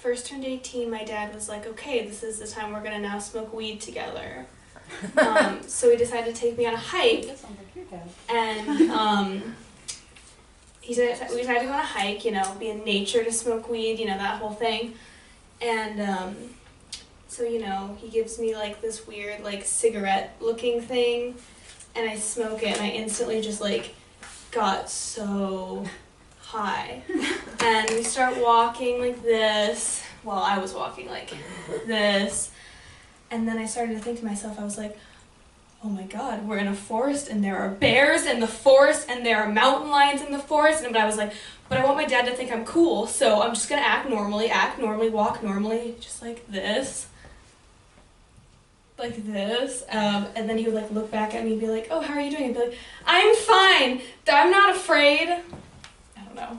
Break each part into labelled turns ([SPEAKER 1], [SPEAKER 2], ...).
[SPEAKER 1] first turned 18, my dad was like, okay, this is the time we're gonna now smoke weed together. So he decided to take me on a hike.
[SPEAKER 2] That sounds like your dad.
[SPEAKER 1] And we decided to go on a hike, you know, be in nature to smoke weed, you know, that whole thing. And so, you know, he gives me like this weird like cigarette looking thing, and I smoke it, and I instantly just like got so high. And we start walking like this. Well, I was walking like this. And then I started to think to myself, I was like, oh my god, we're in a forest and there are bears in the forest and there are mountain lions in the forest. But I was like, but I want my dad to think I'm cool, so I'm just gonna act normally, walk normally, just like this. Like this. And then he would like look back at me and be like, oh, how are you doing? I'd be like, I'm fine. I'm not afraid. I don't know.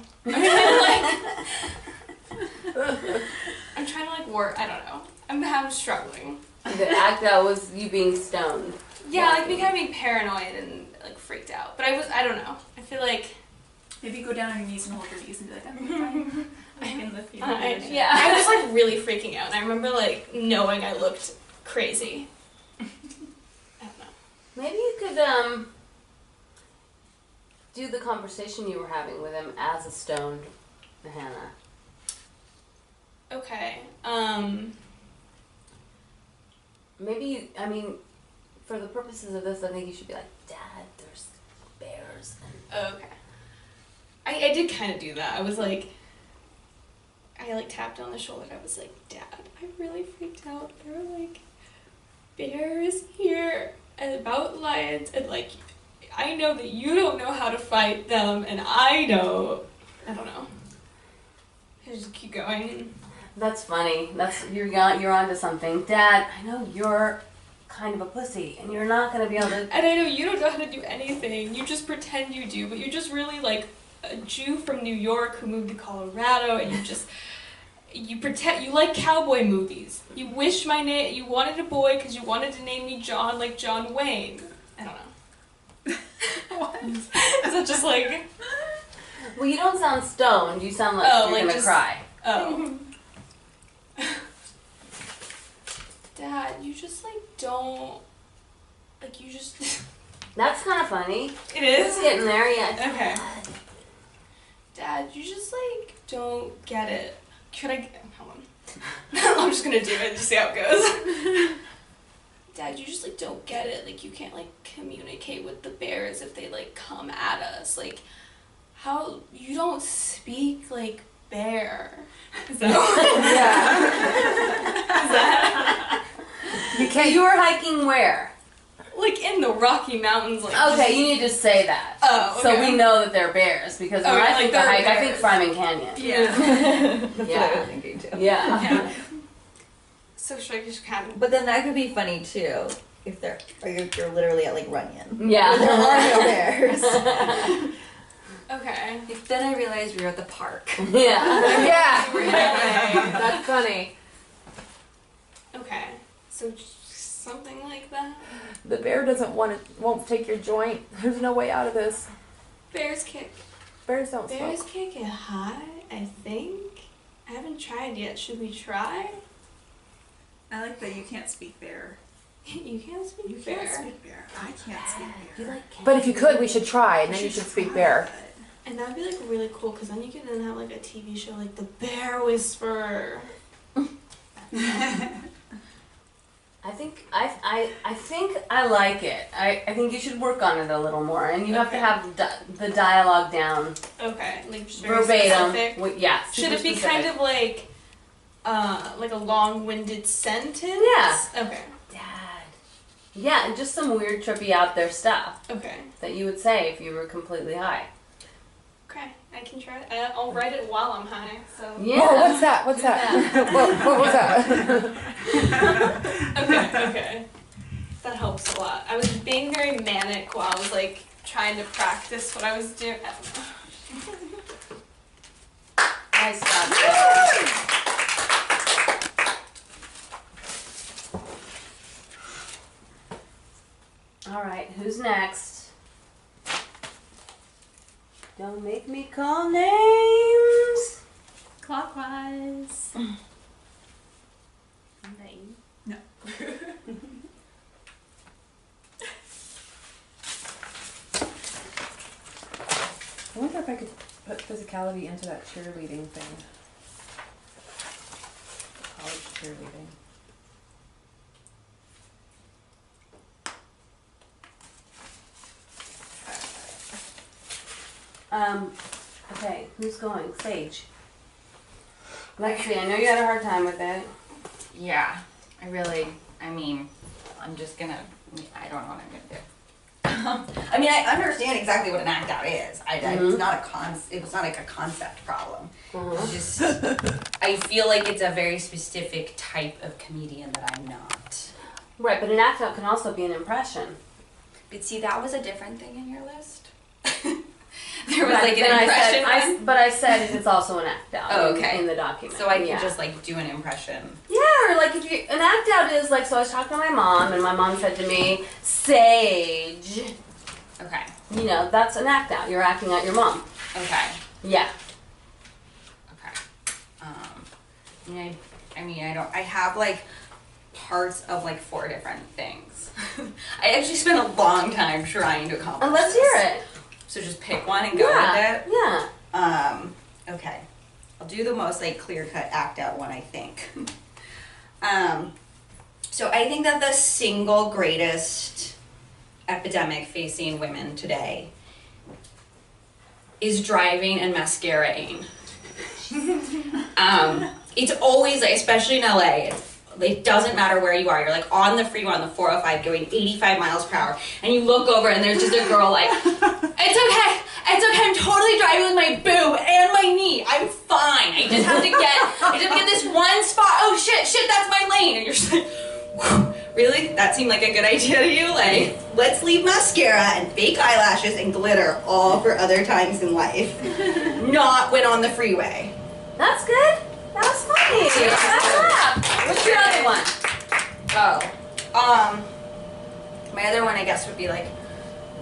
[SPEAKER 1] I'm trying to like work. I don't know. I'm struggling.
[SPEAKER 3] The act out was you being stoned.
[SPEAKER 1] Yeah, like being paranoid and like freaked out. But I don't know. I feel like
[SPEAKER 4] maybe go down on your knees and hold your knees and be like, I'm fine. I can lift you.
[SPEAKER 1] Yeah, I was like really freaking out. And I remember like knowing I looked crazy. I don't know.
[SPEAKER 3] Maybe you could do the conversation you were having with him as a stoned Hannah.
[SPEAKER 1] Okay.
[SPEAKER 3] Maybe, I mean, for the purposes of this, I think you should be like, Dad, there's bears. And
[SPEAKER 1] okay. I did kind of do that. I was like, I like tapped on the shoulder. I was like, Dad, I really freaked out. There were like bears here and about lions, and like, I know that you don't know how to fight them, and I don't know. I just keep going.
[SPEAKER 3] That's funny. You're onto something. Dad, I know you're kind of a pussy, and you're not going to be able to...
[SPEAKER 1] And I know you don't know how to do anything. You just pretend you do, but you're just really like a Jew from New York who moved to Colorado, and you pretend you like cowboy movies. You wish you wanted a boy because you wanted to name me John, like John Wayne. I don't know. What? Is it just like...
[SPEAKER 3] Well, you don't sound stoned. You sound like you're going to cry.
[SPEAKER 1] Oh. Dad, you just like don't... Like you just...
[SPEAKER 3] That's kind of funny.
[SPEAKER 1] It is?
[SPEAKER 3] It's getting there, yeah.
[SPEAKER 1] Okay. Dad, you just like don't get it. Could I... Hold on. I'm just gonna do it and just see how it goes. Dad, you just like don't get it. Like you can't like communicate with the bears if they like come at us. Like how... You don't speak like bear. Is that...
[SPEAKER 3] Yeah. Is that... You were hiking where?
[SPEAKER 1] Like in the Rocky Mountains. Like
[SPEAKER 3] okay, you need to say that.
[SPEAKER 1] Oh, okay.
[SPEAKER 3] So we know that they're bears, because when I think of hike, I think Fryman Canyon.
[SPEAKER 1] Yeah.
[SPEAKER 2] That's what I was thinking too.
[SPEAKER 3] Yeah.
[SPEAKER 1] So should I just kind of...
[SPEAKER 2] But then that could be funny too, if you're literally at like Runyon.
[SPEAKER 3] Yeah.
[SPEAKER 2] There are no bears.
[SPEAKER 1] Okay.
[SPEAKER 4] Then I realized we were at the park.
[SPEAKER 3] Yeah. Yeah.
[SPEAKER 1] Right.
[SPEAKER 3] That's funny.
[SPEAKER 1] Okay. So something like that.
[SPEAKER 5] The bear won't take your joint. There's no way out of this.
[SPEAKER 1] Bears kick.
[SPEAKER 5] Bears don't
[SPEAKER 1] Bears
[SPEAKER 5] smoke.
[SPEAKER 1] kick it high, I think. I haven't tried yet. Should we try?
[SPEAKER 4] I like that you can't speak bear.
[SPEAKER 1] You can't speak
[SPEAKER 4] You
[SPEAKER 1] bear.
[SPEAKER 4] can't speak bear. I can't speak bear.
[SPEAKER 3] You like
[SPEAKER 5] But if you could, we should try, and then you should speak bear.
[SPEAKER 1] And that'd be like really cool, because then you could then have like a TV show like The Bear Whisperer.
[SPEAKER 3] I think I like it. I think you should work on it a little more, and you have to have the dialogue down.
[SPEAKER 1] Okay, like just very
[SPEAKER 3] verbatim.
[SPEAKER 1] specific.
[SPEAKER 3] Yeah.
[SPEAKER 1] Should it be kind of like a long-winded sentence?
[SPEAKER 3] Yeah.
[SPEAKER 1] Okay.
[SPEAKER 3] Dad. Yeah, and just some weird, trippy, out there stuff
[SPEAKER 1] Okay.
[SPEAKER 3] that you would say if you were completely high.
[SPEAKER 1] Okay, I can try it. I'll write it while I'm high. So.
[SPEAKER 3] Yeah.
[SPEAKER 5] Whoa, what's that? What's that? what was that?
[SPEAKER 1] Okay. That helps a lot. I was being very manic while I was like trying to practice what I was doing. I don't know.
[SPEAKER 3] Nice job. All right, who's next? Don't make me call names.
[SPEAKER 4] Clockwise.
[SPEAKER 5] physicality into that cheerleading thing. College cheerleading.
[SPEAKER 3] Okay, who's going? Sage. Lexi, I know you had a hard time with it.
[SPEAKER 6] Yeah, I'm just gonna, I don't know what I'm gonna do. I mean, I understand exactly what an act out is. It's not it's not like a concept problem. It's just, I feel like it's a very specific type of comedian that I'm not.
[SPEAKER 3] Right, but an act out can also be an impression.
[SPEAKER 6] But see, that was a different thing in your list. There was like an impression.
[SPEAKER 3] But I said it's also an act out.
[SPEAKER 6] Oh, okay.
[SPEAKER 3] In the document.
[SPEAKER 6] So I could just like do an impression.
[SPEAKER 3] Yeah, or like if you an act out is like, so I was talking to my mom and my mom said to me, Sage.
[SPEAKER 6] Okay.
[SPEAKER 3] You know, that's an act out. You're acting out your mom.
[SPEAKER 6] Okay.
[SPEAKER 3] Yeah.
[SPEAKER 6] Okay. I have like parts of like 4 different things. I actually spent a long time trying to accomplish
[SPEAKER 3] Let's
[SPEAKER 6] this.
[SPEAKER 3] hear it.
[SPEAKER 6] So just pick one and go with it?
[SPEAKER 3] Yeah.
[SPEAKER 6] Okay. I'll do the most like clear-cut act out one, I think. So I think that the single greatest epidemic facing women today is driving and mascaraing. It's always, like, especially in LA, it doesn't matter where you are. You're like on the freeway on the 405 going 85 miles per hour and you look over and there's just a girl like, it's okay, I'm totally driving with my boob and my knee. I'm fine. I just have to get this one spot. Oh shit, that's my lane. And you're just like, whew, really? That seemed like a good idea to you? Like, let's leave mascara and fake eyelashes and glitter all for other times in life. Not when on the freeway.
[SPEAKER 3] That's good. That was funny. What's your other one?
[SPEAKER 6] Oh, my other one I guess would be like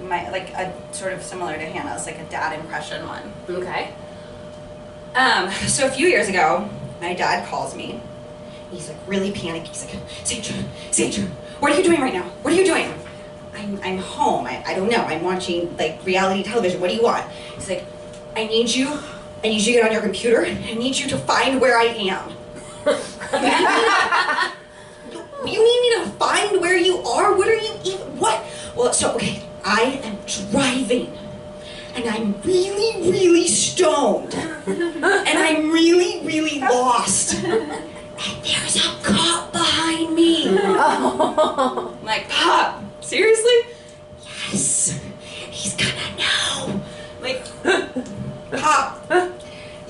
[SPEAKER 6] a sort of similar to Hannah's, like a dad impression one.
[SPEAKER 3] Okay.
[SPEAKER 6] So a few years ago, my dad calls me. He's like really panicky. He's like, Sage, what are you doing right now? What are you doing? I'm home. I don't know. I'm watching like reality television. What do you want? He's like, I need you to get on your computer. I need you to find where I am. You need me to find where you are? What are you even, what? Well, so, okay, I am driving, and I'm really, really stoned, and I'm really, really lost, and there's a cop behind me. I'm like, Pop, seriously? Yes, he's gonna know. Like, Pop,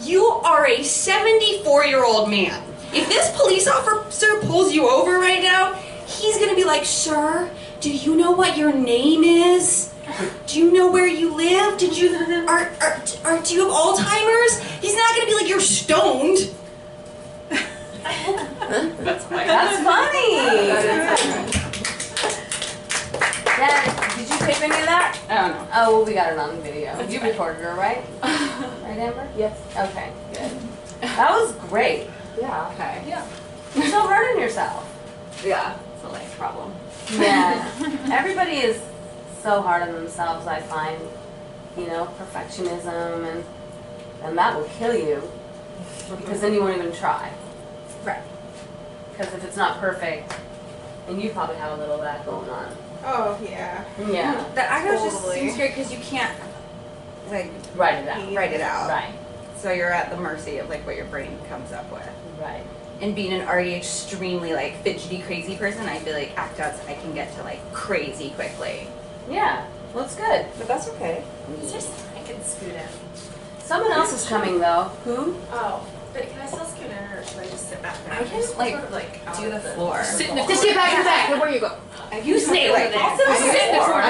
[SPEAKER 6] you are a 74-year-old man. If this police officer pulls you over right now, he's gonna be like, sir, do you know what your name is? Do you know where you live? Do you have Alzheimer's? He's not gonna be like, you're stoned.
[SPEAKER 3] That's funny. Dad, did you tape any of that?
[SPEAKER 6] I don't know.
[SPEAKER 3] Oh, well, we got it on video. You recorded her, right? Right, Amber?
[SPEAKER 5] Yes.
[SPEAKER 3] Okay, good. That was great.
[SPEAKER 5] Yeah.
[SPEAKER 6] Okay.
[SPEAKER 3] Yeah. You're so hard on yourself.
[SPEAKER 6] Yeah, it's a life problem.
[SPEAKER 3] Yeah. Everybody is so hard on themselves, I find. You know, perfectionism, and that will kill you. Because then you won't even try.
[SPEAKER 6] Right.
[SPEAKER 3] Because if it's not perfect, and you probably have a little of that going on.
[SPEAKER 1] Oh, yeah.
[SPEAKER 3] Yeah.
[SPEAKER 6] The actors just
[SPEAKER 1] Totally.
[SPEAKER 6] seems great because you can't, like,
[SPEAKER 3] Write it out.
[SPEAKER 6] write it out.
[SPEAKER 3] Right.
[SPEAKER 6] So you're at the mercy of, like, what your brain comes up with.
[SPEAKER 3] Right.
[SPEAKER 6] And being an already extremely, like, fidgety, crazy person, I feel like act outs I can get to, like, crazy quickly.
[SPEAKER 3] Yeah. Well, it's good.
[SPEAKER 5] But that's okay.
[SPEAKER 4] It's just, I can scoot in.
[SPEAKER 3] Someone else is coming though. Who?
[SPEAKER 4] Oh, but can I still scoot in or should I just sit back there?
[SPEAKER 6] I can,
[SPEAKER 4] Just
[SPEAKER 6] like,
[SPEAKER 4] sort of, like out
[SPEAKER 6] do
[SPEAKER 4] of
[SPEAKER 6] the floor.
[SPEAKER 4] Sit in the
[SPEAKER 5] Just get back in the back. Where you go?
[SPEAKER 6] You stay like
[SPEAKER 4] Also, sit in the corner.
[SPEAKER 6] I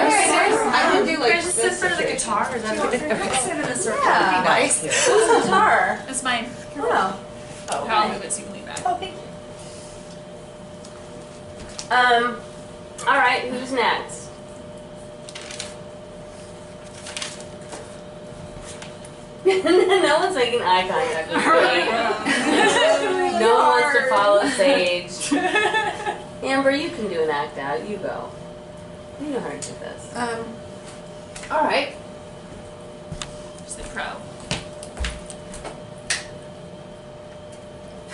[SPEAKER 6] can do
[SPEAKER 4] Can
[SPEAKER 6] like
[SPEAKER 4] I just sit in front of the guitar or is that okay? Sit in a circle.
[SPEAKER 3] Yeah.
[SPEAKER 4] Would be nice.
[SPEAKER 3] Who's guitar?
[SPEAKER 4] It's mine.
[SPEAKER 3] Oh.
[SPEAKER 4] I'll move it so you can lean back.
[SPEAKER 5] Oh, thank you.
[SPEAKER 3] All right. Who's next? No one's making eye contact with me. No one wants to follow Sage. Amber, you can do an act out. You go. You know how to do this.
[SPEAKER 5] All right.
[SPEAKER 4] Just the pro.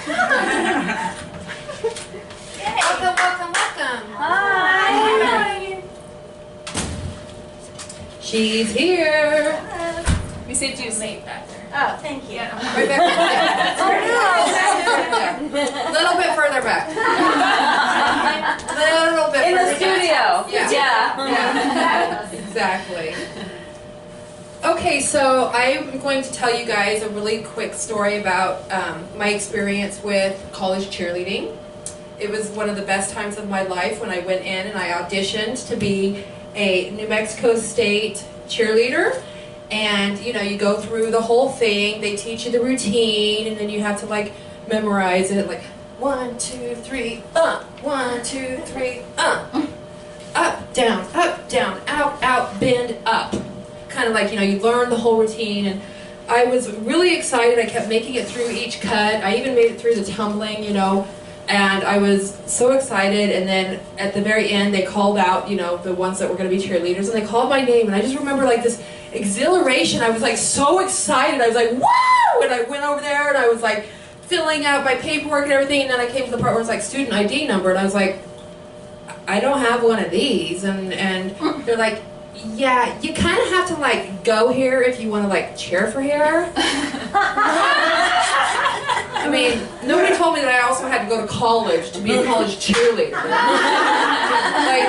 [SPEAKER 7] Welcome, welcome, welcome.
[SPEAKER 3] Hi.
[SPEAKER 7] She's here.
[SPEAKER 4] We saved you a seat back there.
[SPEAKER 7] Oh, thank you.
[SPEAKER 4] Yeah.
[SPEAKER 7] Right back. Oh, no. A little bit further back. Little bit
[SPEAKER 3] In the
[SPEAKER 7] further
[SPEAKER 3] studio.
[SPEAKER 7] back.
[SPEAKER 3] Yeah.
[SPEAKER 7] Exactly. Okay, so I'm going to tell you guys a really quick story about my experience with college cheerleading. It was one of the best times of my life when I went in and I auditioned to be a New Mexico State cheerleader. And you know, you go through the whole thing, they teach you the routine, and then you have to like memorize it, like 1, 2, 3, 1, 2, 3, up, down, out, out, bend, up. Kind of like, you know, you learn the whole routine, and I was really excited. I kept making it through each cut. I even made it through the tumbling, you know, and I was so excited. And then at the very end, they called out, you know, the ones that were going to be cheerleaders, and they called my name, and I just remember like this exhilaration. I was like so excited. I was like, woo! And I went over there, and I was like filling out my paperwork and everything, and then I came to the part where it's like student ID number, and I was like, I don't have one of these, and they're like, yeah, you kind of have to like go here if you want to like cheer for here. I mean, nobody told me that I also had to go to college to be a college cheerleader. Like,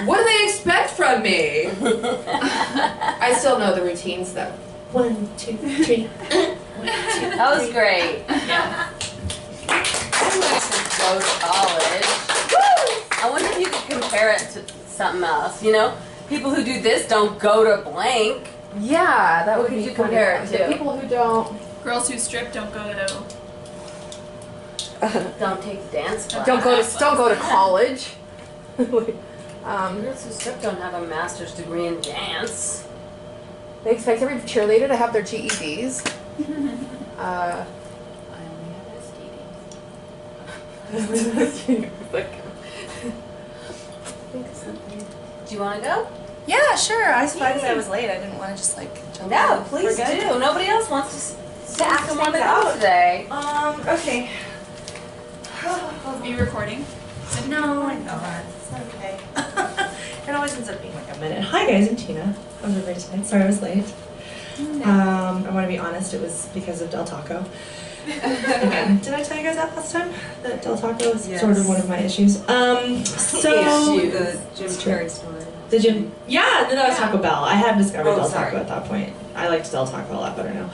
[SPEAKER 7] what do they expect from me? I still know the routines though. 1, 2, 3.
[SPEAKER 3] That was great.
[SPEAKER 4] Yeah.
[SPEAKER 3] I went to go to college. I wonder if you could compare it to something else, you know? People who do this don't go to blank.
[SPEAKER 5] Yeah, that
[SPEAKER 3] What
[SPEAKER 5] would
[SPEAKER 3] could
[SPEAKER 5] be
[SPEAKER 3] you compare it
[SPEAKER 5] the
[SPEAKER 3] to?
[SPEAKER 5] people who don't
[SPEAKER 4] Girls who strip don't go to.
[SPEAKER 3] Don't take dance class.
[SPEAKER 5] don't go to college.
[SPEAKER 3] Girls who strip don't have a master's degree in dance.
[SPEAKER 5] They expect every cheerleader to have their GEDs.
[SPEAKER 3] I only have STDs. Do you want to go?
[SPEAKER 2] Yeah, sure. I surprised I was late. I didn't want to just like jump
[SPEAKER 3] No,
[SPEAKER 2] in.
[SPEAKER 3] please
[SPEAKER 2] We're good?
[SPEAKER 3] do. Nobody else wants to act
[SPEAKER 2] things
[SPEAKER 3] want to go
[SPEAKER 2] out.
[SPEAKER 3] today.
[SPEAKER 2] Okay.
[SPEAKER 4] Are you recording?
[SPEAKER 2] No, I'm not. It's okay. It always ends up being like a minute. Hi guys, I'm Tina. How's everybody tonight? Sorry I was late. I want to be honest, it was because of Del Taco. Again, did I tell you guys that last time? That Del Taco is sort of one of my issues.
[SPEAKER 3] The Jim Carrey story.
[SPEAKER 2] The gym. Yeah, no, that was Taco Bell. I hadn't discovered
[SPEAKER 3] Oh,
[SPEAKER 2] Del
[SPEAKER 3] sorry.
[SPEAKER 2] Taco at that point. I liked Del Taco a lot better now.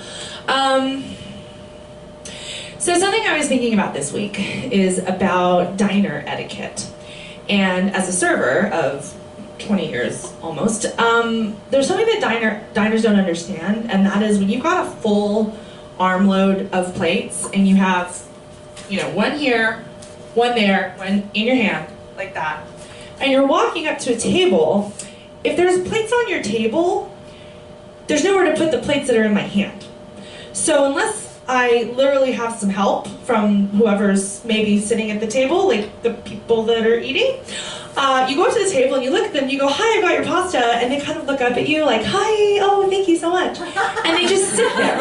[SPEAKER 2] So something I was thinking about this week is about diner etiquette. And as a server of 20 years almost, there's something that diners don't understand, and that is when you've got a full armload of plates and you have, you know, one here, one there, one in your hand, like that, and you're walking up to a table, if there's plates on your table, there's nowhere to put the plates that are in my hand. So unless I literally have some help from whoever's maybe sitting at the table, like the people that are eating, you go up to the table and you look at them and you go, hi, I got your pasta, and they kind of look up at you like, hi, oh, thank you so much. And they just sit there.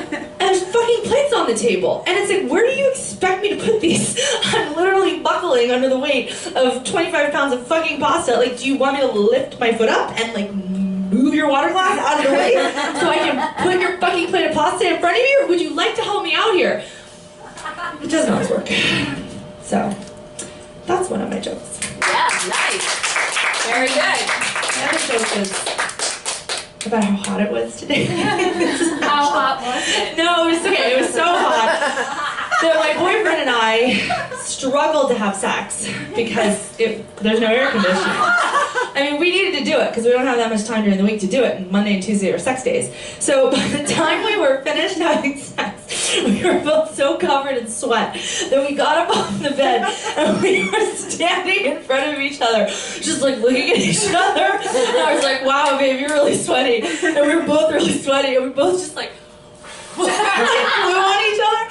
[SPEAKER 2] And there's fucking plates on the table. And it's like, where do you expect me to put these? I'm literally buckling under the weight of 25 pounds of fucking pasta. Like, do you want me to lift my foot up and like move your water glass out of the way so I can put your fucking plate of pasta in front of you? Or would you like to help me out here? It doesn't always work. So, that's one of my jokes.
[SPEAKER 3] Yeah, nice. Very good.
[SPEAKER 2] The other joke is about how hot it was today.
[SPEAKER 4] How hot was it?
[SPEAKER 2] No, it was okay. It was so hot that my boyfriend and I struggled to have sex because there's no air conditioning. I mean, we needed to do it because we don't have that much time during the week to do it. And Monday and Tuesday are sex days. So by the time we were finished having sex, we were both so covered in sweat that we got up off the bed and we were standing in front of each other, just like looking at each other. And I was like, wow, babe, you're really sweaty. And we were both really sweaty. And we both just like blew on each other.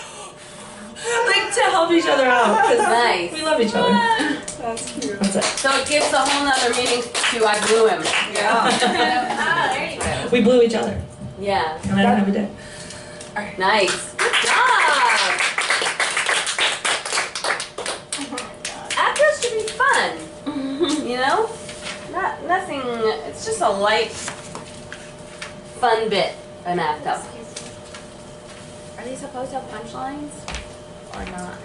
[SPEAKER 2] Like to help each other out. 'Cause
[SPEAKER 3] Nice.
[SPEAKER 2] we love each other.
[SPEAKER 6] That's cute.
[SPEAKER 2] That's it.
[SPEAKER 3] So it gives a whole nother meaning to I blew him.
[SPEAKER 4] There you go.
[SPEAKER 2] We blew each other.
[SPEAKER 3] Yeah.
[SPEAKER 2] And I don't have a dick.
[SPEAKER 3] Nice. Good job. just a light, fun bit, an act out. Are they supposed to have punchlines or not?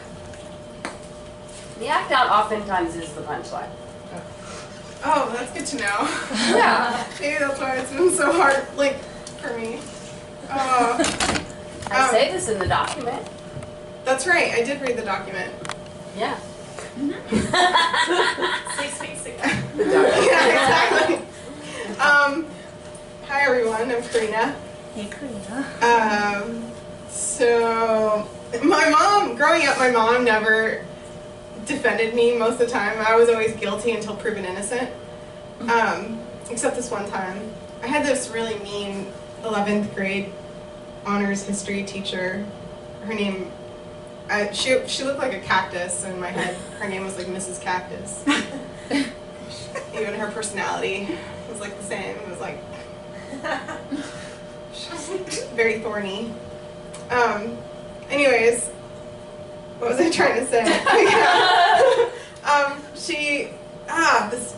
[SPEAKER 3] The act out oftentimes is the punchline.
[SPEAKER 8] Oh, that's good to know.
[SPEAKER 3] Yeah.
[SPEAKER 8] Maybe that's why it's been so hard, like, for me.
[SPEAKER 3] I say this in the document.
[SPEAKER 8] That's right, I did read the document.
[SPEAKER 3] Yeah.
[SPEAKER 8] The document. Yeah, exactly. Hi everyone, I'm Karina.
[SPEAKER 4] Hey, Karina.
[SPEAKER 8] So, my mom, growing up, my mom never defended me most of the time. I was always guilty until proven innocent. Except this one time. I had this really mean 11th grade honors history teacher. Her name, she looked like a cactus in my head. Her name was like Mrs. Cactus. Even her personality was like the same. It was like very thorny. Anyways, what was I trying to say? This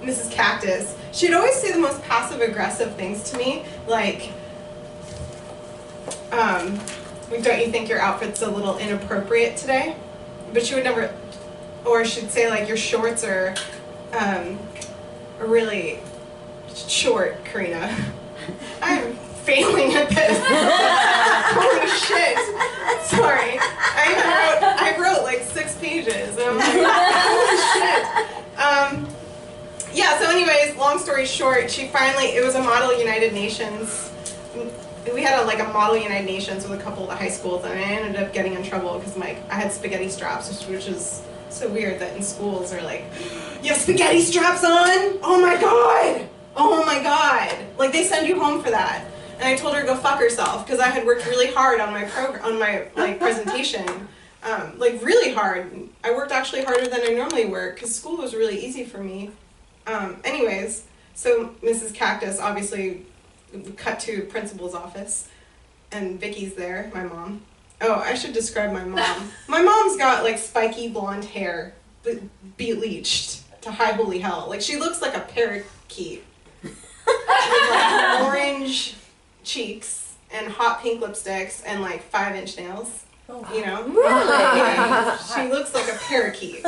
[SPEAKER 8] Mrs. Cactus, she'd always say the most passive-aggressive things to me, like, don't you think your outfit's a little inappropriate today? But she would never, or she'd say, like, your shorts are really short, Karina. I'm failing at this. Holy shit. Sorry. I wrote like 6 pages. And I'm like, holy shit. Yeah, so anyways, long story short, it was a Model United Nations. We had a Model United Nations with a couple of the high schools, and I ended up getting in trouble because I had spaghetti straps, which is so weird that in schools they're like, you have spaghetti straps on? Oh my god! Oh my god! Like, they send you home for that. And I told her to go fuck herself because I had worked really hard on my presentation, like really hard. I worked actually harder than I normally work because school was really easy for me. Anyways, so Mrs. Cactus obviously cut to principal's office, and Vicky's there, my mom. Oh, I should describe my mom. My mom's got like spiky blonde hair, bleached to high holy hell. Like, she looks like a parakeet with like orange cheeks and hot pink lipsticks and like 5-inch nails. You know? Really? She looks like a parakeet.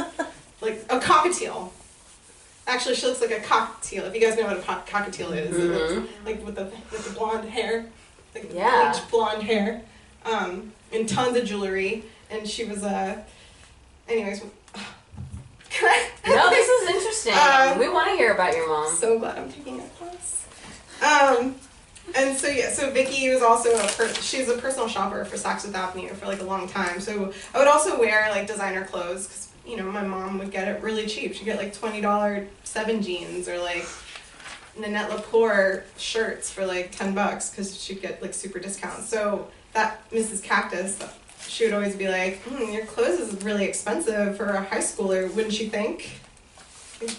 [SPEAKER 8] Like a cockatiel. Actually, she looks like a cockatiel. If you guys know what a cockatiel is. It looks like with the blonde hair. Like bleached blonde hair. And tons of jewelry. And she was anyways.
[SPEAKER 3] No, this is interesting. We want to hear about your mom.
[SPEAKER 8] So glad I'm taking that class. And so yeah, so Vicky was also she's a personal shopper for Saks Fifth Avenue for like a long time. So I would also wear like designer clothes because, you know, my mom would get it really cheap. She'd get like $20 7 jeans or like Nanette Lepore shirts for like $10 because she'd get like super discounts. So that Mrs. Cactus, she would always be like, your clothes is really expensive for a high schooler, wouldn't you think?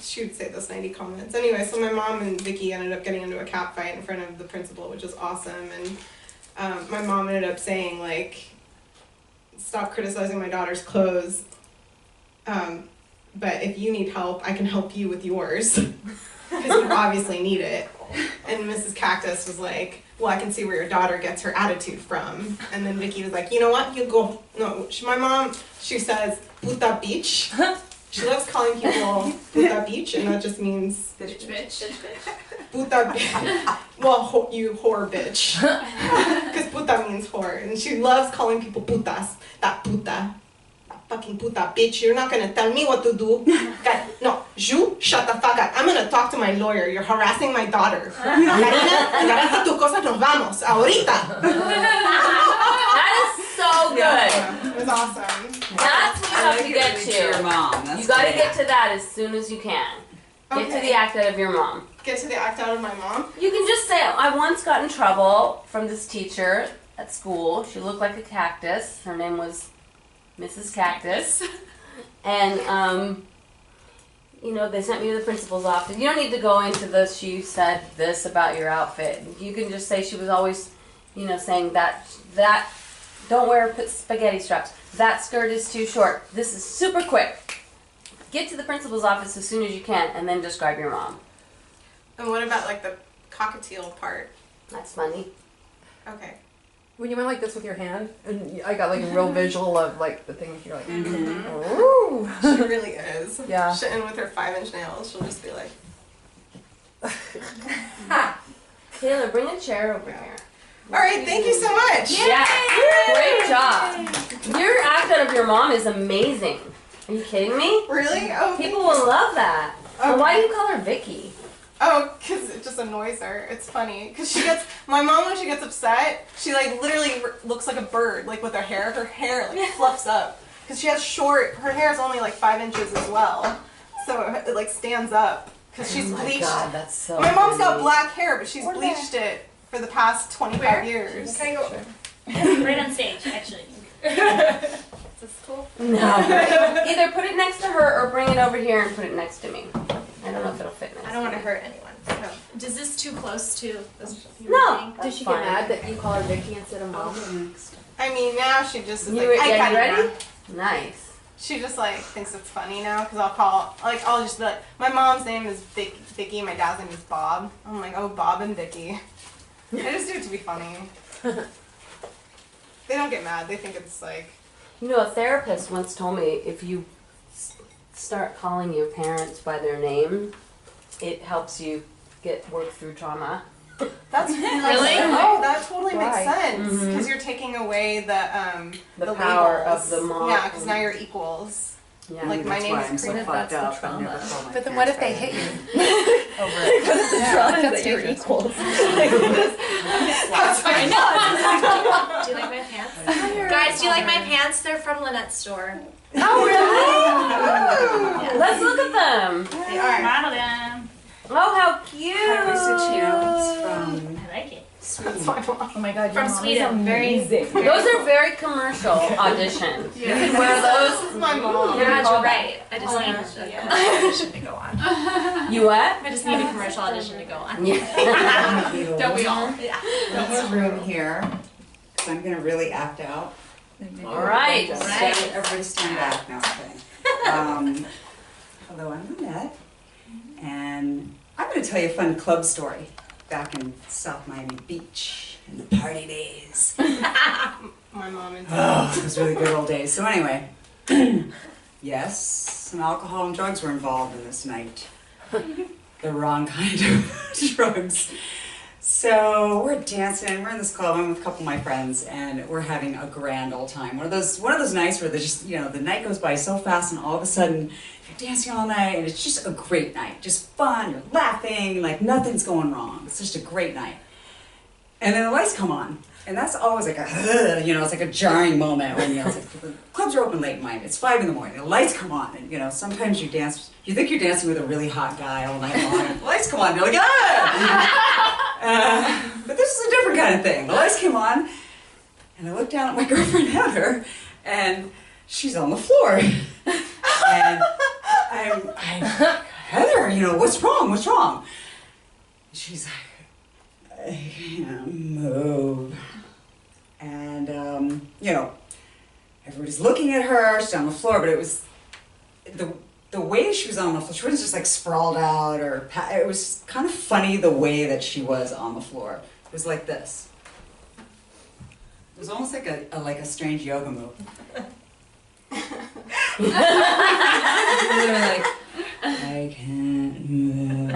[SPEAKER 8] She would say those 90 comments. Anyway, so my mom and Vicky ended up getting into a cat fight in front of the principal, which was awesome. And my mom ended up saying, like, stop criticizing my daughter's clothes. But if you need help, I can help you with yours. Because you obviously need it. And Mrs. Cactus was like, well, I can see where your daughter gets her attitude from. And then Vicky was like, you know what? You go. No, my mom, she says, puta bitch. She loves calling people puta bitch, and that just means
[SPEAKER 4] Bitch.
[SPEAKER 8] puta bitch. Well, you whore bitch. Because puta means whore. And she loves calling people putas. That puta. That fucking puta bitch. You're not going to tell me what to do. God, no, you shut the fuck up. I'm going to talk to my lawyer. You're harassing my daughter. Karina, agarra tu cosa, nos vamos. Ahorita.
[SPEAKER 3] That is so good.
[SPEAKER 8] Yeah, it was awesome.
[SPEAKER 3] That's what you have to get to.
[SPEAKER 9] Your mom. That's
[SPEAKER 3] You got to
[SPEAKER 9] great.
[SPEAKER 3] get to that as soon as you can. Get to the act out of your mom.
[SPEAKER 8] Get to the act out of my mom.
[SPEAKER 3] You can just say, I once got in trouble from this teacher at school. She looked like a cactus. Her name was Mrs. Cactus. And, you know, they sent me to the principal's office. You don't need to go into this, she said this about your outfit. You can just say she was always, you know, saying that don't wear spaghetti straps. That skirt is too short. This is super quick. Get to the principal's office as soon as you can and then describe your mom.
[SPEAKER 8] And what about like the cockatiel part?
[SPEAKER 3] That's funny.
[SPEAKER 8] Okay.
[SPEAKER 5] When you went like this with your hand, and I got like a real visual of like the things you're like,
[SPEAKER 8] Mm-hmm.
[SPEAKER 5] ooh.
[SPEAKER 8] She really is.
[SPEAKER 5] Yeah.
[SPEAKER 8] And with her 5-inch nails, she'll just be like.
[SPEAKER 3] Taylor, bring a chair over here.
[SPEAKER 8] All right, thank you so much.
[SPEAKER 3] Yeah, great job. Your act out of your mom is amazing. Are you kidding me?
[SPEAKER 8] Really? Oh,
[SPEAKER 3] People will love that. And why do you call her Vicky?
[SPEAKER 8] Oh, because it just annoys her. It's funny. Because my mom, when she gets upset, she like literally looks like a bird, like with her hair. Her hair like fluffs up. Because she has her hair is only like 5 inches as well. So it like stands up. Because she's bleached.
[SPEAKER 3] God, that's so
[SPEAKER 8] My mom's got
[SPEAKER 3] funny.
[SPEAKER 8] black hair, but she's bleached it for the past 25 years.
[SPEAKER 1] Can I go? Right on stage, actually. Is this cool?
[SPEAKER 3] No. Either put it next to her or bring it over here and put it next to me. I don't know if it'll fit next
[SPEAKER 1] I don't want to
[SPEAKER 3] me.
[SPEAKER 1] hurt anyone. So. Is this too close to this?
[SPEAKER 3] No.
[SPEAKER 5] Does she get mad that you call her Vicky instead of Mom?
[SPEAKER 8] I mean, now she just is
[SPEAKER 3] You,
[SPEAKER 8] like, I
[SPEAKER 3] yeah,
[SPEAKER 8] got
[SPEAKER 3] you
[SPEAKER 8] it
[SPEAKER 3] ready?
[SPEAKER 8] now.
[SPEAKER 3] Nice.
[SPEAKER 8] She just like thinks it's funny now because I'll just be like, my mom's name is Vicky, my dad's name is Bob. I'm like, oh, Bob and Vicky. I just do it to be funny. They don't get mad. They think it's like.
[SPEAKER 3] You know, a therapist once told me if you start calling your parents by their name, it helps you work through trauma.
[SPEAKER 8] That's really. Oh, that totally makes sense because you're taking away the
[SPEAKER 3] power
[SPEAKER 8] labels.
[SPEAKER 3] of the mom.
[SPEAKER 8] Yeah, because now you're equals.
[SPEAKER 3] Yeah.
[SPEAKER 8] Like my name is
[SPEAKER 9] so fucked up. I never call my
[SPEAKER 5] But then what if they
[SPEAKER 9] parents
[SPEAKER 5] hit you?
[SPEAKER 9] by it. Over it.
[SPEAKER 2] Yeah, that's your equals.
[SPEAKER 1] Do you like my pants? Guys, do you like my pants? They're from Lynette's store.
[SPEAKER 3] Oh, really? Let's look at them.
[SPEAKER 8] They are.
[SPEAKER 1] Model them.
[SPEAKER 3] Oh, how cute.
[SPEAKER 9] From
[SPEAKER 1] I like it.
[SPEAKER 8] That's my mom.
[SPEAKER 2] Oh my god,
[SPEAKER 1] From Sweden. Very.
[SPEAKER 3] Those are very commercial auditions. You can wear those.
[SPEAKER 8] This is my mom.
[SPEAKER 1] Yeah, you're right. I just need a audition to go on.
[SPEAKER 3] You what?
[SPEAKER 1] I just need a commercial audition to go on.
[SPEAKER 3] Yeah.
[SPEAKER 1] Don't we all?
[SPEAKER 9] Let's room here, because I'm going to really act out.
[SPEAKER 3] All right.
[SPEAKER 9] Everybody stand back now. Okay. Hello, I'm Lynette, and I'm going to tell you a fun club story back in South Miami Beach in the party days.
[SPEAKER 8] My mom and
[SPEAKER 9] Oh, it was really good old days. So anyway, yes, some alcohol and drugs were involved in this night. The wrong kind of drugs. So we're dancing, we're in this club, I'm with a couple of my friends, and we're having a grand old time. One of those nights where the night goes by so fast and all of a sudden you're dancing all night and it's just a great night. Just fun, you're laughing, like nothing's going wrong. It's just a great night. And then the lights come on. And that's always like it's like a jarring moment when, it's like the clubs are open late at night, it's 5 a.m, the lights come on, and, sometimes you think you're dancing with a really hot guy all night long, and the lights come on, you're like, but this is a different kind of thing. The lights came on, and I looked down at my girlfriend Heather, and she's on the floor. And I'm Heather, what's wrong? She's like, I can't move. And, everybody's looking at her, she's on the floor, but it was, the way she was on the floor, she wasn't just like sprawled out it was kind of funny the way that she was on the floor. It was like this. It was almost like a strange yoga move. They were like, I can't move.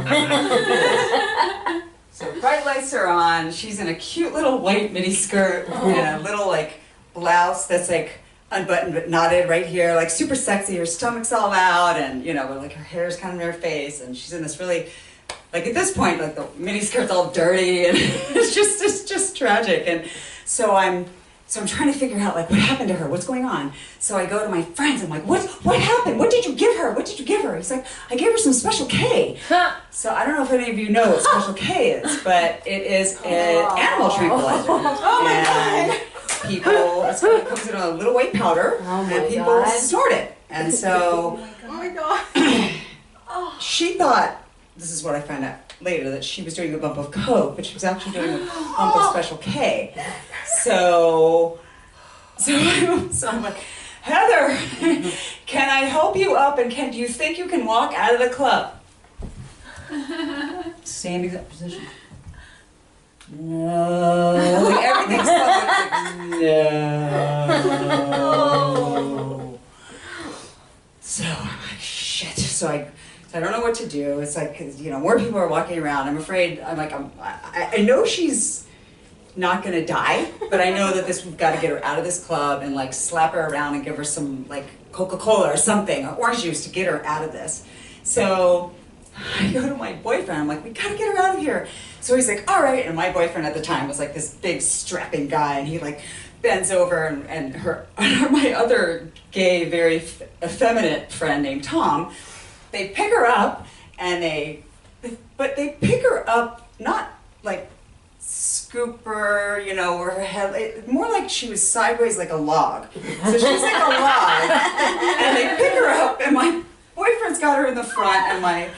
[SPEAKER 9] So bright lights are on. She's in a cute little white mini skirt and a little like blouse that's like unbuttoned but knotted right here, like super sexy. Her stomach's all out, and like her hair's kind of in her face, and she's in this really, like at this point, like the mini skirt's all dirty, and it's just tragic. And so I'm trying to figure out like what happened to her, what's going on. So I go to my friends. I'm like, what happened? What did you give her? He's like, I gave her some Special K. So I don't know if any of you know what Special K is, but it is an animal tranquilizer.
[SPEAKER 8] Oh my god!
[SPEAKER 9] It comes in a little white powder, and people snort it. And so,
[SPEAKER 8] Oh my god!
[SPEAKER 9] she thought, this is what I found out later, that she was doing a bump of Coke, but she was actually doing a bump of Special K. So I'm like, Heather, can I help you up, and do you think you can walk out of the club? Same exact position. No. Like everything's like, no. So I'm like, shit. So I don't know what to do. It's like, 'cause, you know, more people are walking around. I'm afraid. I know she's not gonna die, but I know that we've got to get her out of this club and like slap her around and give her some like Coca-Cola or something, or orange juice to get her out of this. So I go to my boyfriend. I'm like, we gotta get her out of here. So he's like, all right. And my boyfriend at the time was like this big strapping guy, and he like bends over and my other gay, very effeminate friend named Tom, they pick her up and they pick her up not like scoop her, you know, or her head, more like she was sideways like a log. So she's like a log, and they pick her up, and my boyfriend's got her in the front, and my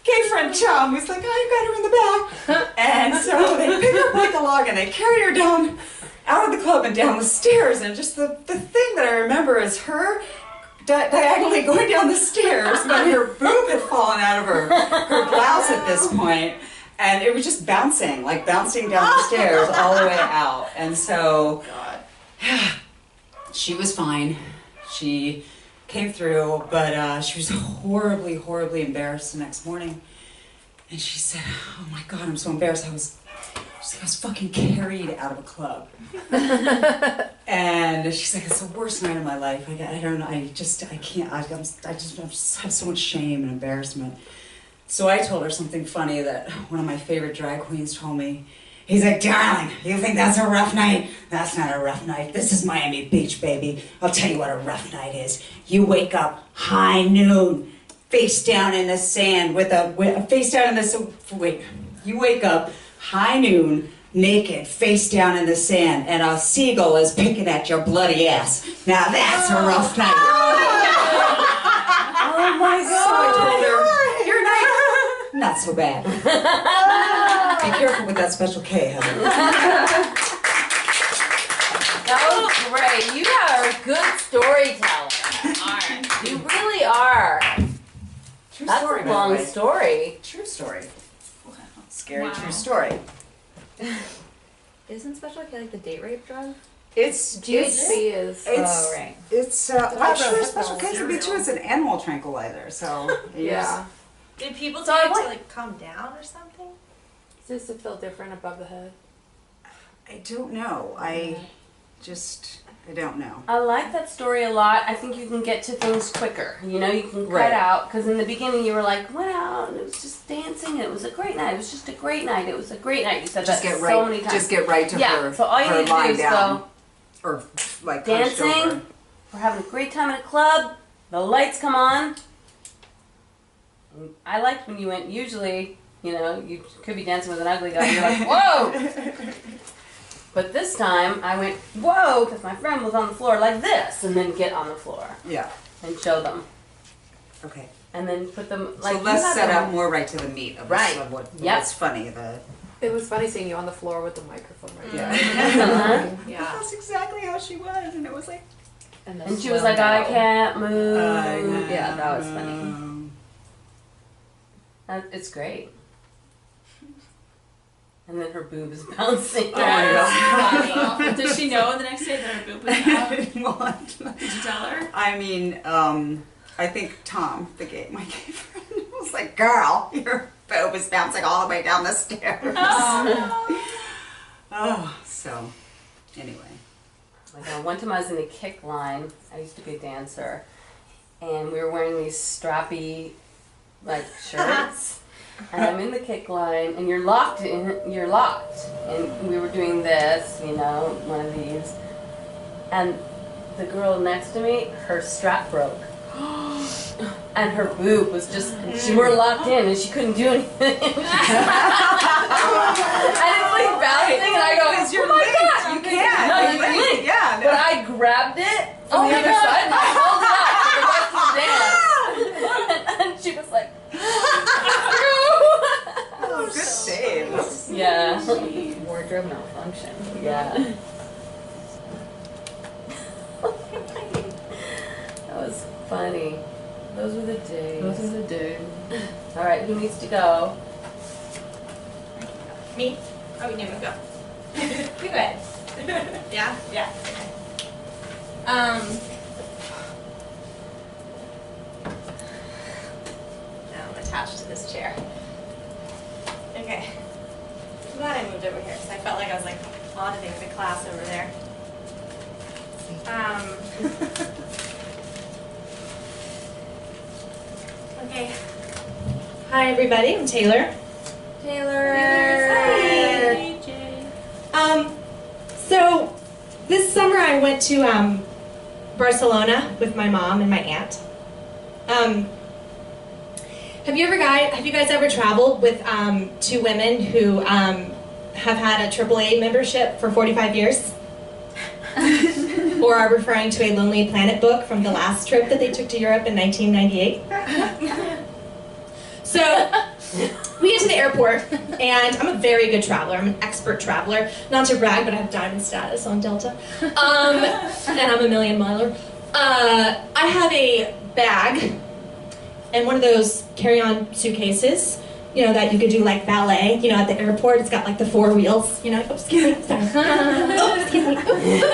[SPEAKER 9] gay friend Tom was like, oh, you got her in the back. And so they pick her up like a log, and they carry her down out of the club and down the stairs, and just the thing that I remember is her diagonally going down the stairs, but her boob had fallen out of her blouse at this point. And it was just bouncing down the stairs all the way out. And so she was fine. She came through, but she was horribly, horribly embarrassed the next morning. And she said, oh my God, I'm so embarrassed. I was fucking carried out of a club. And she's like, it's the worst night of my life. I don't know, I just have so much shame and embarrassment. So I told her something funny that one of my favorite drag queens told me. He's like, darling, you think that's a rough night? That's not a rough night. This is Miami Beach, baby. I'll tell you what a rough night is. You wake up high noon, face down in the sand you wake up high noon, naked, face down in the sand, and a seagull is picking at your bloody ass. Now that's a rough night.
[SPEAKER 3] Oh my God.
[SPEAKER 9] So I told her, your night, not so bad. Be careful with that Special K, Heather.
[SPEAKER 3] That was great. You are a good storyteller. You really are.
[SPEAKER 9] True
[SPEAKER 3] That's
[SPEAKER 9] story,
[SPEAKER 3] a
[SPEAKER 9] by the
[SPEAKER 3] long
[SPEAKER 9] way.
[SPEAKER 3] story.
[SPEAKER 9] True story. Scary
[SPEAKER 4] Wow.
[SPEAKER 9] true story.
[SPEAKER 10] Isn't Special K like the date rape drug?
[SPEAKER 3] GHB is.
[SPEAKER 10] Oh, right.
[SPEAKER 9] I'm sure Special K can be too. It's an animal tranquilizer, so
[SPEAKER 3] Yeah.
[SPEAKER 4] Did people
[SPEAKER 3] So
[SPEAKER 4] take
[SPEAKER 3] I
[SPEAKER 4] it to
[SPEAKER 3] want-
[SPEAKER 4] like calm down or something?
[SPEAKER 3] Does it feel different above the head?
[SPEAKER 9] I don't know. I don't know.
[SPEAKER 3] I like that story a lot. I think you can get to things quicker. You know, you can cut
[SPEAKER 9] Right.
[SPEAKER 3] out, because in the beginning you were like, went out and it was just dancing and it was a great night. It was just a great night. It was a great night. You said
[SPEAKER 9] Just
[SPEAKER 3] that
[SPEAKER 9] get
[SPEAKER 3] so
[SPEAKER 9] right.
[SPEAKER 3] many times.
[SPEAKER 9] Just get right to
[SPEAKER 3] Yeah,
[SPEAKER 9] her.
[SPEAKER 3] so all you
[SPEAKER 9] her
[SPEAKER 3] need to do
[SPEAKER 9] line
[SPEAKER 3] is
[SPEAKER 9] down,
[SPEAKER 3] go,
[SPEAKER 9] or like hunched over.
[SPEAKER 3] dancing, we're having a great time at a club, the lights come on. I liked when you went, usually, you know, you could be dancing with an ugly guy and you're like, whoa! But this time I went, whoa, because my friend was on the floor like this, and then get on the floor
[SPEAKER 9] Yeah.
[SPEAKER 3] and show them.
[SPEAKER 9] Okay.
[SPEAKER 3] And then put them, like,
[SPEAKER 9] So let's
[SPEAKER 3] you
[SPEAKER 9] set
[SPEAKER 3] have
[SPEAKER 9] up more right to the meat of,
[SPEAKER 3] Right.
[SPEAKER 9] of what's
[SPEAKER 3] Yep.
[SPEAKER 9] funny.
[SPEAKER 5] It was funny seeing you on the floor with the microphone right there.
[SPEAKER 3] Uh-huh.
[SPEAKER 5] Yeah.
[SPEAKER 9] That's exactly how she was, and it was like.
[SPEAKER 3] And she was like, I can't move. Yeah, that was funny. It's great. And then her boob is bouncing.
[SPEAKER 9] Oh my God.
[SPEAKER 4] Did she know the next day that her boob was out?
[SPEAKER 9] I didn't want.
[SPEAKER 4] Did you tell her?
[SPEAKER 9] I mean, I think Tom, my gay friend, was like, "Girl, your boob is bouncing all the way down the stairs." Oh, so anyway.
[SPEAKER 3] Like, one time I was in a kick line. I used to be a dancer, and we were wearing these strappy, like, shirts. And I'm in the kick line, and you're locked. And we were doing this, you know, one of these. And the girl next to me, her strap broke. And her boob was just, she were locked in and she couldn't do anything. And it was like bouncing, and I go,
[SPEAKER 9] Because you're
[SPEAKER 3] oh my
[SPEAKER 9] linked.
[SPEAKER 3] God.
[SPEAKER 9] You can't.
[SPEAKER 3] No,
[SPEAKER 9] You're
[SPEAKER 3] you're
[SPEAKER 9] linked.
[SPEAKER 3] linked.
[SPEAKER 9] Yeah. No.
[SPEAKER 3] But I grabbed it from the other side and I held it up for the rest of the dance. And she was like,
[SPEAKER 9] Oh, good save.
[SPEAKER 3] yeah.
[SPEAKER 10] Wardrobe malfunction.
[SPEAKER 3] Yeah. That was funny. Those were the days.
[SPEAKER 10] Those are the days.
[SPEAKER 3] All right, who needs to go?
[SPEAKER 1] Me? Oh, you need to go. You go ahead. Yeah? Yeah. Now I'm attached to this chair. Okay. I'm glad I moved over here because I felt like I was like auditing the class over there. Okay. Hi everybody, I'm Taylor.
[SPEAKER 3] Taylor.
[SPEAKER 1] Hi. So this summer I went to Barcelona with my mom and my aunt. Have you guys ever traveled with two women who have had a AAA membership for 45 years? Or are referring to a Lonely Planet book from the last trip that they took to Europe in 1998? So, we get to the airport, and I'm a very good traveler. I'm an expert traveler. Not to brag, but I have diamond status on Delta. And I'm a million miler. I have a bag, and one of those carry-on suitcases, you know, that you could do like ballet, you know, at the airport. It's got like the 4 wheels, you know. Oops, excuse me, sorry. Oops, excuse me. Oops.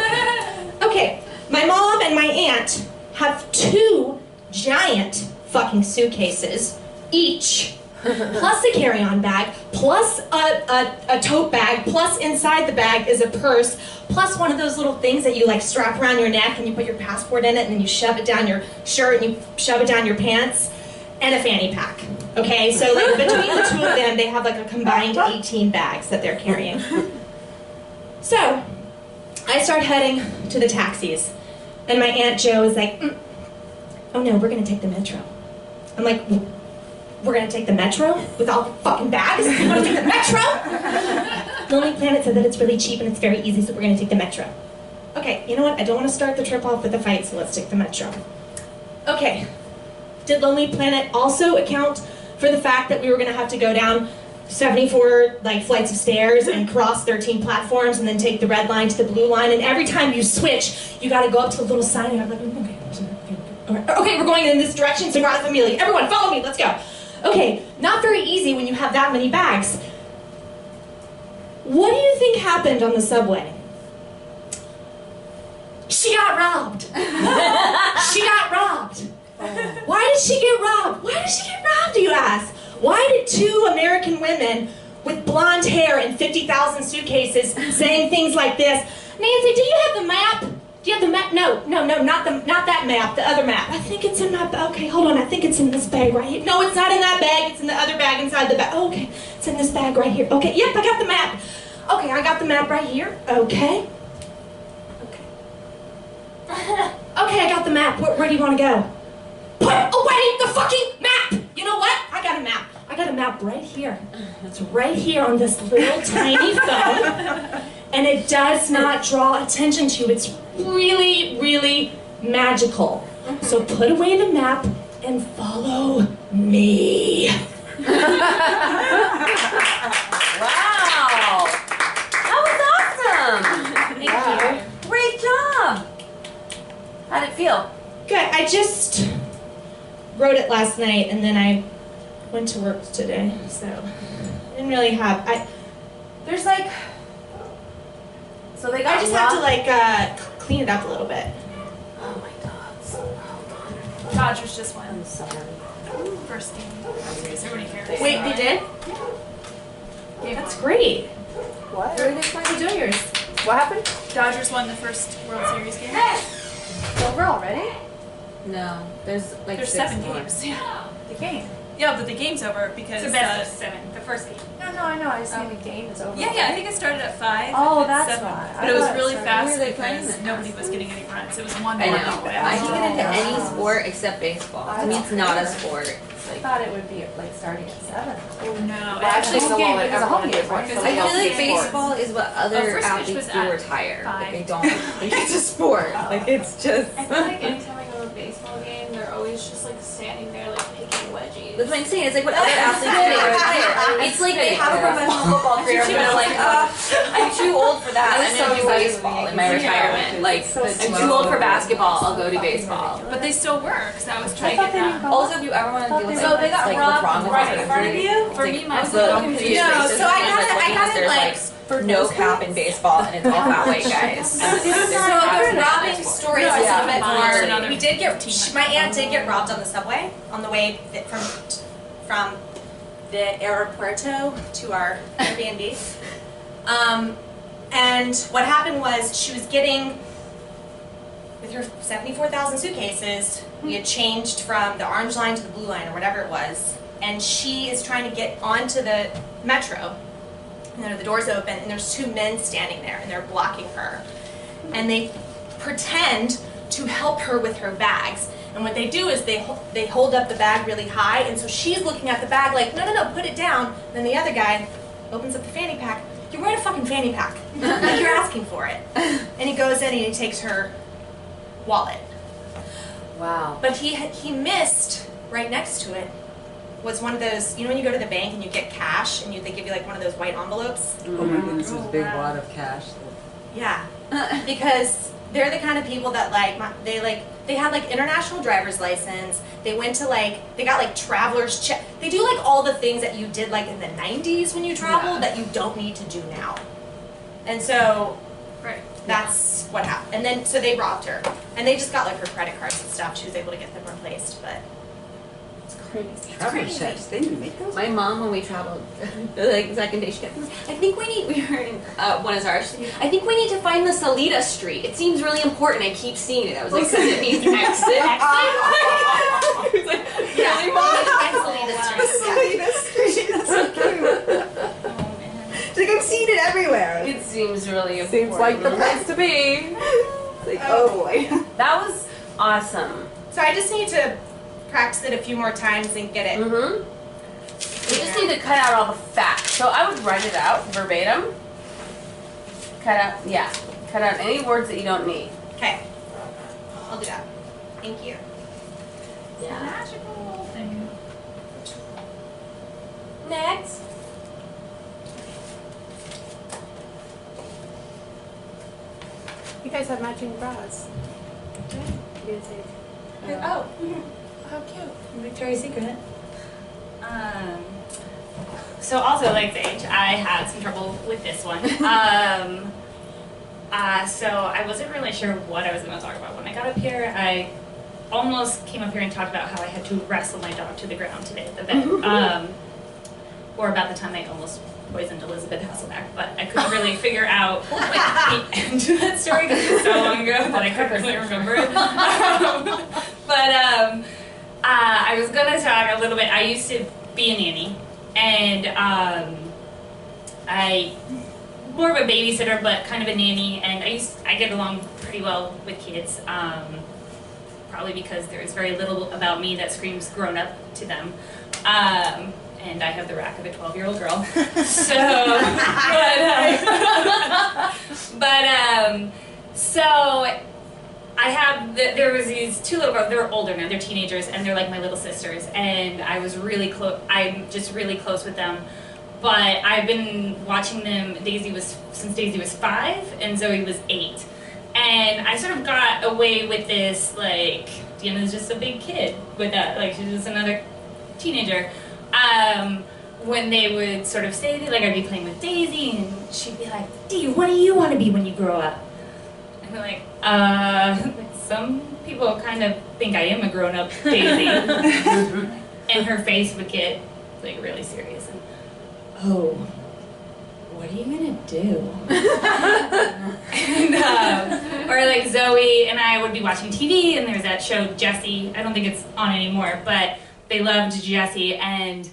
[SPEAKER 1] Okay, my mom and my aunt have 2 giant fucking suitcases each, plus a carry-on bag, plus a tote bag, plus inside the bag is a purse, plus one of those little things that you like strap around your neck and you put your passport in it and then you shove it down your shirt and you shove it down your pants, and a fanny pack. Okay, so like between the 2 of them, they have like a combined 18 bags that they're carrying. So, I start heading to the taxis, and my Aunt Jo is like, oh no, we're gonna take the metro. I'm like, we're gonna take the metro with all the fucking bags? You wanna take the metro? Lonely Planet said that it's really cheap and it's very easy, so we're gonna take the metro. Okay, you know what? I don't wanna start the trip off with a fight, so let's take the metro. Okay, did Lonely Planet also account for the fact that we were gonna have to go down 74 like flights of stairs and cross 13 platforms and then take the red line to the blue line, and every time you switch, you gotta go up to the little sign and I'm like, okay, we're going in this direction, Sagrada Familia. Everyone, follow me, let's go. Okay, not very easy when you have that many bags. What do you think happened on the subway? She got robbed. She got robbed. Why did she get robbed? Why did she get robbed, do you ask? Why did 2 American women with blonde hair and 50,000 suitcases saying things like this? Nancy, do you have the map? Do you have the map? No, not that map, the other map. I think it's in my bag. Okay, hold on, I think it's in this bag right here. No, it's not in that bag, it's in the other bag inside the bag. Oh, okay, it's in this bag right here. Okay, yep, I got the map. Okay, I got the map right here. Okay. Okay, I got the map. Where do you want to go? Put away the fucking map! You know what? I got a map. I got a map right here. It's right here on this little tiny phone. And it does not draw attention to you. It's really, really magical. So put away the map and follow me.
[SPEAKER 3] Wow! That was awesome! Thank you. Great job! How'd it feel?
[SPEAKER 1] Good. I just wrote it last night and then I went to work today, so I didn't really have, there's like,
[SPEAKER 3] so they got
[SPEAKER 1] I just have to like clean it up a little bit.
[SPEAKER 3] Oh my God.
[SPEAKER 4] Dodgers just won.
[SPEAKER 3] I'm sorry.
[SPEAKER 4] First game. Everybody cares.
[SPEAKER 1] Wait, they did?
[SPEAKER 4] Game
[SPEAKER 1] That's
[SPEAKER 4] won.
[SPEAKER 1] great.
[SPEAKER 5] What?
[SPEAKER 1] Where are they playing the Doyers?
[SPEAKER 5] What happened?
[SPEAKER 4] Dodgers won the first World Series game.
[SPEAKER 5] It's over already?
[SPEAKER 3] No, there's like
[SPEAKER 4] There's
[SPEAKER 3] 6
[SPEAKER 4] 7
[SPEAKER 3] more.
[SPEAKER 4] games. Yeah. The game. Yeah, but the game's over because
[SPEAKER 1] It's the best of 7, the first game.
[SPEAKER 5] No, I know. I just mean the game is over.
[SPEAKER 4] Yeah, I think it started at 5.
[SPEAKER 5] Oh,
[SPEAKER 4] It's
[SPEAKER 5] that's
[SPEAKER 4] 7.
[SPEAKER 5] why.
[SPEAKER 4] But it was
[SPEAKER 5] I thought it
[SPEAKER 4] really
[SPEAKER 5] started-
[SPEAKER 4] fast
[SPEAKER 3] Who were they playing
[SPEAKER 4] because
[SPEAKER 3] then?
[SPEAKER 4] nobody was getting any runs. It was 1-1
[SPEAKER 3] I know.
[SPEAKER 4] all the way
[SPEAKER 3] I
[SPEAKER 4] out.
[SPEAKER 3] can get into any sport except baseball. To me, it's not a sport. It's
[SPEAKER 5] I
[SPEAKER 3] like,
[SPEAKER 5] thought it would be like starting at 7.
[SPEAKER 4] Oh no.
[SPEAKER 5] Well, actually,
[SPEAKER 4] It's
[SPEAKER 5] so
[SPEAKER 4] game.
[SPEAKER 5] it was a home game, right?
[SPEAKER 3] I feel like baseball is what other
[SPEAKER 4] first pitch
[SPEAKER 3] athletes
[SPEAKER 4] was
[SPEAKER 3] do
[SPEAKER 4] at
[SPEAKER 3] retire. Like
[SPEAKER 4] 5.
[SPEAKER 3] they don't think it's a sport. Like it's just.
[SPEAKER 10] I feel like anytime I go to baseball
[SPEAKER 1] basketball game, they're always just like standing there like picking wedgies.
[SPEAKER 3] That's what I'm saying. It's like what other athletes do. It's like they have a professional football career, but they're like, I'm too old for that. I'm gonna do baseball in my retirement. Like, I'm too old for basketball. I'll go do baseball.
[SPEAKER 4] But they still work, so I was trying to get them.
[SPEAKER 3] Also, if you ever want to deal with
[SPEAKER 10] So they got
[SPEAKER 3] like
[SPEAKER 10] robbed
[SPEAKER 3] what's wrong with
[SPEAKER 10] right
[SPEAKER 3] this
[SPEAKER 10] in front of
[SPEAKER 3] country,
[SPEAKER 10] you?
[SPEAKER 4] For me, my
[SPEAKER 3] it's so confused.
[SPEAKER 6] No, so I got it, like,
[SPEAKER 3] no cap in baseball, and it's all fat white guys.
[SPEAKER 6] So the robbing story is a little bit
[SPEAKER 4] Another
[SPEAKER 6] more. We did get my aunt did get robbed on the subway on the way from the aeropuerto to our Airbnb. And what happened was she was getting with her 74,000 suitcases. We had changed from the orange line to the blue line or whatever it was, and she is trying to get onto the metro. And the door's open, and there's two men standing there, and they're blocking her. And they pretend to help her with her bags. And what they do is they hold up the bag really high, and so she's looking at the bag like, no, put it down. And then the other guy opens up the fanny pack. You're wearing a fucking fanny pack. Like you're asking for it. And he goes in and he takes her wallet.
[SPEAKER 3] Wow.
[SPEAKER 6] But he missed right next to it was one of those, you know when you go to the bank and you get cash and they give you like one of those white envelopes?
[SPEAKER 9] Oh my goodness, it was a big wad of cash.
[SPEAKER 6] Yeah, because they're the kind of people that they had like international driver's license. They went to they got like traveler's check. They do like all the things that you did like in the 90s when you traveled that you don't need to do now. And so that's what happened. And then so they robbed her, and they just got like her credit cards and stuff. She was able to get them replaced, but.
[SPEAKER 9] Travel checks, they didn't make those?
[SPEAKER 3] My mom, when we traveled, like the second day, she kept, we were in Buenos Aires. I think we need to find the Salida Street. It seems really important. I keep seeing it. I was like, because it means exit.
[SPEAKER 6] Yeah, Salida Street.
[SPEAKER 9] That's so cute. She's like, I've seen it everywhere.
[SPEAKER 3] It seems really important.
[SPEAKER 5] Seems like the place to be.
[SPEAKER 3] It's like, oh boy. That was awesome.
[SPEAKER 6] So I just need to practice it a few more times and get it.
[SPEAKER 3] Mm-hmm. We just need to cut out all the fat. So I would write it out verbatim. Cut out any words that you don't need.
[SPEAKER 6] Okay, I'll do that. Thank you.
[SPEAKER 3] Yeah.
[SPEAKER 4] Magical thing.
[SPEAKER 6] Next.
[SPEAKER 7] You guys have matching bras.
[SPEAKER 6] Oh.
[SPEAKER 7] How cute.
[SPEAKER 10] Victoria's Secret.
[SPEAKER 11] So also like Sage, I had some trouble with this one. So I wasn't really sure what I was going to talk about when I got up here. I almost came up here and talked about how I had to wrestle my dog to the ground today at the vet. Or about the time I almost poisoned Elizabeth Hasselbeck, but I couldn't really figure out like the end of that story because it was so long ago that I couldn't really remember it. I was gonna talk a little bit. I used to be a nanny, and I more of a babysitter, but kind of a nanny. And I get along pretty well with kids, probably because there is very little about me that screams grown up to them. And I have the rack of a 12-year-old girl. So, so I have, there was these two little girls, they're older now, they're teenagers, and they're like my little sisters, and I was really close, I'm just really close with them. But I've been watching them, since Daisy was 5, and Zoe was 8. And I sort of got away with this, like, Deanna's just a big kid with that, like, she's just another teenager. When they would sort of say, like, I'd be playing with Daisy, and she'd be like, Dee, what do you want to be when you grow up? And I'm like, some people kind of think I am a grown-up Daisy. And her face would get, like, really serious. And, oh, what are you gonna do? And, or like Zoe and I would be watching TV, and there's that show, Jessie. I don't think it's on anymore, but they loved Jessie, and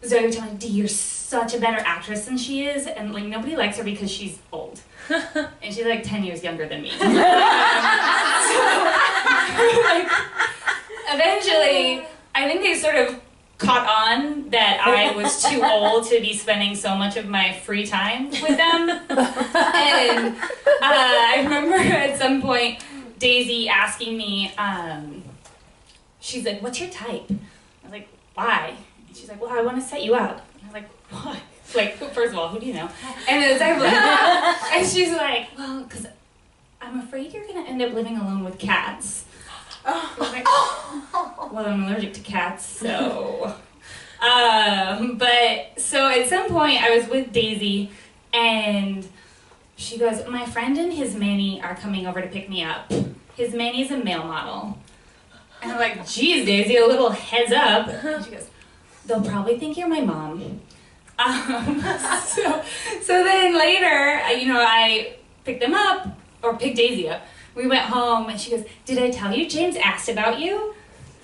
[SPEAKER 11] Zoe would tell me, Dee, you're such a better actress than she is, and like nobody likes her because she's old. And she's like 10 years younger than me. So, like, eventually, I think they sort of caught on that I was too old to be spending so much of my free time with them. And I remember at some point Daisy asking me, she's like, what's your type? I was like, why? And she's like, well, I want to set you up. And I was like, what? Like, first of all, who do you know? And then I'm like, and she's like, well, because I'm afraid you're going to end up living alone with cats. I was like, well, I'm allergic to cats, so. But so at some point I was with Daisy and she goes, my friend and his manny are coming over to pick me up. His manny's a male model. And I'm like, geez, Daisy, a little heads up. And she goes, they'll probably think you're my mom. So then later, I picked them up, or picked Daisy up. We went home and she goes, did I tell you James asked about you?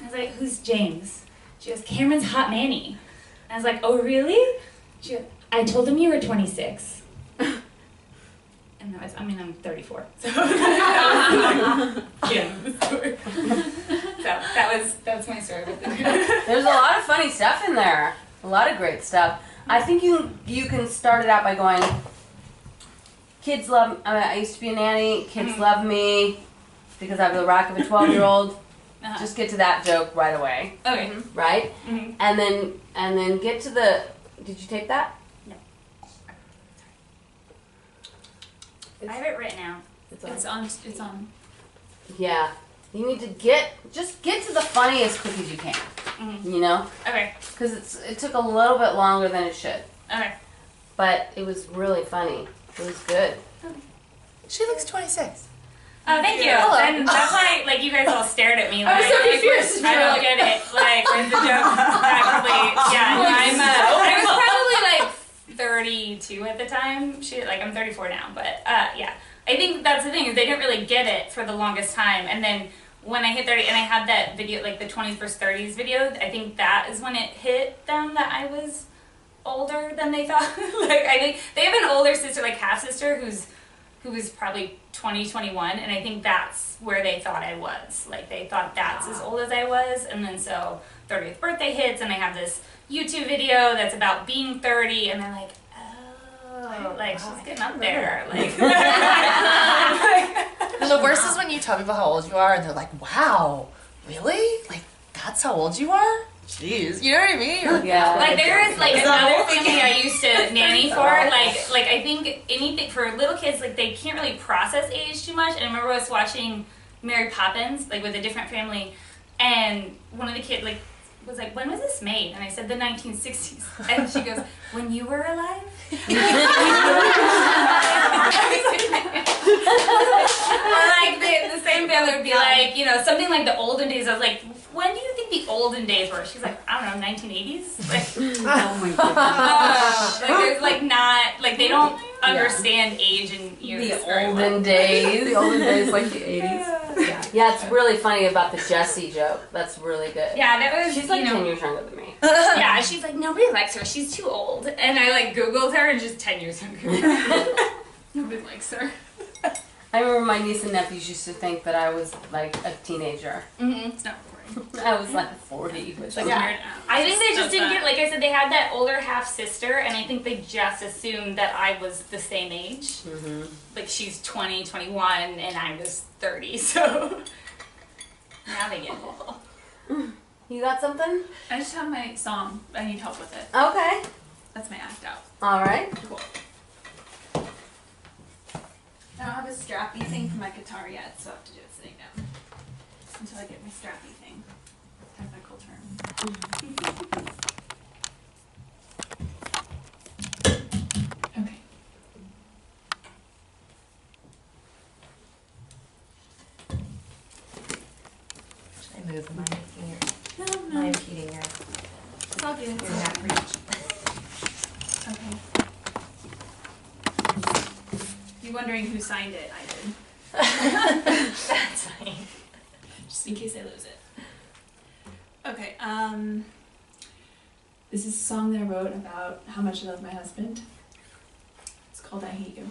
[SPEAKER 11] I was like, who's James? She goes, Cameron's hot manny. I was like, oh really? She goes, I told him you were 26. And I'm 34. So yeah, the story. So that's my story with it.
[SPEAKER 3] There's a lot of funny stuff in there. A lot of great stuff. I think you can start it out by going, kids love, I used to be a nanny, kids love me because I have the rack of a 12-year-old. Just get to that joke right away.
[SPEAKER 11] Okay.
[SPEAKER 3] Right? Mm-hmm. And then get to the, did you take that?
[SPEAKER 11] No. I have it written out.
[SPEAKER 4] It's on.
[SPEAKER 3] Yeah. You need to get to the funniest quick as you can. Mm-hmm. You know?
[SPEAKER 11] Okay.
[SPEAKER 3] Because it took a little bit longer than it should.
[SPEAKER 11] Okay.
[SPEAKER 3] But it was really funny. It was good.
[SPEAKER 11] Okay.
[SPEAKER 6] She looks 26.
[SPEAKER 11] Oh, thank you.
[SPEAKER 6] Hello.
[SPEAKER 11] And that's why, you guys all stared at me.
[SPEAKER 2] I was so confused.
[SPEAKER 11] I don't get it. Where's the joke? Actually, yeah. I was probably 32 at the time. I'm 34 now, but yeah. I think that's the thing is they didn't really get it for the longest time, and then when I hit 30, and I had that video, the 20s versus 30s video, I think that is when it hit them that I was older than they thought. I think they have an older sister, half sister, who was probably 20, 21, and I think that's where they thought I was. They thought that's as old as I was, and then so 30th birthday hits, and I have this YouTube video that's about being 30, and they're like, oh, she's getting up there.
[SPEAKER 6] And the worst is when you tell people how old you are, and they're like, wow, really? That's how old you are? Jeez, you know what I mean?
[SPEAKER 3] Yeah.
[SPEAKER 11] There is another family I used to nanny for. I think anything for little kids, they can't really process age too much. And I remember I was watching Mary Poppins, with a different family, and one of the kids was like, when was this made? And I said the 1960s. And she goes, when you were alive? The same family would be something like the olden days. I was like, when do you think the olden days were? She's like, I don't know, 1980s?
[SPEAKER 9] Oh my goodness.
[SPEAKER 11] There's not, they don't understand age and years.
[SPEAKER 3] The olden days.
[SPEAKER 5] The olden days, the 80s.
[SPEAKER 3] Yeah, it's really funny about the Jessie joke. That's really good.
[SPEAKER 11] Yeah, that was,
[SPEAKER 3] she's 10 years younger than me.
[SPEAKER 11] Yeah, she's like, nobody likes her. She's too old. And I Googled her and just 10 years younger.
[SPEAKER 4] Nobody likes her.
[SPEAKER 3] I remember my niece and nephews used to think that I was a teenager.
[SPEAKER 11] Mm-hmm.
[SPEAKER 4] It's not recording.
[SPEAKER 3] I was 40. But
[SPEAKER 11] I think they just didn't get, I said, they had that older half sister, and I think they just assumed that I was the same age.
[SPEAKER 3] Mm-hmm.
[SPEAKER 11] She's 20, 21, and I was 30, so now they get it.
[SPEAKER 3] You got something?
[SPEAKER 4] I just have my song. I need help with it.
[SPEAKER 3] Okay.
[SPEAKER 4] That's my act out.
[SPEAKER 3] All right.
[SPEAKER 4] Cool. I don't have a strappy thing for my guitar yet, so I have to do it sitting down until I get my strappy thing. Technical term. Okay.
[SPEAKER 10] Should I move the mic here?
[SPEAKER 4] No.
[SPEAKER 10] I'm impeding your
[SPEAKER 4] It's all good.
[SPEAKER 10] neck reach.
[SPEAKER 4] Okay. You wondering who signed it? I did.
[SPEAKER 10] That's fine.
[SPEAKER 4] Just in case I lose it. Okay, this is a song that I wrote about how much I love my husband. It's called I Hate You.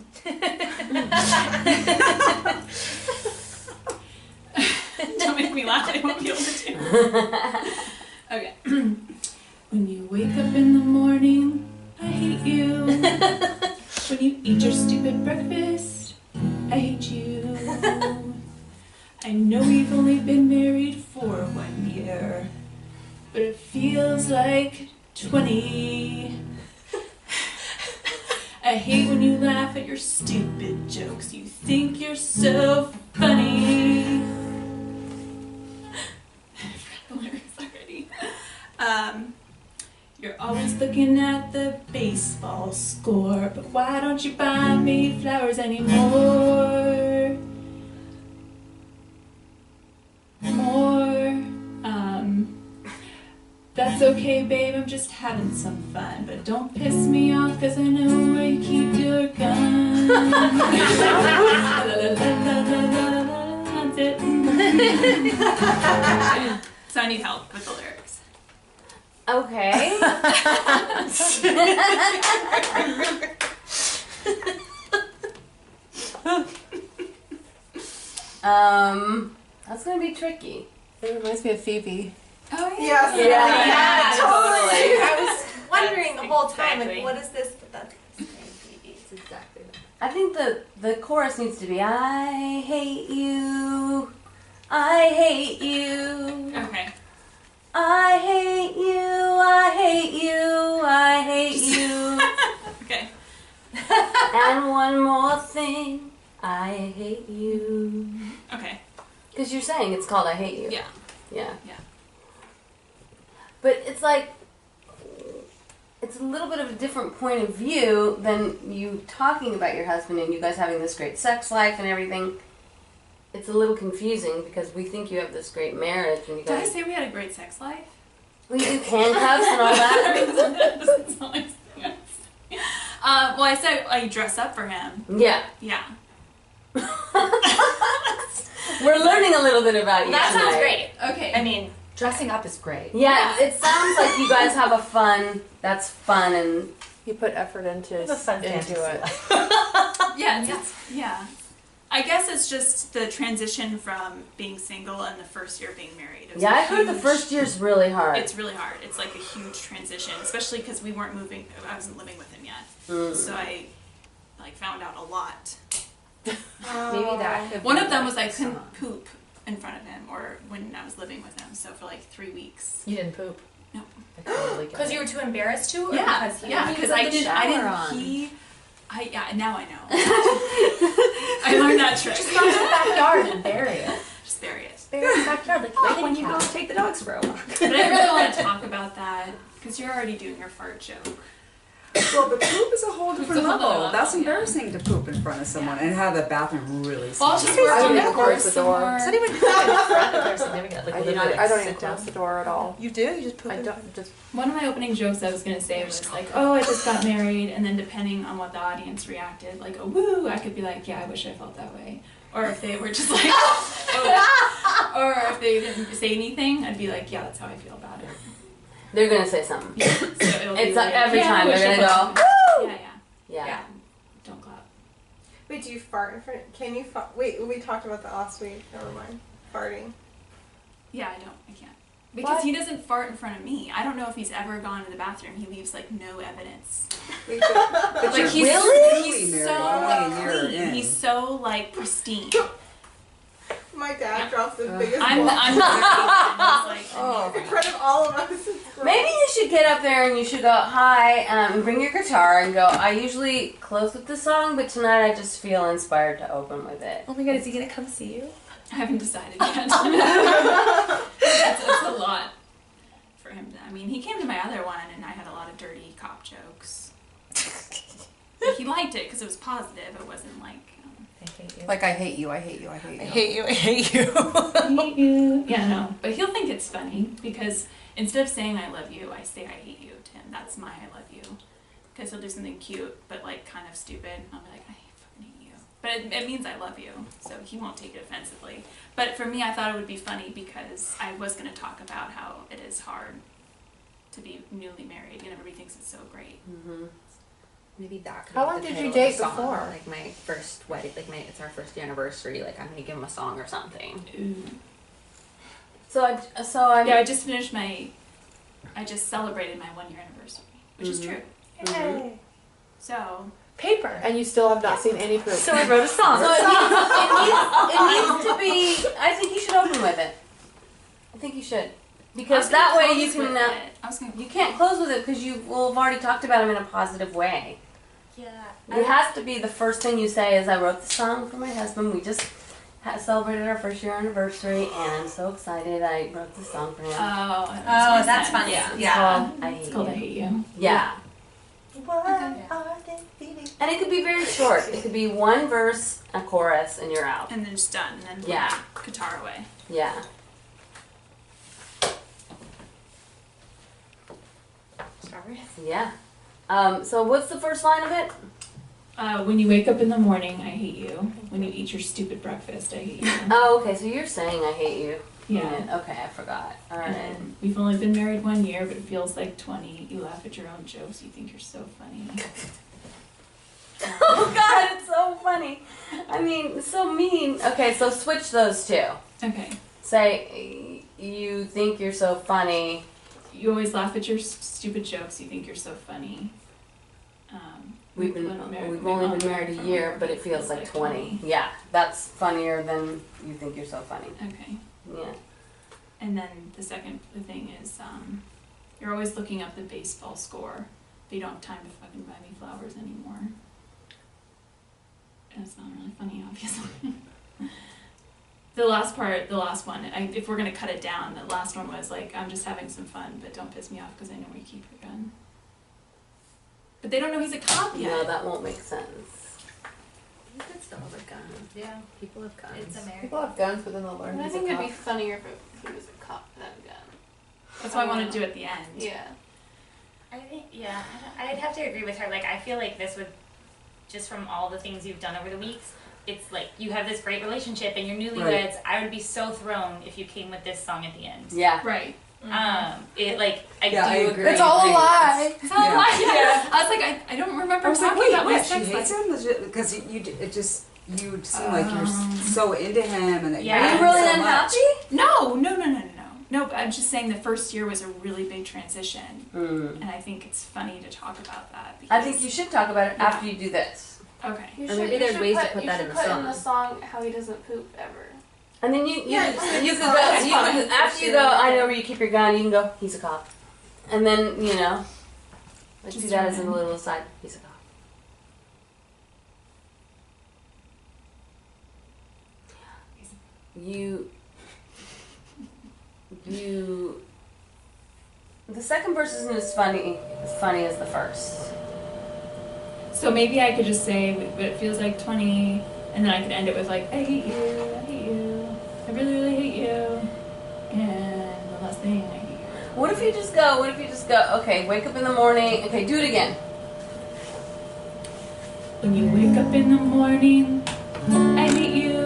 [SPEAKER 4] Don't make me laugh, I won't be able to do. Okay. When you wake up in the morning, I hate you. When you eat your stupid breakfast, I hate you. I know we've only been married for 1 year, but it feels like 20. I hate when you laugh at your stupid jokes. You think you're so funny. I forgot the lyrics already. You're always looking at the baseball score, but why don't you buy me flowers anymore? That's okay, babe, I'm just having some fun. But don't piss me off, cause I know where you keep your gun. So I need help with the lyrics.
[SPEAKER 3] Okay. That's gonna be tricky.
[SPEAKER 5] It reminds me of Phoebe.
[SPEAKER 4] Oh
[SPEAKER 8] Yes.
[SPEAKER 3] Yeah,
[SPEAKER 8] Totally. I was wondering the whole time,
[SPEAKER 11] Exactly.
[SPEAKER 8] like, what is this? But that's
[SPEAKER 10] It's exactly that.
[SPEAKER 3] I think the chorus needs to be I hate you, I hate you,
[SPEAKER 4] Okay.
[SPEAKER 3] I hate you, I hate you, I hate you.
[SPEAKER 4] Okay.
[SPEAKER 3] And one more thing, I hate you.
[SPEAKER 4] Okay.
[SPEAKER 3] Because you're saying it's called I hate you.
[SPEAKER 4] Yeah.
[SPEAKER 3] Yeah.
[SPEAKER 4] Yeah.
[SPEAKER 3] But it's like, it's a little bit of a different point of view than you talking about your husband and you guys having this great sex life and everything. It's a little confusing because we think you have this great marriage and you
[SPEAKER 4] Did I
[SPEAKER 3] guys...
[SPEAKER 4] say we had a great sex life?
[SPEAKER 3] We do handcuffs and all that.
[SPEAKER 4] That's not like something I say. Well, I said I dress up for him.
[SPEAKER 3] Yeah.
[SPEAKER 4] Yeah.
[SPEAKER 3] We're learning a little bit about you
[SPEAKER 10] That sounds
[SPEAKER 3] tonight.
[SPEAKER 10] great.
[SPEAKER 4] Okay.
[SPEAKER 10] I mean, dressing up is great.
[SPEAKER 3] Yeah, it sounds like you guys have a fun, that's fun and...
[SPEAKER 5] You put effort into
[SPEAKER 10] It's a fun fantasy
[SPEAKER 5] it.
[SPEAKER 10] life.
[SPEAKER 4] Yeah, yeah. I guess it's just the transition from being single and the first year of being married. It was
[SPEAKER 3] Yeah,
[SPEAKER 4] a
[SPEAKER 3] I heard the
[SPEAKER 4] huge-
[SPEAKER 3] first year's really hard.
[SPEAKER 4] It's really hard. It's like a huge transition, especially because we weren't moving. I wasn't living with him yet, so I like found out a lot.
[SPEAKER 10] Maybe that could
[SPEAKER 4] One
[SPEAKER 10] be
[SPEAKER 4] of them was
[SPEAKER 10] like
[SPEAKER 4] I
[SPEAKER 10] a
[SPEAKER 4] couldn't
[SPEAKER 10] song.
[SPEAKER 4] poop in front of him, or when I was living with him. So for like 3 weeks.
[SPEAKER 10] You didn't poop?
[SPEAKER 4] No.
[SPEAKER 10] I totally get
[SPEAKER 11] Because
[SPEAKER 10] it.
[SPEAKER 11] you were too embarrassed to? Or
[SPEAKER 4] Yeah,
[SPEAKER 11] because
[SPEAKER 4] yeah.
[SPEAKER 10] You
[SPEAKER 4] Because
[SPEAKER 10] put
[SPEAKER 4] I
[SPEAKER 10] the
[SPEAKER 4] didn't.
[SPEAKER 10] shower on.
[SPEAKER 4] Yeah. Now I know. I learned that trick.
[SPEAKER 10] Just go to the backyard and bury it.
[SPEAKER 4] Just bury it.
[SPEAKER 10] Bury it in the backyard like when you go take the dogs for a walk.
[SPEAKER 4] But I didn't really want to talk about that because you're already doing your fart joke.
[SPEAKER 9] Well, but poop is a whole different
[SPEAKER 4] It's a whole
[SPEAKER 9] level.
[SPEAKER 4] other
[SPEAKER 9] That's
[SPEAKER 4] level, yeah.
[SPEAKER 9] embarrassing to poop in front of someone and have the bathroom really
[SPEAKER 4] Well, I'll
[SPEAKER 9] smell.
[SPEAKER 4] just work
[SPEAKER 5] I
[SPEAKER 4] on
[SPEAKER 5] don't
[SPEAKER 4] the
[SPEAKER 5] even close
[SPEAKER 4] course
[SPEAKER 5] the
[SPEAKER 4] some
[SPEAKER 5] door.
[SPEAKER 4] more.
[SPEAKER 10] Does anyone poop in front of their significant? Like,
[SPEAKER 5] I
[SPEAKER 10] literally,
[SPEAKER 5] don't even
[SPEAKER 10] sit
[SPEAKER 5] close
[SPEAKER 10] down?
[SPEAKER 5] the door at all.
[SPEAKER 10] You do? You just poop
[SPEAKER 5] I
[SPEAKER 10] in
[SPEAKER 5] don't just.
[SPEAKER 4] One of my opening jokes I was going to say was like, oh, I just got married, and then depending on what the audience reacted, like a woo, I could be like, yeah, I wish I felt that way. Or if they were just like, oh. Or if they didn't say anything, I'd be like, yeah, that's how I feel about it.
[SPEAKER 3] They're gonna say something.
[SPEAKER 4] Yeah, so it'll be
[SPEAKER 3] It's
[SPEAKER 4] like,
[SPEAKER 3] every
[SPEAKER 4] yeah, I
[SPEAKER 3] time
[SPEAKER 4] wish
[SPEAKER 3] they're
[SPEAKER 4] I
[SPEAKER 3] gonna
[SPEAKER 4] felt
[SPEAKER 3] go,
[SPEAKER 4] that
[SPEAKER 3] woo!
[SPEAKER 4] way.
[SPEAKER 3] Yeah.
[SPEAKER 4] Yeah. Don't clap.
[SPEAKER 8] Wait, do you fart in front? Can you fart? Wait, we talked about that last week. Never mind. Farting.
[SPEAKER 4] Yeah, I can't. Because he doesn't fart in front of me. I don't know if he's ever gone to the bathroom. He leaves like no evidence.
[SPEAKER 8] Wait, but
[SPEAKER 9] But
[SPEAKER 4] Like
[SPEAKER 9] you're
[SPEAKER 3] Really?
[SPEAKER 4] he's
[SPEAKER 9] married,
[SPEAKER 4] so
[SPEAKER 9] only a year
[SPEAKER 4] clean.
[SPEAKER 9] in.
[SPEAKER 4] He's so like pristine.
[SPEAKER 8] my dad drops the biggest
[SPEAKER 4] I'm
[SPEAKER 8] block
[SPEAKER 4] the like,
[SPEAKER 5] Oh.
[SPEAKER 8] in front of all of us. It's gross.
[SPEAKER 3] Maybe you should get up there and you should go, hi, and bring your guitar and go, I usually close with this song, but tonight I just feel inspired to open with it.
[SPEAKER 10] Oh my god, is he gonna come see you?
[SPEAKER 4] I haven't decided yet. It's a lot for him. I mean, he came to my other one, and I had a lot of dirty cop jokes. Like, he liked it because it was positive. It wasn't like.
[SPEAKER 10] I hate you.
[SPEAKER 5] Like I hate you. I hate you. I hate you.
[SPEAKER 10] I hate you. I hate you.
[SPEAKER 4] I hate you. Yeah, no. But he'll think it's funny because instead of saying I love you, I say I hate you to him. That's my I love you. Because he'll do something cute, but like kind of stupid. And I'll be like, I fucking hate you. But it means I love you. So he won't take it offensively. But for me, I thought it would be funny because I was going to talk about how it is hard to be newly married and everybody thinks it's so great.
[SPEAKER 3] Mm-hmm.
[SPEAKER 10] Maybe that could
[SPEAKER 5] How
[SPEAKER 10] be
[SPEAKER 5] long
[SPEAKER 10] the
[SPEAKER 5] did
[SPEAKER 10] title
[SPEAKER 5] you
[SPEAKER 10] of the
[SPEAKER 5] date
[SPEAKER 10] song.
[SPEAKER 5] before?
[SPEAKER 10] Like my first wedding, like it's our first anniversary. Like I'm gonna give him a song or something.
[SPEAKER 4] Ooh.
[SPEAKER 3] So I
[SPEAKER 4] Yeah, I just finished I just celebrated my 1 year anniversary, which is true.
[SPEAKER 8] Yay.
[SPEAKER 4] So,
[SPEAKER 10] Paper.
[SPEAKER 5] And you still have not seen any poop.
[SPEAKER 10] So I wrote a song.
[SPEAKER 3] So it needs to be, I think you should open with it. I think you should. Because that way you can.
[SPEAKER 4] I was gonna.
[SPEAKER 3] You can't close with it because you will have already talked about him in a positive way.
[SPEAKER 11] Yeah.
[SPEAKER 3] It has to be the first thing you say is, I wrote the song for my husband. We just celebrated our first year anniversary, and I'm so excited I wrote the song for him.
[SPEAKER 11] Oh,
[SPEAKER 4] that's funny.
[SPEAKER 11] Yeah.
[SPEAKER 3] It's called I
[SPEAKER 2] It's
[SPEAKER 3] Hate
[SPEAKER 2] called I
[SPEAKER 3] You.
[SPEAKER 2] Hate You.
[SPEAKER 3] Yeah.
[SPEAKER 6] What are they feeling?
[SPEAKER 3] And it could be very short. It could be one verse, a chorus, and you're out.
[SPEAKER 4] And then just done. And then
[SPEAKER 3] Yeah.
[SPEAKER 4] guitar away.
[SPEAKER 3] Yeah.
[SPEAKER 11] Strawberries.
[SPEAKER 3] Yeah. So what's the first line of it?
[SPEAKER 2] When you wake up in the morning, I hate you. When you eat your stupid breakfast, I hate you.
[SPEAKER 3] Oh, okay. So you're saying I hate you.
[SPEAKER 2] Yeah.
[SPEAKER 3] Okay, I forgot. All
[SPEAKER 2] And
[SPEAKER 3] right.
[SPEAKER 2] then, we've only been married 1 year, but it feels like 20. You laugh at your own jokes. You think you're so funny.
[SPEAKER 3] Oh God, it's so funny. I mean, it's so mean. Okay, so switch those two.
[SPEAKER 2] Okay.
[SPEAKER 3] Say, you think you're so funny.
[SPEAKER 2] You always laugh at your stupid jokes. You think you're so funny.
[SPEAKER 3] We've only been married a year, but it feels like 20. Yeah, that's funnier than you think you're so funny.
[SPEAKER 2] Okay.
[SPEAKER 3] Yeah.
[SPEAKER 2] And then the second thing is, you're always looking up the baseball score, but you don't have time to fucking buy me flowers anymore. And it's not really funny, obviously. The last one, if we're gonna cut it down, the last one was like, I'm just having some fun, but don't piss me off because I know where you keep your gun. But they don't know he's a cop yet.
[SPEAKER 3] No, that won't make sense.
[SPEAKER 10] You could still have a gun. Yeah, people have guns.
[SPEAKER 11] It's America.
[SPEAKER 5] People have guns, but then they'll learn
[SPEAKER 1] I
[SPEAKER 5] he's
[SPEAKER 1] think
[SPEAKER 5] a
[SPEAKER 1] it'd
[SPEAKER 5] cop.
[SPEAKER 1] be funnier if he was a cop than a gun.
[SPEAKER 2] That's why I want to do it at the end.
[SPEAKER 1] Yeah.
[SPEAKER 11] I think, yeah, I'd have to agree with her. Like, I feel like this would, just from all the things you've done over the weeks, it's like you have this great relationship and you're newlyweds.
[SPEAKER 9] Right.
[SPEAKER 11] I would be so thrown if you came with this song at the end.
[SPEAKER 3] Yeah.
[SPEAKER 2] Right.
[SPEAKER 11] It like I
[SPEAKER 9] Yeah, I
[SPEAKER 11] do
[SPEAKER 9] agree.
[SPEAKER 11] agree.
[SPEAKER 5] It's all a lie.
[SPEAKER 2] It's not
[SPEAKER 9] Yeah.
[SPEAKER 2] like I was like, I don't remember
[SPEAKER 9] I was like,
[SPEAKER 2] talking
[SPEAKER 9] wait,
[SPEAKER 2] about my
[SPEAKER 9] what? She
[SPEAKER 2] sex
[SPEAKER 9] hates
[SPEAKER 2] life.
[SPEAKER 9] him because you seem like you're so into him and that
[SPEAKER 11] Yeah.
[SPEAKER 9] you
[SPEAKER 3] Are
[SPEAKER 9] love
[SPEAKER 3] you
[SPEAKER 9] him
[SPEAKER 3] really
[SPEAKER 9] so
[SPEAKER 3] unhappy?
[SPEAKER 9] much.
[SPEAKER 2] No, but I'm just saying the first year was a really big transition,
[SPEAKER 3] Mm.
[SPEAKER 2] and I think it's funny to talk about that.
[SPEAKER 3] I
[SPEAKER 2] Because,
[SPEAKER 3] think you should talk about it after you do this.
[SPEAKER 2] Okay.
[SPEAKER 10] Or maybe there's ways to put that in the
[SPEAKER 1] put
[SPEAKER 10] song.
[SPEAKER 1] in the song how he doesn't poop ever.
[SPEAKER 3] And then you
[SPEAKER 1] Yeah,
[SPEAKER 3] could
[SPEAKER 1] just-
[SPEAKER 3] go, after you go, I know where you keep your gun, you can go, he's a cop. And then, let's
[SPEAKER 2] Just
[SPEAKER 3] do that as a
[SPEAKER 2] run in.
[SPEAKER 3] little aside, he's a cop. The second verse isn't as funny as the first.
[SPEAKER 2] So maybe I could just say, but it feels like 20, and then I could end it with like, I hate you, I really, really hate you, and the last thing, I hate you.
[SPEAKER 3] What if you just go, okay, wake up in the morning, okay, do it again.
[SPEAKER 2] When you wake up in the morning, I hate you.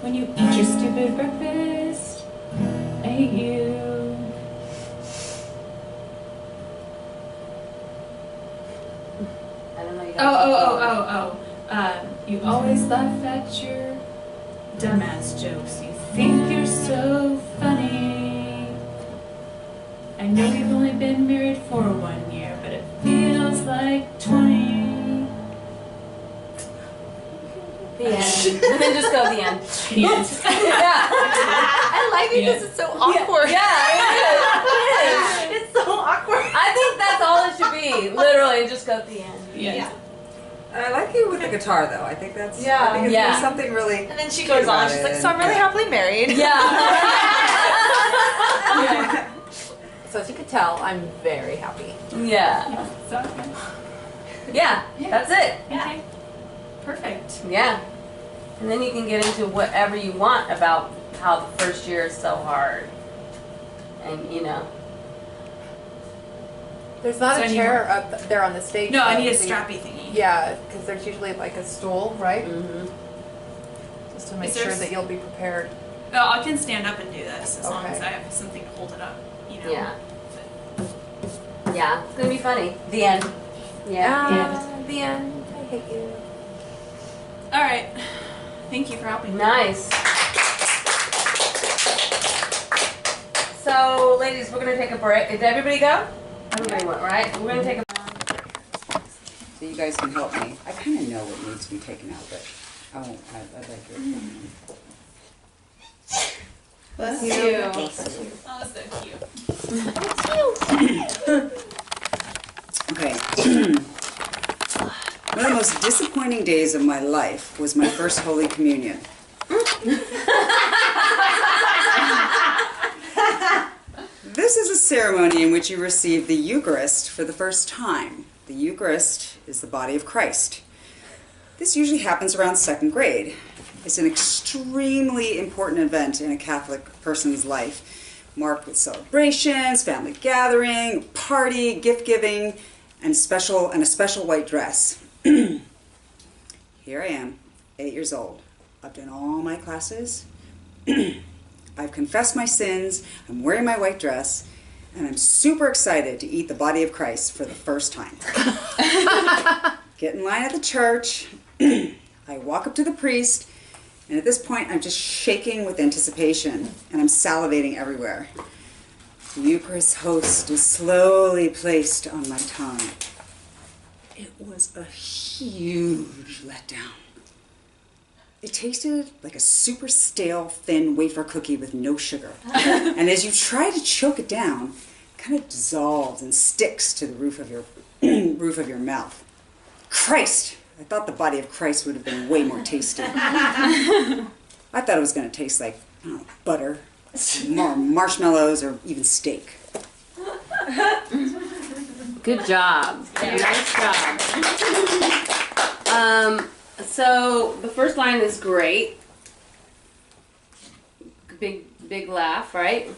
[SPEAKER 2] When you eat your stupid breakfast, I hate you.
[SPEAKER 3] I don't know, you gotta
[SPEAKER 2] You always laugh at your dumbass jokes. You think you're so funny. I know you've only been married for 1 year, but it feels like 20.
[SPEAKER 3] The end. And then just go the end.
[SPEAKER 2] The end.
[SPEAKER 3] Yeah.
[SPEAKER 10] I like it because it's so awkward.
[SPEAKER 3] Yeah, it is.
[SPEAKER 10] It's so awkward.
[SPEAKER 3] I think that's all it should be. Literally, just go at the end.
[SPEAKER 2] Yeah.
[SPEAKER 9] I like you with the guitar though. I think that's
[SPEAKER 10] Yeah.
[SPEAKER 9] I think it's
[SPEAKER 3] Yeah.
[SPEAKER 9] there's something really
[SPEAKER 10] And then she
[SPEAKER 9] cute
[SPEAKER 10] goes on.
[SPEAKER 9] about
[SPEAKER 10] She's
[SPEAKER 9] it.
[SPEAKER 10] like, "So I'm really happily married."
[SPEAKER 3] Yeah.
[SPEAKER 5] So as you can tell, I'm very happy.
[SPEAKER 3] Yeah.
[SPEAKER 2] So,
[SPEAKER 3] Yeah. That's it.
[SPEAKER 2] okay. Perfect.
[SPEAKER 3] Yeah. And then you can get into whatever you want about how the first year is so hard. And
[SPEAKER 5] There's not
[SPEAKER 2] So
[SPEAKER 5] a
[SPEAKER 2] I need
[SPEAKER 5] chair up there on the stage.
[SPEAKER 2] No, I
[SPEAKER 5] though,
[SPEAKER 2] need a
[SPEAKER 5] so you-
[SPEAKER 2] strappy thingy.
[SPEAKER 5] Yeah, because there's usually like a stool, right?
[SPEAKER 3] mm-hmm.
[SPEAKER 5] Just to make
[SPEAKER 2] Is there
[SPEAKER 5] sure
[SPEAKER 2] s-
[SPEAKER 5] that you'll be prepared.
[SPEAKER 2] Oh, I can stand up and do this as long
[SPEAKER 5] Okay.
[SPEAKER 2] as I have something to hold it up.
[SPEAKER 3] Yeah. Yeah. It's gonna be funny. The end. Yeah.
[SPEAKER 5] The end. I hate you.
[SPEAKER 2] All right. Thank you for helping me.
[SPEAKER 3] Nice. So, ladies, we're gonna take a break. Did everybody go? Everybody went, right? We're gonna take a
[SPEAKER 9] So you guys can help me. I kind of know what needs to be taken out, but I'd like your opinion.
[SPEAKER 1] Bless you.
[SPEAKER 2] Oh, so cute.
[SPEAKER 9] days of my life was my first Holy Communion. This is a ceremony in which you receive the Eucharist for the first time. The Eucharist is the body of Christ. This usually happens around second grade. It's an extremely important event in a Catholic person's life, marked with celebrations, family gathering, party, gift giving, and a special white dress. Here I am, 8 years old. I've done all my classes. I've confessed my sins, I'm wearing my white dress, and I'm super excited to eat the body of Christ for the first time. Get in line at the church, I walk up to the priest, and at this point I'm just shaking with anticipation, and I'm salivating everywhere. The Eucharist host is slowly placed on my tongue. It was a huge letdown. It tasted like a super stale, thin wafer cookie with no sugar. And as you try to choke it down, it kind of dissolves and sticks to the roof of your mouth. Christ! I thought the body of Christ would have been way more tasty. I thought it was going to taste like, I don't know, butter, marshmallows, or even steak.
[SPEAKER 3] Good job.
[SPEAKER 11] Yeah.
[SPEAKER 3] Nice job. So the first line is great. Big laugh, right?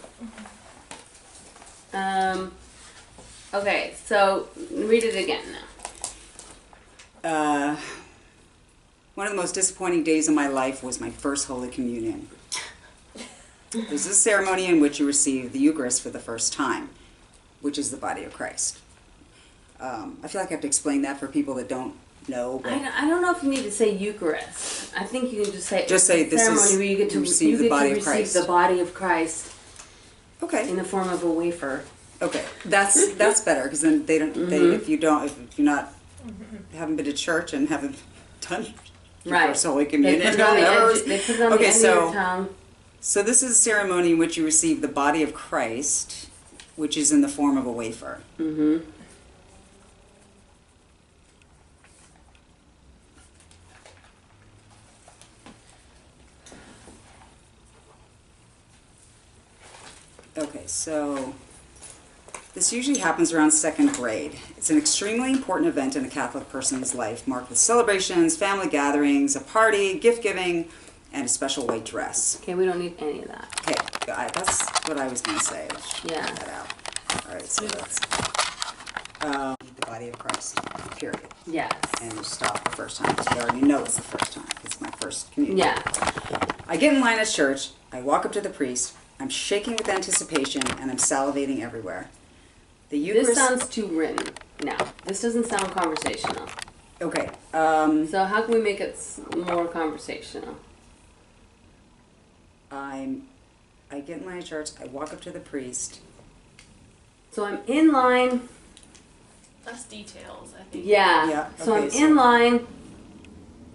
[SPEAKER 3] Okay, so read it again now.
[SPEAKER 9] One of the most disappointing days of my life was my first Holy Communion. This is a ceremony in which you receive the Eucharist for the first time, which is the body of Christ. I feel like I have to explain that for people that don't know. But
[SPEAKER 3] I don't know if you need to say Eucharist. I think you can just say
[SPEAKER 9] this
[SPEAKER 3] ceremony
[SPEAKER 9] is
[SPEAKER 3] where you get to
[SPEAKER 9] receive the body of
[SPEAKER 3] receive
[SPEAKER 9] Christ.
[SPEAKER 3] the body of Christ.
[SPEAKER 9] Okay.
[SPEAKER 3] In the form of a wafer.
[SPEAKER 9] Okay, that's better because then they don't. If you're not haven't been to church and haven't done your first Holy Communion,
[SPEAKER 3] They put it on the end of your tongue.
[SPEAKER 9] So this is a ceremony in which you receive the body of Christ, which is in the form of a wafer.
[SPEAKER 3] Mm-hmm.
[SPEAKER 9] Okay, so this usually happens around second grade. It's an extremely important event in a Catholic person's life, marked with celebrations, family gatherings, a party, gift giving, and a special white dress.
[SPEAKER 3] Okay, we don't need any of that.
[SPEAKER 9] Okay, that's what I was going to say.
[SPEAKER 3] Yeah.
[SPEAKER 9] That out. All right, so that's the body of Christ, period.
[SPEAKER 3] Yes.
[SPEAKER 9] And you stop the first time because you already know it's the first time. It's my first communion.
[SPEAKER 3] Yeah.
[SPEAKER 9] I get in line at church. I walk up to the priest. I'm shaking with anticipation, and I'm salivating everywhere. The Eucharist...
[SPEAKER 3] This sounds too written now. This doesn't sound conversational.
[SPEAKER 9] Okay.
[SPEAKER 3] So how can we make it more conversational?
[SPEAKER 9] I get in line at church. I walk up to the priest.
[SPEAKER 3] So I'm in line.
[SPEAKER 1] Less details, I think.
[SPEAKER 3] Yeah.
[SPEAKER 9] Yeah.
[SPEAKER 3] So
[SPEAKER 9] okay,
[SPEAKER 3] I'm in line,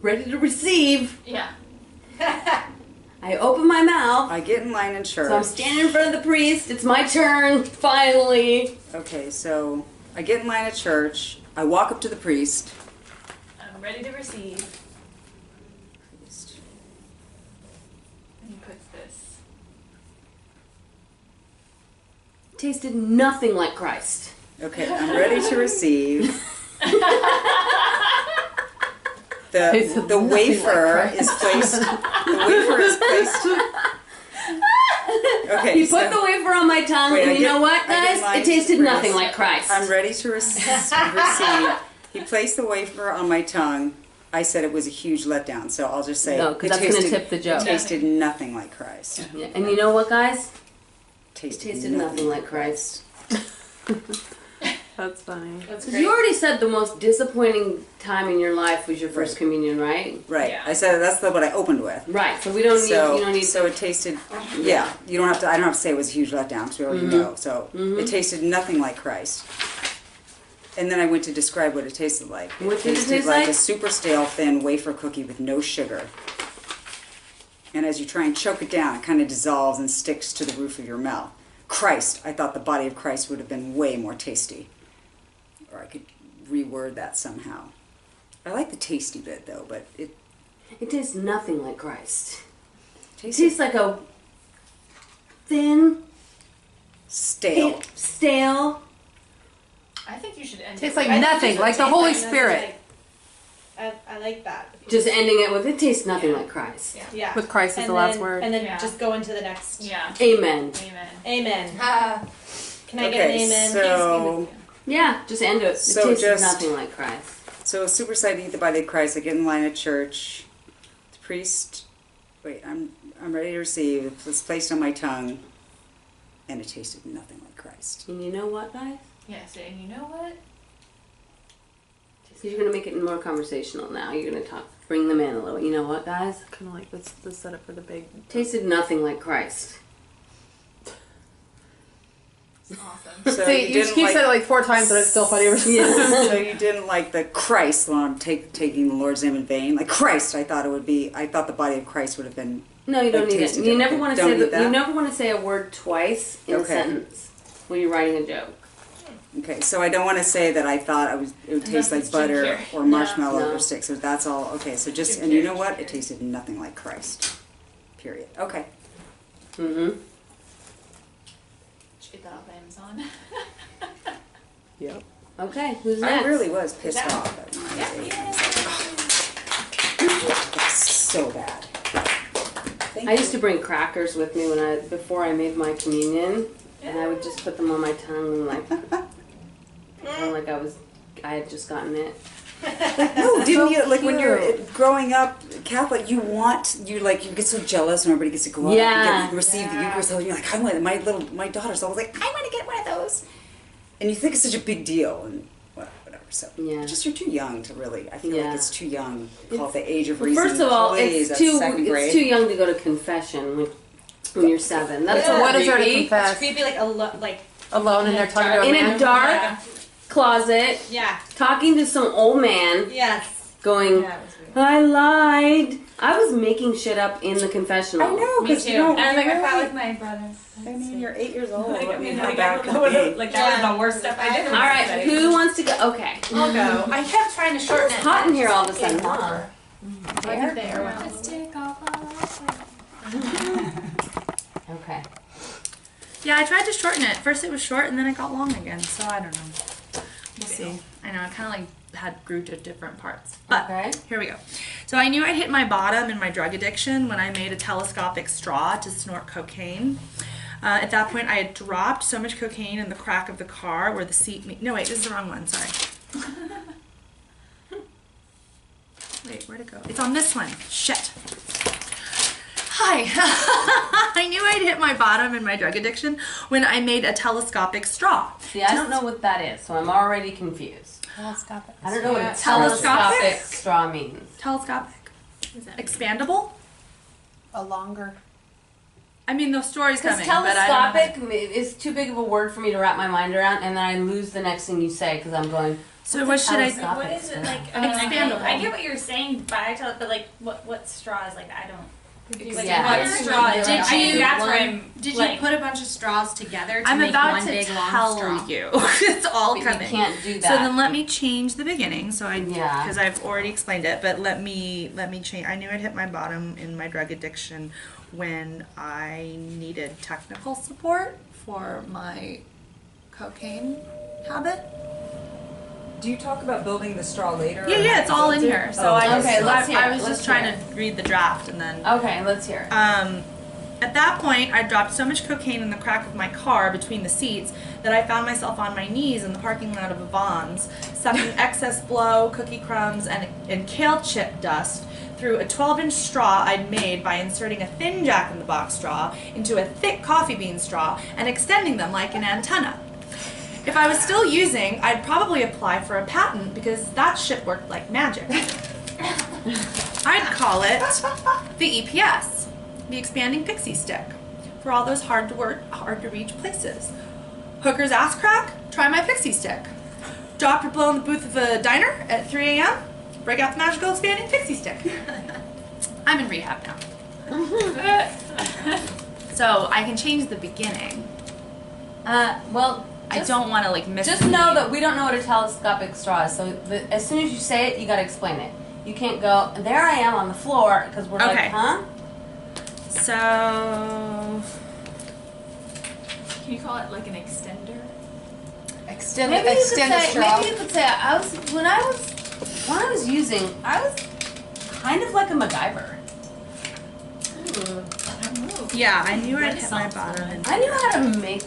[SPEAKER 3] ready to receive.
[SPEAKER 1] Yeah.
[SPEAKER 3] I open my mouth.
[SPEAKER 9] I get in line in church.
[SPEAKER 3] So I'm standing in front of the priest. It's my turn, finally.
[SPEAKER 9] Okay, so I get in line at church. I walk up to the priest.
[SPEAKER 1] I'm ready to receive. And he puts this.
[SPEAKER 3] Tasted nothing like Christ.
[SPEAKER 9] Okay, I'm ready to receive. The wafer is placed. The wafer is placed. Okay.
[SPEAKER 3] He put the wafer on my tongue, and you know what, guys? It tasted nothing like Christ.
[SPEAKER 9] I'm ready to receive. He placed the wafer on my tongue. I said it was a huge letdown, so I'll just say
[SPEAKER 3] no, because that's going to tip the joke.
[SPEAKER 9] It tasted nothing like Christ.
[SPEAKER 3] Yeah. And you know what, guys?
[SPEAKER 9] It
[SPEAKER 3] tasted nothing like Christ.
[SPEAKER 5] That's funny.
[SPEAKER 1] That's
[SPEAKER 3] Because
[SPEAKER 1] great.
[SPEAKER 3] you already said the most disappointing time in your life was your first communion, right?
[SPEAKER 9] Right.
[SPEAKER 1] Yeah.
[SPEAKER 9] I said that's what I opened with.
[SPEAKER 3] Right. So we don't need.
[SPEAKER 9] So,
[SPEAKER 3] you don't need.
[SPEAKER 9] so it tasted. Yeah. You don't have to. I don't have to say it was a huge letdown because we already know. So it tasted nothing like Christ. And then I went to describe what it tasted like.
[SPEAKER 3] What did it
[SPEAKER 9] tasted
[SPEAKER 3] taste
[SPEAKER 9] like?
[SPEAKER 3] like?
[SPEAKER 9] A super stale, thin wafer cookie with no sugar. And as you try and choke it down, it kind of dissolves and sticks to the roof of your mouth. Christ, I thought the body of Christ would have been way more tasty. Or I could reword that somehow. I like the tasty bit though, but it
[SPEAKER 3] tastes nothing like Christ. It
[SPEAKER 9] tastes
[SPEAKER 3] tastes like a thin,
[SPEAKER 9] stale.
[SPEAKER 3] Stale.
[SPEAKER 4] I think you should end
[SPEAKER 5] Tastes
[SPEAKER 4] it.
[SPEAKER 5] like nothing, like the Holy Spirit.
[SPEAKER 1] I like that.
[SPEAKER 3] Just ending it with it tastes nothing like Christ.
[SPEAKER 1] Yeah.
[SPEAKER 5] With Christ as the last word.
[SPEAKER 1] And then
[SPEAKER 11] Yeah.
[SPEAKER 1] just go into the next.
[SPEAKER 11] Yeah.
[SPEAKER 3] Amen.
[SPEAKER 11] Amen.
[SPEAKER 1] Amen. Can I get an amen?
[SPEAKER 9] So,
[SPEAKER 3] Yeah, just end it. It
[SPEAKER 9] So
[SPEAKER 3] tastes
[SPEAKER 9] just-
[SPEAKER 3] nothing like Christ.
[SPEAKER 9] so super excited to eat the body of Christ. I get in line at church. The priest, I'm ready to receive. It was placed on my tongue, and it tasted nothing like Christ.
[SPEAKER 3] And you know what, guys?
[SPEAKER 11] Yes, and you know what?
[SPEAKER 3] You're gonna make it more conversational now. You're gonna bring them in a little. You know what, guys?
[SPEAKER 5] Kind of like let's set up for the big.
[SPEAKER 3] Tasted nothing like Christ.
[SPEAKER 11] Awesome.
[SPEAKER 9] So
[SPEAKER 5] See, you
[SPEAKER 9] didn't
[SPEAKER 5] keep
[SPEAKER 9] like-
[SPEAKER 5] said it like 4 times, but it's still funny.
[SPEAKER 9] So you didn't like the Christ when I'm taking the Lord's name in vain? Like Christ, I thought the body of Christ would have been.
[SPEAKER 3] No, you don't
[SPEAKER 9] Like
[SPEAKER 3] need it.
[SPEAKER 9] tasted
[SPEAKER 3] You
[SPEAKER 9] it.
[SPEAKER 3] never want to
[SPEAKER 9] Don't
[SPEAKER 3] say
[SPEAKER 9] need that?
[SPEAKER 3] you never want to say a word twice in a
[SPEAKER 9] Okay.
[SPEAKER 3] sentence when you're writing a joke.
[SPEAKER 9] Okay, so I don't want to say that I thought it would taste like
[SPEAKER 11] it's
[SPEAKER 9] butter
[SPEAKER 11] ginger.
[SPEAKER 9] or marshmallow
[SPEAKER 3] No.
[SPEAKER 9] or sticks. So that's all. Okay, so just and you know what? It tasted nothing like Christ. Period. Okay.
[SPEAKER 3] Mm-hmm.
[SPEAKER 11] Should get that off Amazon.
[SPEAKER 5] Yep.
[SPEAKER 3] Okay, who's next?
[SPEAKER 9] I really was pissed
[SPEAKER 11] that-
[SPEAKER 9] off at when I was eight. That's so bad. Thank
[SPEAKER 3] I used to
[SPEAKER 9] you.
[SPEAKER 3] bring crackers with me before I made my communion, and I would just put them on my tongue and like I had just gotten it.
[SPEAKER 9] No, didn't you like when
[SPEAKER 3] cute.
[SPEAKER 9] you're growing up Catholic? You get so jealous when everybody gets to go out
[SPEAKER 3] Yeah.
[SPEAKER 9] and receive the Eucharist. And you're like, I want my daughter's always like, I want to get one of those, and you think it's such a big deal, and whatever. So
[SPEAKER 3] Yeah.
[SPEAKER 9] just you're too young to really. I feel
[SPEAKER 3] Yeah.
[SPEAKER 9] like it's too young. Call it the age of
[SPEAKER 3] Well,
[SPEAKER 9] reason.
[SPEAKER 3] first of all,
[SPEAKER 9] Please,
[SPEAKER 3] it's
[SPEAKER 9] that's second grade.
[SPEAKER 3] too young to go to confession when you're 7. That's
[SPEAKER 5] So what is there to
[SPEAKER 3] creepy.
[SPEAKER 5] confess?
[SPEAKER 1] Creepy, like
[SPEAKER 5] Alone in there talking to a
[SPEAKER 3] In
[SPEAKER 5] man?
[SPEAKER 3] a dark closet,
[SPEAKER 1] Yeah.
[SPEAKER 3] talking to some old man,
[SPEAKER 1] Yes.
[SPEAKER 3] going,
[SPEAKER 1] Yeah, it was weird.
[SPEAKER 3] I lied. I was making shit up in the confessional.
[SPEAKER 9] I know,
[SPEAKER 11] Me
[SPEAKER 9] because
[SPEAKER 11] too.
[SPEAKER 9] you don't.
[SPEAKER 11] And like
[SPEAKER 9] you
[SPEAKER 11] I felt
[SPEAKER 9] really-
[SPEAKER 11] like my brothers.
[SPEAKER 9] I mean, you're 8 years old.
[SPEAKER 11] Like,
[SPEAKER 9] I mean, how
[SPEAKER 11] like,
[SPEAKER 9] bad
[SPEAKER 11] that
[SPEAKER 9] could
[SPEAKER 11] was,
[SPEAKER 9] it be?
[SPEAKER 11] like that was the worst stuff I did.
[SPEAKER 3] All right, who wants to go? Okay.
[SPEAKER 4] I'll go. I kept trying to shorten
[SPEAKER 3] It's
[SPEAKER 4] it.
[SPEAKER 3] hot in here all of a sudden, huh?
[SPEAKER 4] Right there.
[SPEAKER 11] Just take off.
[SPEAKER 3] Okay.
[SPEAKER 4] Yeah, I tried to shorten it. First it was short and then it got long again, so I don't know. We'll see. I know, I kind of grew to different parts. But
[SPEAKER 3] Okay.
[SPEAKER 4] here we go. So I knew I'd hit my bottom in my drug addiction when I made a telescopic straw to snort cocaine. At that point, I had dropped so much cocaine in the crack of the car where the seat... No, wait, this is the wrong one. Sorry. Wait, where'd it go? It's on this one. Shit. Hi. I knew I'd hit my bottom in my drug addiction when I made a telescopic straw.
[SPEAKER 3] See, I don't know what that is, so I'm already confused.
[SPEAKER 5] Telescopic.
[SPEAKER 3] I don't know what a
[SPEAKER 4] Telescopic?
[SPEAKER 3] telescopic straw means.
[SPEAKER 4] Telescopic. Expandable?
[SPEAKER 5] A longer.
[SPEAKER 4] I mean, the story's
[SPEAKER 3] Because
[SPEAKER 4] coming, but I don't know.
[SPEAKER 3] telescopic is too big of a word for me to wrap my mind around, and then I lose the next thing you say because I'm going.
[SPEAKER 4] So what should I...
[SPEAKER 3] telescopic
[SPEAKER 11] What is it
[SPEAKER 3] straw?
[SPEAKER 11] like?
[SPEAKER 4] Expandable.
[SPEAKER 11] I get what you're saying, but but like, what straw is like? I don't. Like,
[SPEAKER 3] Yeah.
[SPEAKER 11] what straw?
[SPEAKER 4] Did
[SPEAKER 11] I think
[SPEAKER 4] you-
[SPEAKER 11] that's where I'm.
[SPEAKER 12] Did
[SPEAKER 11] like,
[SPEAKER 12] you put a bunch of straws together to
[SPEAKER 4] I'm
[SPEAKER 12] make
[SPEAKER 4] about
[SPEAKER 12] one
[SPEAKER 4] to
[SPEAKER 12] big long
[SPEAKER 4] tell
[SPEAKER 12] straw?
[SPEAKER 4] you. It's all
[SPEAKER 3] But
[SPEAKER 4] coming.
[SPEAKER 3] you can't do that.
[SPEAKER 4] So then let me change the beginning. So
[SPEAKER 3] Yeah.
[SPEAKER 4] because I've already explained it, but let me change. I knew I'd hit my bottom in my drug addiction when I needed technical support for my cocaine habit.
[SPEAKER 9] Do you talk about building the straw later?
[SPEAKER 4] Yeah, it's all in here. So I just,
[SPEAKER 3] Okay, let's hear
[SPEAKER 4] I
[SPEAKER 3] it,
[SPEAKER 4] was
[SPEAKER 3] let's
[SPEAKER 4] just trying
[SPEAKER 3] hear
[SPEAKER 4] to read the draft and then.
[SPEAKER 3] Okay, let's hear it.
[SPEAKER 4] At that point, I dropped so much cocaine in the crack of my car between the seats that I found myself on my knees in the parking lot of a Vons, sucking excess blow, cookie crumbs, and kale chip dust through a 12-inch straw I'd made by inserting a thin Jack-in-the-Box straw into a thick coffee bean straw and extending them like an antenna. If I was still using, I'd probably apply for a patent because that shit worked like magic. I'd call it the EPS, the expanding pixie stick, for all those hard to reach places. Hooker's ass crack? Try my pixie stick. Dr. Blow in the booth of a diner at 3 a.m.? Break out the magical expanding pixie stick. I'm in rehab now. So I can change the beginning.
[SPEAKER 3] Well,
[SPEAKER 11] I don't want to like miss.
[SPEAKER 3] Just know that we don't know what a telescopic straw is. So as soon as you say it, you got to explain it. You can't go, there I am on the floor, because we're like, huh?
[SPEAKER 11] So, can you call it like an extender?
[SPEAKER 7] Extend
[SPEAKER 3] Maybe you could say,
[SPEAKER 7] straw.
[SPEAKER 3] maybe you could say, when I was using, I was kind of like a MacGyver.
[SPEAKER 2] Yeah, I knew I'd hit my bottom.
[SPEAKER 3] I knew how to make.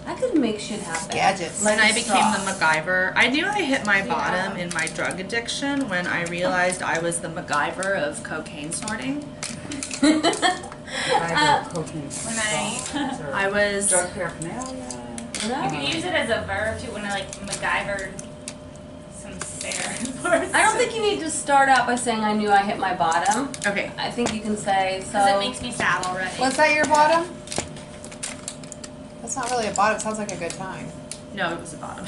[SPEAKER 3] I could make shit happen.
[SPEAKER 7] Gadgets.
[SPEAKER 2] When I became the MacGyver, I knew I hit my bottom in my drug addiction when I realized I was the MacGyver of cocaine snorting.
[SPEAKER 9] Cocaine.
[SPEAKER 11] When
[SPEAKER 2] I was
[SPEAKER 9] drug paraphernalia.
[SPEAKER 11] You can use it as a verb too. When I like MacGyvered some stairs.
[SPEAKER 3] I don't think you need to start out by saying I knew I hit my bottom.
[SPEAKER 2] Okay.
[SPEAKER 3] I think you can say so.
[SPEAKER 11] Because it makes me sad already.
[SPEAKER 7] Was that your bottom? That's not really a bottom. It sounds like a good time.
[SPEAKER 2] No, it was the bottom.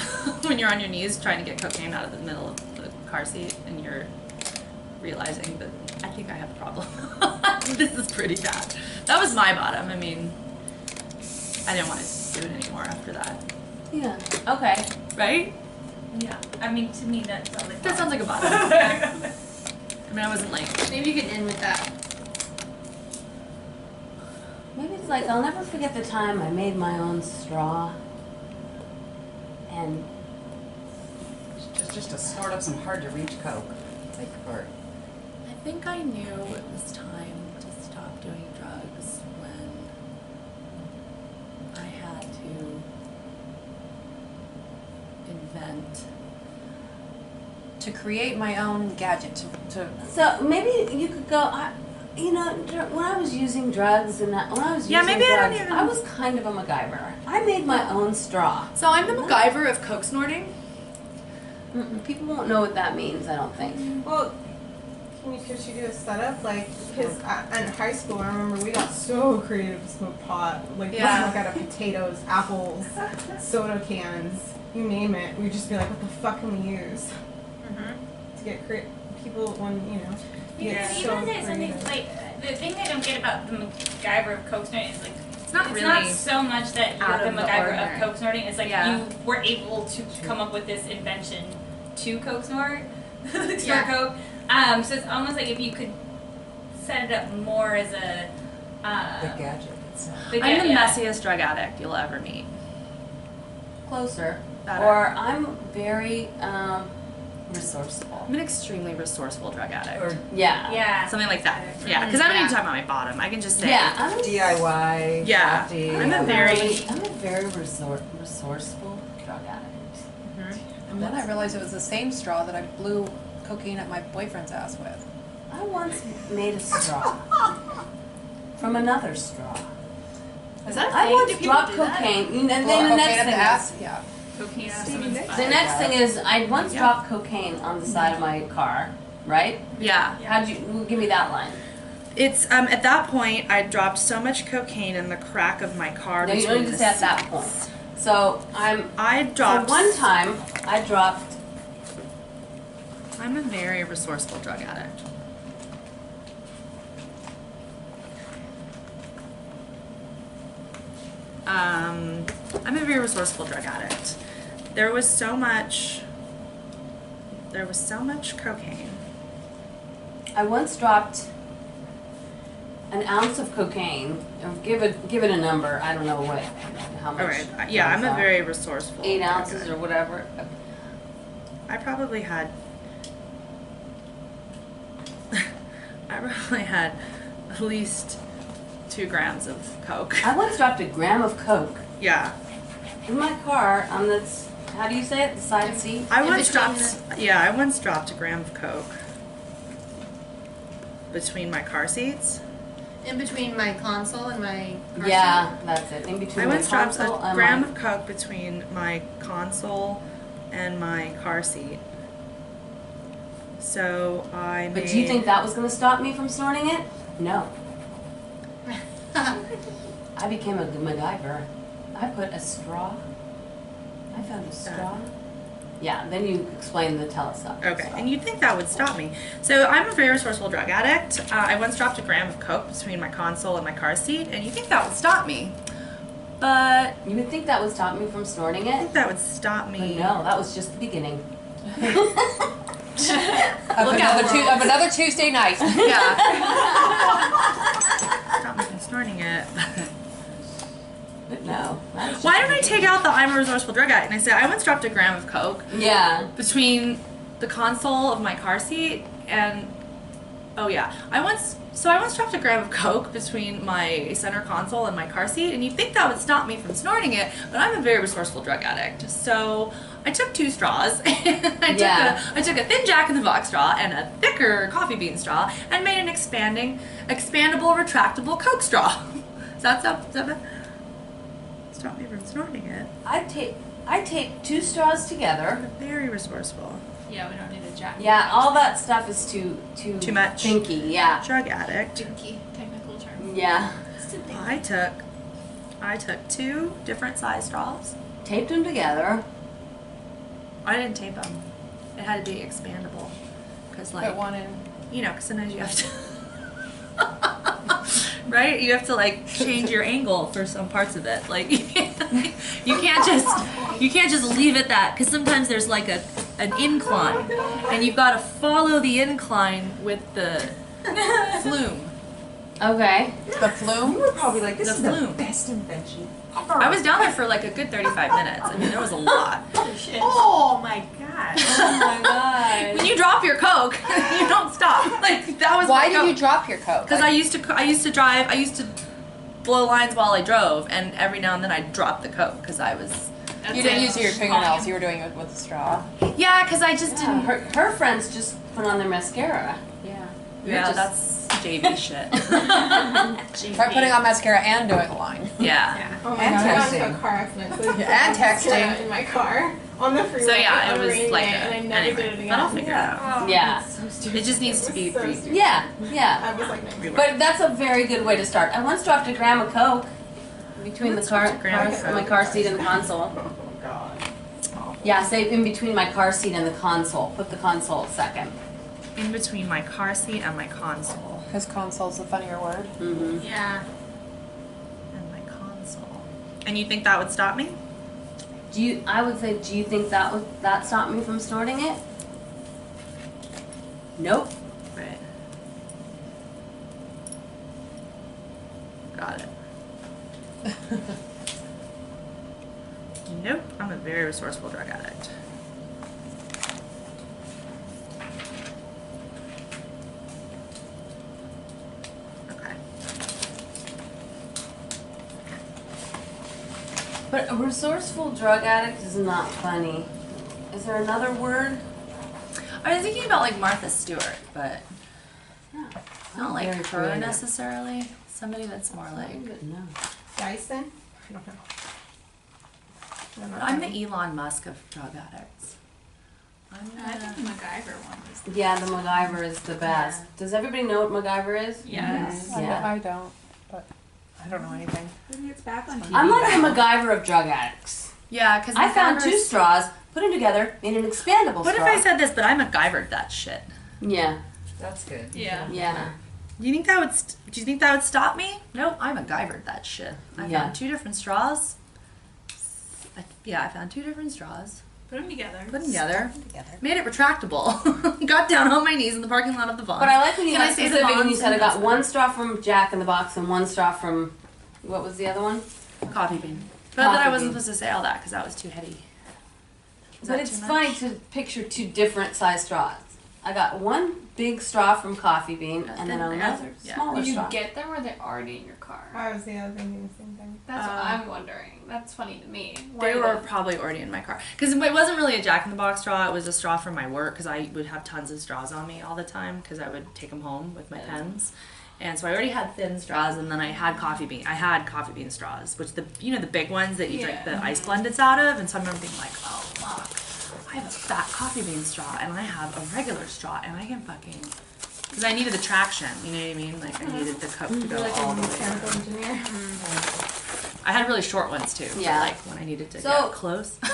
[SPEAKER 2] When you're on your knees trying to get cocaine out of the middle of the car seat and you're realizing that I think I have a problem. This is pretty bad. That was my bottom. I mean, I didn't want to do it anymore after that.
[SPEAKER 3] Yeah. Okay.
[SPEAKER 2] Right?
[SPEAKER 11] Yeah. I mean, to me that sounds like
[SPEAKER 2] That sounds like a bottom. I mean, I wasn't like.
[SPEAKER 1] Maybe you could end with that.
[SPEAKER 3] Maybe it's like, I'll never forget the time I made my own straw. And
[SPEAKER 9] Just to snort up some hard to reach coke. Take part.
[SPEAKER 2] I think I knew it was time to stop doing drugs when I had to invent.
[SPEAKER 7] To create my own gadget.
[SPEAKER 3] so maybe you could go, when I was using drugs and when I was
[SPEAKER 2] Yeah,
[SPEAKER 3] using
[SPEAKER 2] maybe I
[SPEAKER 3] drugs,
[SPEAKER 2] don't even-
[SPEAKER 3] I was kind of a MacGyver. I made my own straw.
[SPEAKER 2] So I'm the MacGyver of coke snorting?
[SPEAKER 3] People won't know what that means, I don't think.
[SPEAKER 8] Well, could she do a setup? Like, because in high school, I remember we got so creative to smoke pot. Like, we
[SPEAKER 2] Yeah.
[SPEAKER 8] smoke out of potatoes, apples, soda cans, you name it. We'd just be like, what the fuck can we use? To get people,
[SPEAKER 11] Yeah,
[SPEAKER 8] get
[SPEAKER 11] even
[SPEAKER 8] so
[SPEAKER 11] if something
[SPEAKER 8] creative.
[SPEAKER 11] like the thing I don't get about the MacGyver of coke snorting is like
[SPEAKER 2] It's not
[SPEAKER 11] it's
[SPEAKER 2] really
[SPEAKER 11] not so much that
[SPEAKER 2] out
[SPEAKER 11] you're
[SPEAKER 2] of
[SPEAKER 11] the
[SPEAKER 2] the
[SPEAKER 11] MacGyver
[SPEAKER 2] ordinary.
[SPEAKER 11] of coke snorting. It's like
[SPEAKER 2] Yeah.
[SPEAKER 11] you were able to come up with this invention to coke snort, snort
[SPEAKER 1] Yeah.
[SPEAKER 11] coke. So it's almost like if you could set it up more as a
[SPEAKER 9] The gadget itself.
[SPEAKER 2] I'm the messiest drug addict you'll ever meet.
[SPEAKER 3] Closer.
[SPEAKER 2] Better.
[SPEAKER 3] Or I'm very resourceful.
[SPEAKER 2] I'm an extremely resourceful drug addict.
[SPEAKER 9] Or
[SPEAKER 3] Yeah.
[SPEAKER 11] Yeah.
[SPEAKER 2] Something like that. Yeah, because I don't even talk about my bottom. I can just say.
[SPEAKER 3] Yeah, I'm
[SPEAKER 9] DIY.
[SPEAKER 2] Yeah.
[SPEAKER 9] crafty,
[SPEAKER 2] I'm a very.
[SPEAKER 3] I'm a very resourceful drug addict.
[SPEAKER 7] And then I realized it was the same straw that I blew cocaine at my boyfriend's ass with.
[SPEAKER 3] I once made a straw from another straw.
[SPEAKER 1] Is that a
[SPEAKER 3] I
[SPEAKER 1] thing?
[SPEAKER 3] once
[SPEAKER 1] Do people
[SPEAKER 3] dropped
[SPEAKER 1] do that?
[SPEAKER 3] cocaine. And then
[SPEAKER 7] Blow
[SPEAKER 3] the
[SPEAKER 7] cocaine
[SPEAKER 3] next
[SPEAKER 7] up
[SPEAKER 3] thing
[SPEAKER 7] the
[SPEAKER 3] is,
[SPEAKER 7] ass? Yeah.
[SPEAKER 11] Cocaine.
[SPEAKER 3] the next thing is I once dropped cocaine on the side of my car, right?
[SPEAKER 2] Yeah.
[SPEAKER 3] How'd you give me that line?
[SPEAKER 2] It's at that point I dropped so much cocaine in the crack of my car.
[SPEAKER 3] No, you don't need to say at that point. So
[SPEAKER 2] I dropped.
[SPEAKER 3] so one time I dropped.
[SPEAKER 2] I'm a very resourceful drug addict. I'm a very resourceful drug addict. There was so much cocaine.
[SPEAKER 3] I once dropped an ounce of cocaine. Or give it a number. I don't know how much.
[SPEAKER 2] All right. Yeah, I'm a very resourceful.
[SPEAKER 3] 8
[SPEAKER 2] drug
[SPEAKER 3] ounces
[SPEAKER 2] addict.
[SPEAKER 3] or whatever.
[SPEAKER 2] I probably had at least 2 grams of coke.
[SPEAKER 3] I once dropped a gram of coke
[SPEAKER 2] Yeah.
[SPEAKER 3] in my car on this. How do you say it? The side seat.
[SPEAKER 2] I once dropped a gram of coke between my car seats.
[SPEAKER 1] In between my console and my car
[SPEAKER 3] Yeah, that's it. In between
[SPEAKER 2] I
[SPEAKER 3] my
[SPEAKER 2] once dropped
[SPEAKER 3] console
[SPEAKER 2] a
[SPEAKER 3] and
[SPEAKER 2] gram
[SPEAKER 3] my.
[SPEAKER 2] of coke between my console and my car seat. So I made.
[SPEAKER 3] But do you think that was going to stop me from snorting it? No. I became a MacGyver. I put a straw. I found a straw. Yeah, then you explain the telescope.
[SPEAKER 2] Okay, and you'd think that would stop me. So I'm a very resourceful drug addict. I once dropped a gram of coke between my console and my car seat, and you think that would stop me. But
[SPEAKER 3] You would think that would stop me from snorting
[SPEAKER 2] I
[SPEAKER 3] it.
[SPEAKER 2] think that would stop
[SPEAKER 3] But
[SPEAKER 2] me.
[SPEAKER 3] no, that was just the beginning.
[SPEAKER 5] Of another Tuesday night.
[SPEAKER 2] Yeah. Stop me from snorting it.
[SPEAKER 3] But no. that was
[SPEAKER 2] Why
[SPEAKER 3] just
[SPEAKER 2] don't I take out the I'm a resourceful drug addict? And I said, I once dropped a gram of coke
[SPEAKER 3] Yeah.
[SPEAKER 2] between the console of my car seat and, oh yeah, I once dropped a gram of coke between my center console and my car seat, and you'd think that would stop me from snorting it, but I'm a very resourceful drug addict. So I took 2 straws, and I took a thin Jack in the Box straw and a thicker coffee bean straw, and made an expandable, retractable Coke straw. Does that stop me from snorting it?
[SPEAKER 3] I take 2 straws together.
[SPEAKER 2] Very resourceful.
[SPEAKER 4] Yeah, we don't need a jacket.
[SPEAKER 3] Yeah, all that stuff is too
[SPEAKER 2] much.
[SPEAKER 3] thinky. Yeah.
[SPEAKER 2] Drug addict.
[SPEAKER 4] Dinky, technical term.
[SPEAKER 3] Yeah.
[SPEAKER 2] I took 2 different size straws.
[SPEAKER 3] Taped them together.
[SPEAKER 2] I didn't tape them. It had to be expandable. Because, like,
[SPEAKER 5] Put one in.
[SPEAKER 2] you know, because sometimes you have to, right? You have to, like, change your angle for some parts of it. Like, you can't just leave it that, because sometimes there's, like, an incline, and you've got to follow the incline with the flume.
[SPEAKER 3] Okay.
[SPEAKER 5] The flume?
[SPEAKER 9] You were probably like, this
[SPEAKER 2] The
[SPEAKER 9] is
[SPEAKER 2] flume.
[SPEAKER 9] the best invention ever.
[SPEAKER 2] I was down there for, like, a good 35 minutes. I mean, there was a lot.
[SPEAKER 9] Oh my god.
[SPEAKER 3] Oh my god.
[SPEAKER 2] When you drop your Coke, you don't stop. Like, that was
[SPEAKER 5] Why
[SPEAKER 2] my
[SPEAKER 5] did you
[SPEAKER 2] Coke.
[SPEAKER 5] drop your coke?
[SPEAKER 2] Because I used to blow lines while I drove, and every now and then I'd drop the Coke because I was.
[SPEAKER 5] You didn't use your fingernails. You were doing it with a straw.
[SPEAKER 2] Yeah, because I just
[SPEAKER 3] Yeah,
[SPEAKER 2] didn't.
[SPEAKER 3] her friends just put on their mascara.
[SPEAKER 2] Yeah,
[SPEAKER 3] just-
[SPEAKER 2] that's JV shit.
[SPEAKER 5] Try putting on mascara and doing a line.
[SPEAKER 2] Yeah.
[SPEAKER 8] Oh my
[SPEAKER 9] And
[SPEAKER 8] god, I got
[SPEAKER 9] texting.
[SPEAKER 8] into a car accident. So
[SPEAKER 5] And texting.
[SPEAKER 8] in my car on the freeway.
[SPEAKER 2] So yeah,
[SPEAKER 8] on
[SPEAKER 2] it
[SPEAKER 8] a
[SPEAKER 2] was
[SPEAKER 8] rainy
[SPEAKER 2] like
[SPEAKER 8] day, and I never did it
[SPEAKER 2] anyway,
[SPEAKER 8] again.
[SPEAKER 2] but I'll figure it out.
[SPEAKER 3] Yeah.
[SPEAKER 2] It just needs to be
[SPEAKER 8] So
[SPEAKER 2] brief.
[SPEAKER 8] stupid.
[SPEAKER 3] Yeah. Yeah.
[SPEAKER 8] I was like, no.
[SPEAKER 3] But that's a very good way to start. I once dropped a gram of Coke between the car,
[SPEAKER 2] gram of Coke.
[SPEAKER 3] my car seat and the console. Yeah, say in between my car seat and the console. Put the console second.
[SPEAKER 2] In between my car seat and my console.
[SPEAKER 5] Because console's the funnier word.
[SPEAKER 3] Mm-hmm.
[SPEAKER 4] Yeah.
[SPEAKER 2] And my console. And you think that would stop me?
[SPEAKER 3] I would say, do you think that stopped me from snorting it? Nope.
[SPEAKER 2] Right. Got it. Nope, I'm a very resourceful drug addict. Okay.
[SPEAKER 3] But a resourceful drug addict is not funny. Is there another word?
[SPEAKER 2] I was thinking about like Martha Stewart, but not like
[SPEAKER 3] Very
[SPEAKER 2] her
[SPEAKER 3] creative.
[SPEAKER 2] necessarily. Somebody that's more like.
[SPEAKER 3] No.
[SPEAKER 8] Dyson? I don't know.
[SPEAKER 2] I'm the Elon Musk of drug addicts.
[SPEAKER 4] I think the MacGyver one was the
[SPEAKER 3] Yeah, the MacGyver is the best. Does everybody know what MacGyver is?
[SPEAKER 4] Yes.
[SPEAKER 3] Yeah.
[SPEAKER 5] I don't, but I don't know anything.
[SPEAKER 8] Maybe it's back on TV.
[SPEAKER 3] I'm like the MacGyver of drug addicts.
[SPEAKER 2] Yeah, because
[SPEAKER 3] I found 2 straws, put them together, made an expandable
[SPEAKER 2] What if
[SPEAKER 3] straw.
[SPEAKER 2] I said this? But I MacGyvered that shit.
[SPEAKER 3] Yeah.
[SPEAKER 9] That's good.
[SPEAKER 4] Yeah.
[SPEAKER 3] Yeah.
[SPEAKER 2] Do you think that would? Do you think that would stop me? Nope, I MacGyvered that shit. I
[SPEAKER 3] Yeah.
[SPEAKER 2] found 2 different straws. I found 2 different straws.
[SPEAKER 4] Put them together.
[SPEAKER 2] Put them together. Made it retractable. Got down on my knees in the parking lot of the Vons.
[SPEAKER 3] But I like when you
[SPEAKER 2] Can I
[SPEAKER 3] got
[SPEAKER 2] say the
[SPEAKER 3] specific and you
[SPEAKER 2] Vons
[SPEAKER 3] said I
[SPEAKER 2] and
[SPEAKER 3] got
[SPEAKER 2] that's
[SPEAKER 3] 1 straw from Jack in the Box and 1 straw from, what was the other one?
[SPEAKER 2] Coffee bean. But
[SPEAKER 3] Coffee
[SPEAKER 2] then I wasn't
[SPEAKER 3] bean.
[SPEAKER 2] supposed to say all that because that was too heady. Is
[SPEAKER 3] But
[SPEAKER 2] that
[SPEAKER 3] it's
[SPEAKER 2] too much?
[SPEAKER 3] funny to picture 2 different size straws. I got 1 big straw from Coffee Bean and then
[SPEAKER 2] then
[SPEAKER 3] another
[SPEAKER 2] yeah.
[SPEAKER 3] smaller
[SPEAKER 12] Did you
[SPEAKER 3] straw.
[SPEAKER 12] get them or are they already in your car?
[SPEAKER 8] I was thinking the same thing.
[SPEAKER 12] That's what I'm wondering. That's funny to me.
[SPEAKER 2] They
[SPEAKER 12] Where
[SPEAKER 2] were probably already in my car. Because it wasn't really a Jack in the Box straw. It was a straw from my work because I would have tons of straws on me all the time because I would take them home with my pens. And so I already had thin straws, and then I had coffee bean straws, which the big ones that you drink the ice blendeds out of. And so I remember being like, oh fuck, I have a fat coffee bean straw, and I have a regular straw, and I can fucking. Because I needed the traction, you know what I mean? Like I needed the Coke to go
[SPEAKER 8] Like
[SPEAKER 2] all
[SPEAKER 8] a
[SPEAKER 2] the way.
[SPEAKER 8] mechanical engineer.
[SPEAKER 2] I had really short ones too. for,
[SPEAKER 3] Yeah.
[SPEAKER 2] like when I needed to
[SPEAKER 3] So-
[SPEAKER 2] get close.
[SPEAKER 3] So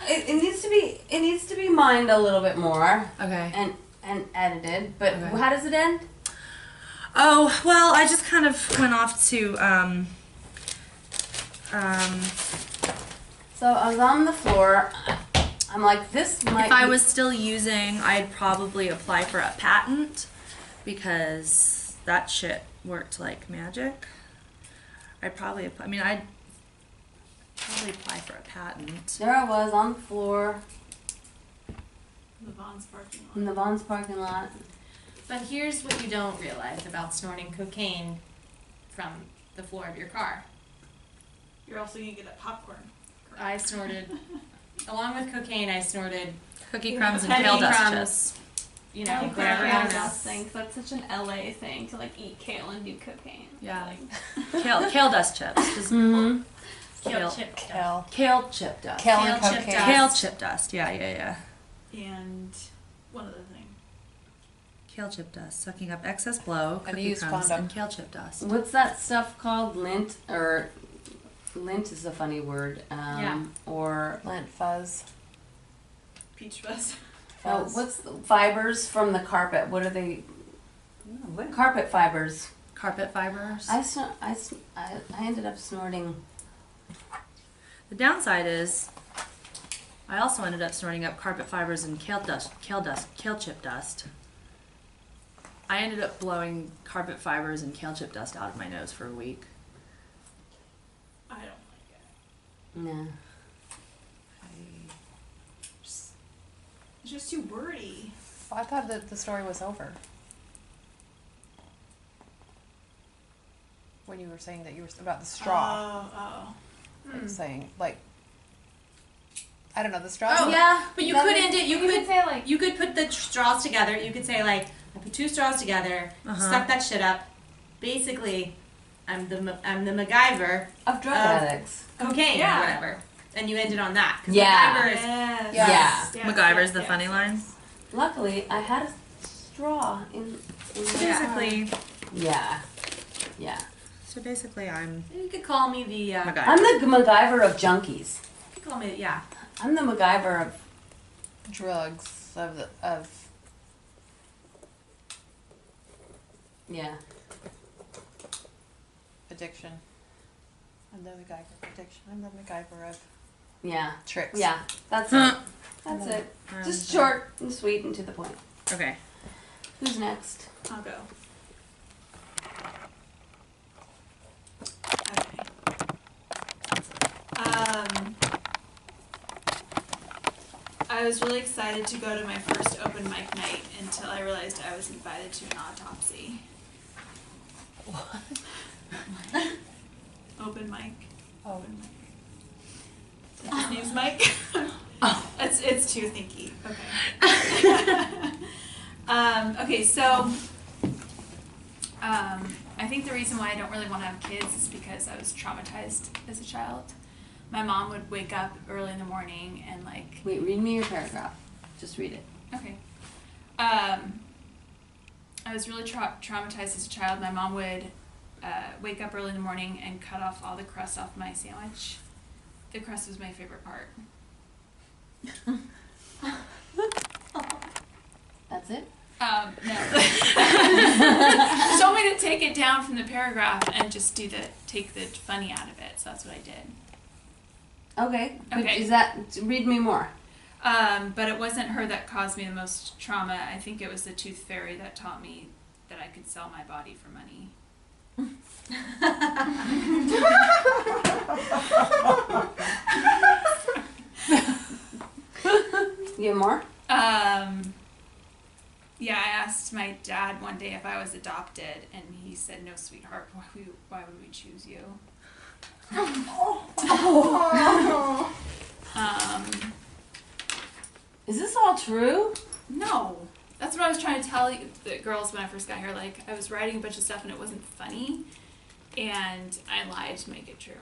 [SPEAKER 3] it needs to be mined a little bit more
[SPEAKER 2] Okay.
[SPEAKER 3] and edited. But
[SPEAKER 2] Okay.
[SPEAKER 3] how does it end?
[SPEAKER 2] Oh, well, I just kind of went off to
[SPEAKER 3] So I was on the floor. I'm like, this might.
[SPEAKER 13] If I was still using, I'd probably apply for a patent because that shit worked like magic. I'd probably apply for a patent.
[SPEAKER 3] There I was on the floor
[SPEAKER 4] The Vaughn's parking lot.
[SPEAKER 3] in the Vaughn's parking lot.
[SPEAKER 11] But here's what you don't realize about snorting cocaine from the floor of your car.
[SPEAKER 4] You're also gonna get a popcorn.
[SPEAKER 11] I snorted, along with cocaine, I snorted
[SPEAKER 13] Cookie crumbs and
[SPEAKER 11] penny
[SPEAKER 13] kale dust
[SPEAKER 11] crumbs,
[SPEAKER 13] chips.
[SPEAKER 11] you know,
[SPEAKER 12] I
[SPEAKER 11] whatever
[SPEAKER 12] kale
[SPEAKER 11] else.
[SPEAKER 12] dust thing, 'cause that's such an LA thing to like eat kale and do cocaine.
[SPEAKER 13] Yeah.
[SPEAKER 12] Like,
[SPEAKER 13] Kale dust chips. Just
[SPEAKER 3] Mm-hmm.
[SPEAKER 11] Kale chip stuff.
[SPEAKER 3] Kale chip dust.
[SPEAKER 5] Kale
[SPEAKER 11] Kale
[SPEAKER 5] and
[SPEAKER 11] chip
[SPEAKER 5] cocaine.
[SPEAKER 11] dust.
[SPEAKER 13] kale chip dust. Yeah.
[SPEAKER 4] And one other thing.
[SPEAKER 13] Kale chip dust. Sucking up excess blow,
[SPEAKER 5] And
[SPEAKER 13] cookie
[SPEAKER 5] use
[SPEAKER 13] crumbs,
[SPEAKER 5] condom.
[SPEAKER 13] and kale chip dust.
[SPEAKER 3] What's that stuff called? Lint or lint is a funny word.
[SPEAKER 11] Yeah.
[SPEAKER 3] Or
[SPEAKER 5] Lint fuzz.
[SPEAKER 4] Peach fuzz.
[SPEAKER 3] oh, what's the fibers from the carpet? What are they? Carpet fibers.
[SPEAKER 13] Carpet fibers.
[SPEAKER 3] I ended up snorting.
[SPEAKER 13] The downside is, I also ended up snorting up carpet fibers and kale chip dust. I ended up blowing carpet fibers and kale chip dust out of my nose for a week.
[SPEAKER 4] I don't like it.
[SPEAKER 3] No.
[SPEAKER 4] It's just too wordy.
[SPEAKER 5] Well, I thought that the story was over. When you were saying that you were about the straw.
[SPEAKER 4] Oh.
[SPEAKER 5] Like saying like. I don't know the straw.
[SPEAKER 11] Oh
[SPEAKER 3] Yeah.
[SPEAKER 11] but you
[SPEAKER 12] that
[SPEAKER 11] could
[SPEAKER 12] is-
[SPEAKER 11] end it. You
[SPEAKER 12] you
[SPEAKER 11] could
[SPEAKER 12] could say, like-
[SPEAKER 11] you could put the straws together. You could say like, I put 2 straws together, stuck that shit up. Basically, I'm the MacGyver
[SPEAKER 3] Of drug addicts.
[SPEAKER 11] cocaine
[SPEAKER 4] Yeah.
[SPEAKER 11] or whatever, and you ended on that. 'Cause
[SPEAKER 3] Yeah.
[SPEAKER 11] MacGyver is
[SPEAKER 4] Yes.
[SPEAKER 3] Yeah.
[SPEAKER 4] Yes,
[SPEAKER 13] MacGyver's the
[SPEAKER 4] yes,
[SPEAKER 13] funny
[SPEAKER 4] yes.
[SPEAKER 13] line.
[SPEAKER 3] Luckily, I had a straw in my
[SPEAKER 13] Basically,
[SPEAKER 3] Yeah.
[SPEAKER 13] so basically, I'm
[SPEAKER 11] You could call me the.
[SPEAKER 13] MacGyver.
[SPEAKER 3] I'm the MacGyver of junkies.
[SPEAKER 11] You could call me yeah.
[SPEAKER 3] I'm the MacGyver of
[SPEAKER 5] Drugs of
[SPEAKER 3] yeah.
[SPEAKER 5] addiction. I'm the MacGyver of addiction. I'm the MacGyver of
[SPEAKER 3] Yeah.
[SPEAKER 5] tricks.
[SPEAKER 3] Yeah. That's it. That's it. Just short and sweet and to the point.
[SPEAKER 13] Okay.
[SPEAKER 3] Who's next?
[SPEAKER 4] I'll go. Okay. I was really excited to go to my first open mic night until I realized I was invited to an autopsy. What? Open mic.
[SPEAKER 5] Oh.
[SPEAKER 4] Open mic. His name's Mike.
[SPEAKER 3] Oh.
[SPEAKER 4] It's too thinky. Okay. Okay, so I think the reason why I don't really want to have kids is because I was traumatized as a child. My mom would wake up early in the morning and like.
[SPEAKER 3] Wait, read me your paragraph. Just read it.
[SPEAKER 4] Okay. I was really traumatized as a child. My mom would wake up early in the morning and cut off all the crust off my sandwich. The crust was my favorite part.
[SPEAKER 3] That's it?
[SPEAKER 4] No. She told me to take it down from the paragraph and just take the funny out of it. So that's what I did.
[SPEAKER 3] Okay.
[SPEAKER 4] Okay.
[SPEAKER 3] Read me more.
[SPEAKER 4] But it wasn't her that caused me the most trauma. I think it was the tooth fairy that taught me that I could sell my body for money.
[SPEAKER 3] You have more?
[SPEAKER 4] Yeah, I asked my dad one day if I was adopted, and he said, "No, sweetheart. Why would we choose you?"
[SPEAKER 3] Is this all true?
[SPEAKER 4] No. That's what I was trying to tell the girls when I first got here. Like, I was writing a bunch of stuff and it wasn't funny, and I lied to make it true.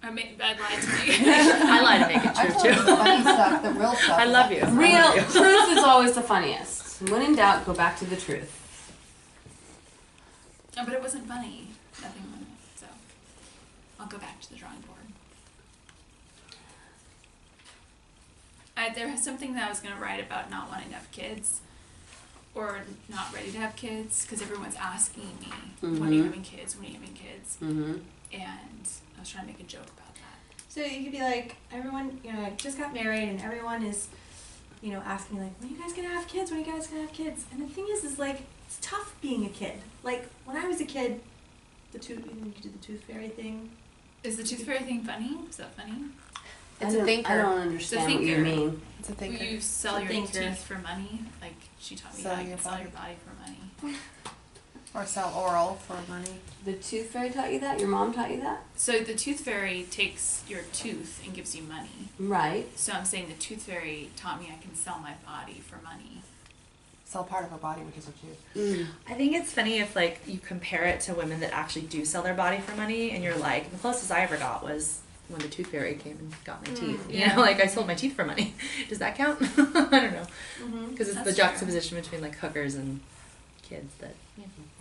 [SPEAKER 4] I lied to make it
[SPEAKER 13] I lie to make it
[SPEAKER 5] I
[SPEAKER 13] true
[SPEAKER 5] told you the
[SPEAKER 13] too.
[SPEAKER 5] funny stuff, the real stuff.
[SPEAKER 13] I love you.
[SPEAKER 3] Real truth is always the funniest. When in doubt, go back to the truth.
[SPEAKER 4] No, but it wasn't funny. Nothing funny. So, I'll go back to the drawing board. There was something that I was going to write about not wanting to have kids. or not ready to have kids because everyone's asking me, when are you having kids? When are you having kids? And I was trying to make a joke about that.
[SPEAKER 14] So you could be like, everyone, I just got married and everyone is, asking like, when are you guys gonna have kids? When are you guys gonna have kids? And the thing is like, it's tough being a kid. Like, when I was a kid, you could do the tooth fairy thing.
[SPEAKER 4] Is the tooth fairy thing funny? Is that funny?
[SPEAKER 3] It's a thinker. I don't understand what you mean.
[SPEAKER 7] It's a thinker.
[SPEAKER 4] Will you sell your teeth for money? Like, she taught me how you can sell your body for money.
[SPEAKER 7] Or sell oral for money.
[SPEAKER 3] The tooth fairy taught you that? Your mom taught you that?
[SPEAKER 4] So the tooth fairy takes your tooth and gives you money.
[SPEAKER 3] Right.
[SPEAKER 4] So I'm saying the tooth fairy taught me I can sell my body for money.
[SPEAKER 7] Sell part of her body, which is her tooth.
[SPEAKER 2] I think it's funny if like you compare it to women that actually do sell their body for money, and you're like, the closest I ever got was when the tooth fairy came and got my teeth. You know, like I sold my teeth for money. Does that count? I don't know. Because it's the juxtaposition between like hookers and kids that.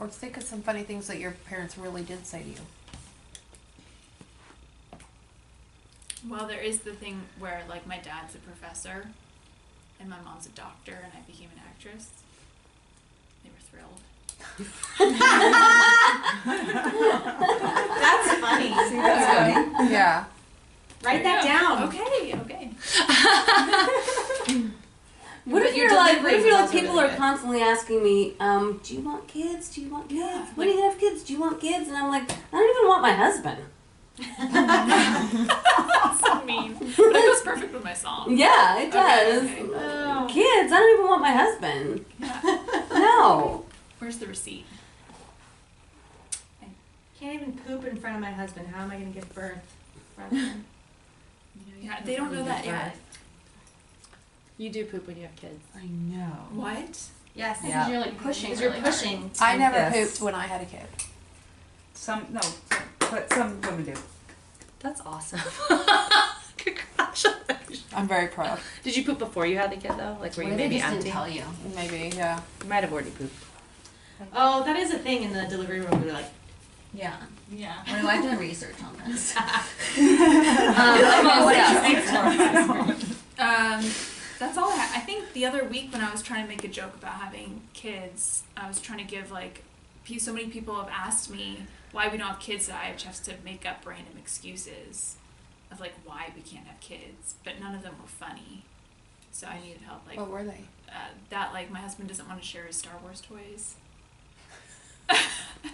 [SPEAKER 7] Or think of some funny things that your parents really did say to you.
[SPEAKER 4] Well, there is the thing where like my dad's a professor and my mom's a doctor and I became an actress. They were thrilled.
[SPEAKER 14] That's funny.
[SPEAKER 7] See, that's funny. Yeah.
[SPEAKER 14] Write that down.
[SPEAKER 4] Okay.
[SPEAKER 3] What if you're like people are constantly asking me, do you want kids? Do you want kids?
[SPEAKER 4] Yeah,
[SPEAKER 3] when are you gonna have kids? Do you want kids? And I'm like, I don't even want my husband.
[SPEAKER 4] That's so mean. But it goes perfect with my song.
[SPEAKER 3] Yeah, it does.
[SPEAKER 4] Okay.
[SPEAKER 3] Kids, I don't even want my husband.
[SPEAKER 4] Yeah.
[SPEAKER 3] No.
[SPEAKER 4] Where's the receipt?
[SPEAKER 14] I can't even poop in front of my husband. How am I going to give birth?
[SPEAKER 4] Yeah, they don't know that yet.
[SPEAKER 2] You do poop when you have kids.
[SPEAKER 3] I know.
[SPEAKER 4] What?
[SPEAKER 14] Yes.
[SPEAKER 10] Because you're like pushing.
[SPEAKER 14] Because you're pushing.
[SPEAKER 7] I never pooped when I had a kid.
[SPEAKER 9] But some women do.
[SPEAKER 2] That's awesome. Congratulations.
[SPEAKER 7] I'm very proud.
[SPEAKER 2] Did you poop before you had the kid though? Like were you maybe
[SPEAKER 10] just
[SPEAKER 2] empty?
[SPEAKER 10] didn't tell you.
[SPEAKER 7] Maybe, yeah.
[SPEAKER 2] You might have already pooped.
[SPEAKER 14] Oh, that is a thing in the delivery room. They're like,
[SPEAKER 10] Yeah. We're like doing research on this.
[SPEAKER 4] That's all I had. I think the other week when I was trying to make a joke about having kids, I was trying to give so many people have asked me why we don't have kids that I just have to make up random excuses of like why we can't have kids, but none of them were funny. So I needed help. Like
[SPEAKER 7] What were they?
[SPEAKER 4] That like my husband doesn't want to share his Star Wars toys.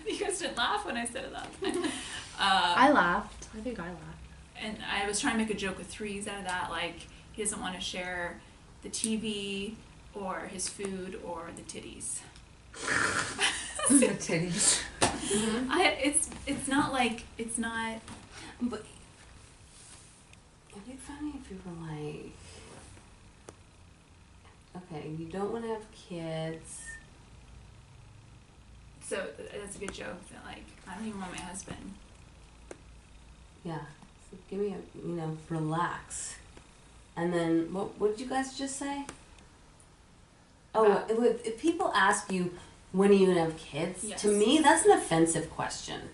[SPEAKER 4] You guys didn't laugh when I said it last time.
[SPEAKER 2] I laughed. I think I laughed.
[SPEAKER 4] And I was trying to make a joke with threes out of that, like he doesn't want to share the TV or his food or the titties.
[SPEAKER 9] The titties.
[SPEAKER 4] It's not.
[SPEAKER 3] But it'd be funny if you were like, okay, you don't want to have kids.
[SPEAKER 4] So that's a good joke. That like I don't even want my husband.
[SPEAKER 3] Yeah. So give me relax. And then what did you guys just say? Oh, if people ask you when are you gonna have kids,
[SPEAKER 4] Yes.
[SPEAKER 3] to me that's an offensive question.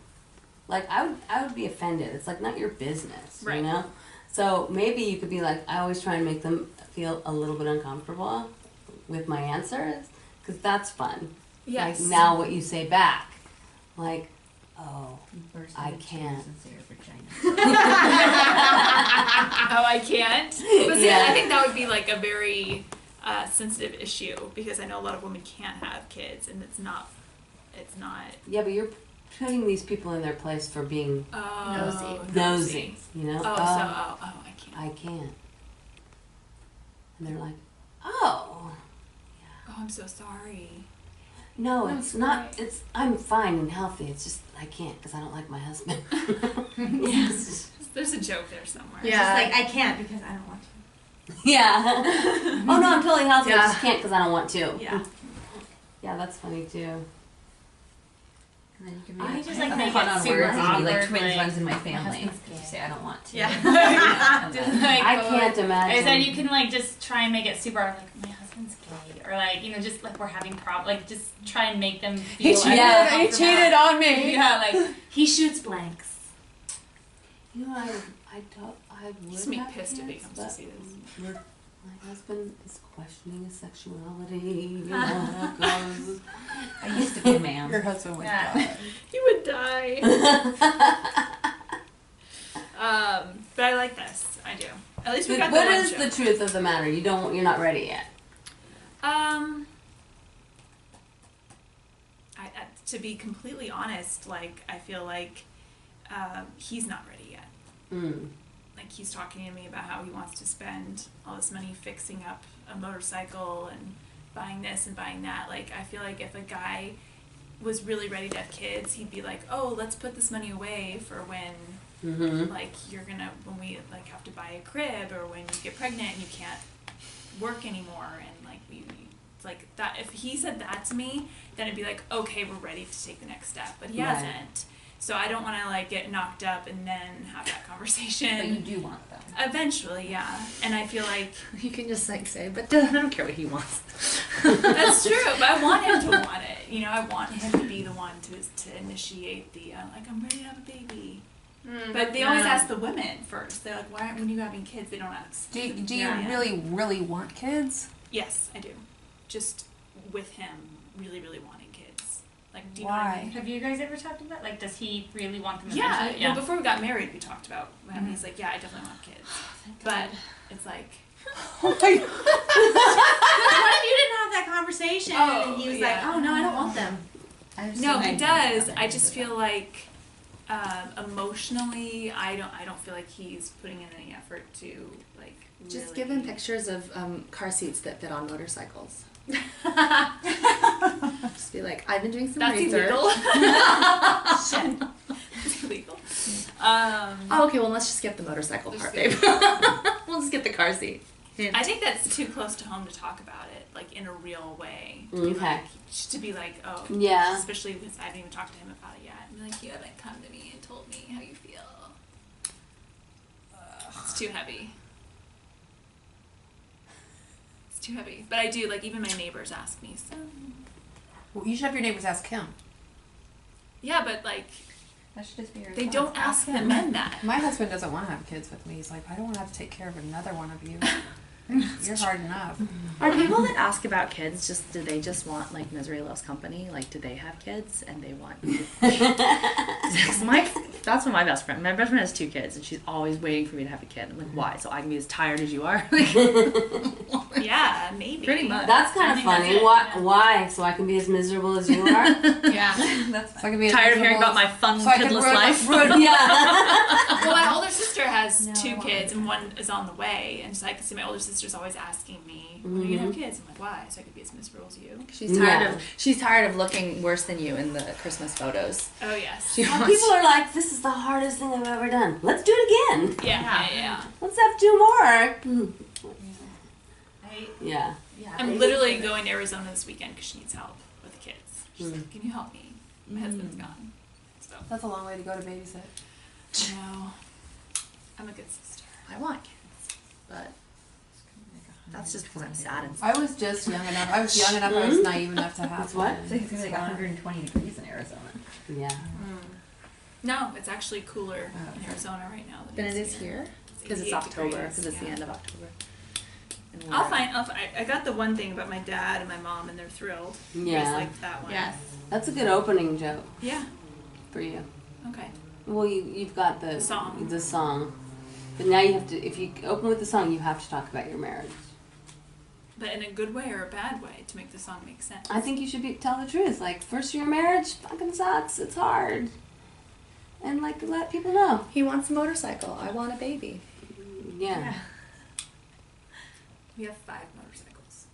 [SPEAKER 3] Like I would be offended. It's like not your business,
[SPEAKER 4] Right.
[SPEAKER 3] you know? So maybe you could be like, I always try and make them feel a little bit uncomfortable with my answers, because that's fun.
[SPEAKER 4] Yes.
[SPEAKER 3] Like now what you say back, like, oh, I can't.
[SPEAKER 4] Oh, I can't. But see,
[SPEAKER 3] Yeah.
[SPEAKER 4] I think that would be like a very sensitive issue because I know a lot of women can't have kids, and it's not.
[SPEAKER 3] Yeah, but you're putting these people in their place for being nosy, you know?
[SPEAKER 4] I can't.
[SPEAKER 3] I can't. And they're like, oh.
[SPEAKER 4] Oh, I'm so sorry.
[SPEAKER 3] No,
[SPEAKER 4] I'm
[SPEAKER 3] it's not.
[SPEAKER 4] sorry.
[SPEAKER 3] I'm fine and healthy. It's just I can't because I don't like my husband. Yes.
[SPEAKER 4] There's a joke there somewhere.
[SPEAKER 14] It's just like, I can't because I don't want to.
[SPEAKER 3] Yeah. Oh no, I'm totally healthy. I just can't because I don't want to.
[SPEAKER 14] Yeah.
[SPEAKER 3] Yeah, that's funny too.
[SPEAKER 10] And then you can
[SPEAKER 14] I
[SPEAKER 10] be
[SPEAKER 14] just
[SPEAKER 10] like
[SPEAKER 14] make
[SPEAKER 10] fun
[SPEAKER 14] it
[SPEAKER 10] on
[SPEAKER 14] super
[SPEAKER 10] words and be like
[SPEAKER 11] awkward,
[SPEAKER 10] twins
[SPEAKER 11] like,
[SPEAKER 10] runs in my family. You say I don't want to.
[SPEAKER 14] Yeah.
[SPEAKER 10] And then-
[SPEAKER 3] I can't imagine.
[SPEAKER 11] Or then you can like just try and make it super like my husband's gay, or like just like we're having like just try and make them feel.
[SPEAKER 7] He cheated on me.
[SPEAKER 11] Yeah, like
[SPEAKER 14] He shoots blanks.
[SPEAKER 3] You know, I would
[SPEAKER 4] Just make
[SPEAKER 3] have
[SPEAKER 4] pissed if he
[SPEAKER 3] kids,
[SPEAKER 4] comes to
[SPEAKER 3] but
[SPEAKER 4] see this.
[SPEAKER 3] My husband is questioning his sexuality. You know how it goes.
[SPEAKER 10] I used to be a man.
[SPEAKER 5] Your husband would die.
[SPEAKER 1] You would die. But I like this. I do. At least we got the
[SPEAKER 3] What
[SPEAKER 1] one
[SPEAKER 3] is
[SPEAKER 1] joke.
[SPEAKER 3] the truth of the matter? You're not ready yet.
[SPEAKER 1] To be completely honest, like, I feel like he's not ready yet.
[SPEAKER 3] Mm.
[SPEAKER 1] Like, he's talking to me about how he wants to spend all this money fixing up a motorcycle and buying this and buying that. Like, I feel like if a guy was really ready to have kids, he'd be like, oh, let's put this money away for when, like, when we, like, have to buy a crib, or when you get pregnant and you can't work anymore, and, like, like that. If he said that to me, then it'd be like, okay, we're ready to take the next step. But he hasn't. So I don't want to, like, get knocked up and then have that conversation.
[SPEAKER 10] But you do want them.
[SPEAKER 1] Eventually, yeah. And I feel like
[SPEAKER 13] You can just like say, but I don't care what he wants.
[SPEAKER 1] that's true. But I want him to want it. You know, I want him to be the one to initiate the like, I'm ready to have a baby. But they always ask the women first. They're like, why aren't when you having kids? They don't ask.
[SPEAKER 5] Do you really, really want kids?
[SPEAKER 1] Yes, I do. Just with him, really, really wanting kids. Like, do you know what I mean?
[SPEAKER 11] Have you guys ever talked about, like, does he really want them
[SPEAKER 1] Yeah,
[SPEAKER 11] eventually?
[SPEAKER 1] well, before we got married, we talked about him. He's like, yeah, I definitely want kids. But it's like,
[SPEAKER 14] What if you didn't have that conversation and he was like, oh no, I don't want them?
[SPEAKER 1] no, he does. I just feel like emotionally, I don't feel like he's putting in any effort to, like,
[SPEAKER 13] Just
[SPEAKER 1] really...
[SPEAKER 13] give him pictures of car seats that fit on motorcycles. Just be like, I've been doing some
[SPEAKER 1] That's
[SPEAKER 13] research.
[SPEAKER 1] illegal. Shit. It's illegal.
[SPEAKER 13] Oh, okay, well, let's just skip the motorcycle part, babe. We'll just get the car seat.
[SPEAKER 1] I think that's too close to home to talk about it, like, in a real way. To be
[SPEAKER 3] Okay.
[SPEAKER 1] like, just to be like, oh,
[SPEAKER 3] Yeah.
[SPEAKER 1] especially because I haven't even talked to him about it yet. I'm like, you haven't come to me and told me how you feel. It's too heavy. It's too heavy. But I do, like, even my neighbors ask me, so.
[SPEAKER 5] Well, you should have your neighbors ask him.
[SPEAKER 1] Yeah, but, like,
[SPEAKER 10] That should just be your
[SPEAKER 1] they
[SPEAKER 10] response.
[SPEAKER 1] don't ask the men that.
[SPEAKER 5] My husband doesn't want to have kids with me. He's like, I don't want to have to take care of another one of you. You're hard enough.
[SPEAKER 13] Are people that ask about kids do they just want, like, misery loves company? Like, do they have kids and they want that's what my best friend. My best friend has 2 kids and she's always waiting for me to have a kid. I'm like, why? So I can be as tired as you are?
[SPEAKER 1] Yeah, maybe.
[SPEAKER 13] Pretty much.
[SPEAKER 3] That's kind of funny. Why? So I can be as miserable as you are?
[SPEAKER 1] Yeah.
[SPEAKER 5] That's so I can be
[SPEAKER 13] tired of hearing about my fun,
[SPEAKER 5] so I can
[SPEAKER 13] kidless
[SPEAKER 5] ruin-
[SPEAKER 13] life.
[SPEAKER 3] Yeah.
[SPEAKER 1] Well, my older sister has 2 kids and one is on the way. And so I can see my older sister's always asking me, when are you going to have kids? I'm like, why? So I could be as miserable as you.
[SPEAKER 13] She's tired of looking worse than you in the Christmas photos.
[SPEAKER 1] Oh, yes.
[SPEAKER 3] People are like, this is the hardest thing I've ever done. Let's do it again.
[SPEAKER 1] Yeah.
[SPEAKER 3] Let's have 2 more. Yeah.
[SPEAKER 1] I'm literally going to Arizona this weekend because she needs help with the kids. She's like, can you help me? My husband's gone. So.
[SPEAKER 5] That's a long way to go to babysit.
[SPEAKER 1] No. I'm a good sister.
[SPEAKER 13] I want kids, but that's just because I'm sad and
[SPEAKER 5] I was just young enough. I was young enough. I was naive enough to have
[SPEAKER 3] what?
[SPEAKER 10] I think it's gonna be like 120 degrees in Arizona.
[SPEAKER 3] Yeah.
[SPEAKER 1] No, it's actually cooler in Arizona right now
[SPEAKER 13] than it is here because it's October. Because it's the end of October.
[SPEAKER 1] I got the one thing about my dad and my mom, and they're thrilled.
[SPEAKER 3] Yeah.
[SPEAKER 1] You guys liked that one.
[SPEAKER 14] Yes.
[SPEAKER 3] That's a good opening joke
[SPEAKER 1] Yeah.
[SPEAKER 3] for you.
[SPEAKER 1] Okay.
[SPEAKER 3] Well, you've got the
[SPEAKER 1] song.
[SPEAKER 3] The song. But now you have to, if you open with the song, you have to talk about your marriage.
[SPEAKER 1] But in a good way or a bad way to make the song make sense.
[SPEAKER 3] I think you should tell the truth. Like, first year of marriage fucking sucks. It's hard. And, like, let people know.
[SPEAKER 13] He wants a motorcycle. I want a baby.
[SPEAKER 3] Yeah.
[SPEAKER 1] We have 5 motorcycles.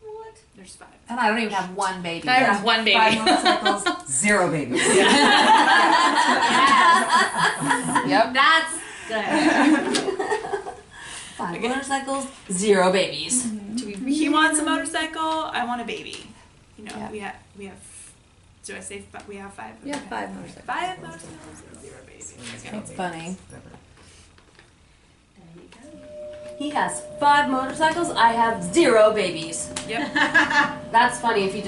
[SPEAKER 3] What?
[SPEAKER 1] There's 5.
[SPEAKER 5] And I don't even have one baby.
[SPEAKER 13] I have one baby.
[SPEAKER 5] 5 motorcycles.
[SPEAKER 9] 0 babies.
[SPEAKER 5] Yep.
[SPEAKER 14] That's good.
[SPEAKER 3] 5 motorcycles, 0 babies.
[SPEAKER 1] He wants a motorcycle. I want a baby. You know, we have. Do I say we have 5?
[SPEAKER 13] We have 5 motorcycles.
[SPEAKER 1] 5 motorcycles and 0 babies.
[SPEAKER 5] That's funny.
[SPEAKER 3] He has 5 motorcycles. I have 0 babies.
[SPEAKER 1] Yep.
[SPEAKER 3] That's funny if you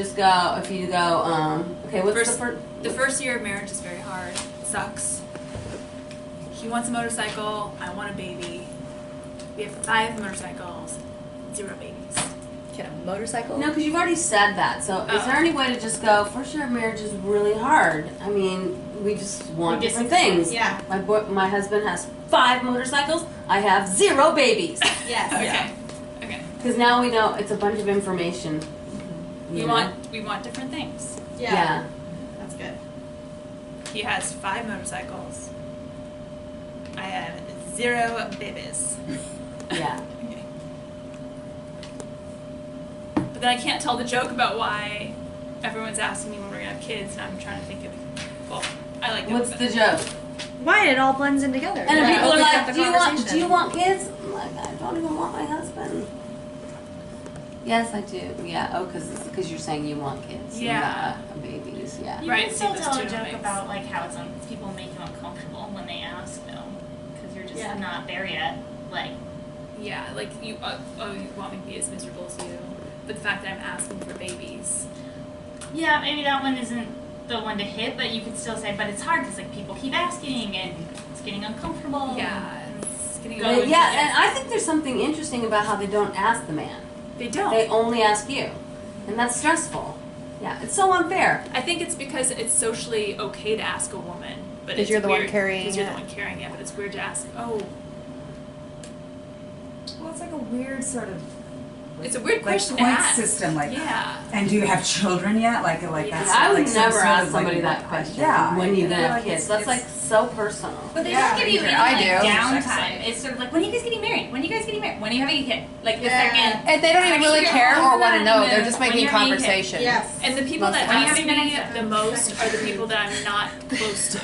[SPEAKER 3] go, okay, what's
[SPEAKER 1] the first year of marriage is very hard. It sucks. He wants a motorcycle. I want a baby. We have 5 motorcycles.
[SPEAKER 4] 0 babies.
[SPEAKER 13] Can a motorcycle?
[SPEAKER 3] No, because you've already said that. So is there any way to just go, first year of marriage is really hard? I mean, we just want different things.
[SPEAKER 14] Yeah.
[SPEAKER 3] My husband has 5 motorcycles. I have 0 babies.
[SPEAKER 14] Yes.
[SPEAKER 4] Okay. Okay.
[SPEAKER 3] Because now we know it's a bunch of information.
[SPEAKER 4] We want different things.
[SPEAKER 3] Yeah.
[SPEAKER 14] That's good.
[SPEAKER 4] He has 5 motorcycles. I have 0 babies.
[SPEAKER 3] Yeah.
[SPEAKER 4] Okay. But then I can't tell the joke about why everyone's asking me when we're gonna have kids, and I'm trying to think of. Well, I like.
[SPEAKER 3] What's the joke?
[SPEAKER 13] Why it all blends in together.
[SPEAKER 3] And then people are
[SPEAKER 13] Opens up
[SPEAKER 3] like,
[SPEAKER 13] the
[SPEAKER 3] do you
[SPEAKER 13] conversation.
[SPEAKER 3] want kids? I'm like, I don't even want my husband. Yes, I do. Yeah. Oh, because you're saying you want kids.
[SPEAKER 4] Yeah.
[SPEAKER 3] Not babies. Yeah.
[SPEAKER 11] You
[SPEAKER 4] Right,
[SPEAKER 11] can still
[SPEAKER 4] see,
[SPEAKER 11] tell a
[SPEAKER 4] those two
[SPEAKER 11] joke
[SPEAKER 4] mix.
[SPEAKER 11] about like how people make you uncomfortable when they ask though, because you're just not there yet. Like,
[SPEAKER 4] Yeah, like you. You want me to be as miserable as you, but the fact that I'm asking for babies.
[SPEAKER 11] yeah, maybe that one isn't the one to hit, but you could still say, but it's hard because like people keep asking and it's getting uncomfortable.
[SPEAKER 4] Yeah, it's getting.
[SPEAKER 3] And I think there's something interesting about how they don't ask the man.
[SPEAKER 4] They don't.
[SPEAKER 3] They only ask you, and that's stressful. Yeah, it's so unfair.
[SPEAKER 4] I think it's because it's socially okay to ask a woman, but
[SPEAKER 5] 'Cause
[SPEAKER 4] it's
[SPEAKER 5] you're the one
[SPEAKER 4] weird
[SPEAKER 5] carrying
[SPEAKER 4] because you're
[SPEAKER 5] it.
[SPEAKER 4] the one carrying it. But it's weird to ask. Oh,
[SPEAKER 9] Well, it's like a weird sort of
[SPEAKER 4] it's a weird question
[SPEAKER 9] point
[SPEAKER 4] to ask.
[SPEAKER 9] system, like.
[SPEAKER 4] Yeah.
[SPEAKER 9] And do you have children yet? Like that's.
[SPEAKER 3] I would
[SPEAKER 9] like some
[SPEAKER 3] never
[SPEAKER 9] sort
[SPEAKER 3] ask
[SPEAKER 9] of, like,
[SPEAKER 3] somebody that question.
[SPEAKER 9] Yeah.
[SPEAKER 3] When you gonna
[SPEAKER 9] feel
[SPEAKER 3] have
[SPEAKER 9] like
[SPEAKER 3] kids?
[SPEAKER 9] it's-
[SPEAKER 3] That's like so personal.
[SPEAKER 11] But they
[SPEAKER 9] Yeah,
[SPEAKER 11] don't give you any
[SPEAKER 5] I
[SPEAKER 11] like
[SPEAKER 5] do.
[SPEAKER 11] downtime. It's sort of like, when are you guys getting married? When are you guys getting married? When are you having a kid? Like the second.
[SPEAKER 5] And they don't even really
[SPEAKER 11] Actually,
[SPEAKER 5] care or want to know.
[SPEAKER 11] when
[SPEAKER 5] They're just
[SPEAKER 11] when
[SPEAKER 5] making
[SPEAKER 11] you're having a kid.
[SPEAKER 5] conversation.
[SPEAKER 14] Yes.
[SPEAKER 4] And the people that
[SPEAKER 11] When you
[SPEAKER 4] ask
[SPEAKER 11] have
[SPEAKER 4] me
[SPEAKER 11] minutes-
[SPEAKER 4] the most are the people that I'm not close to.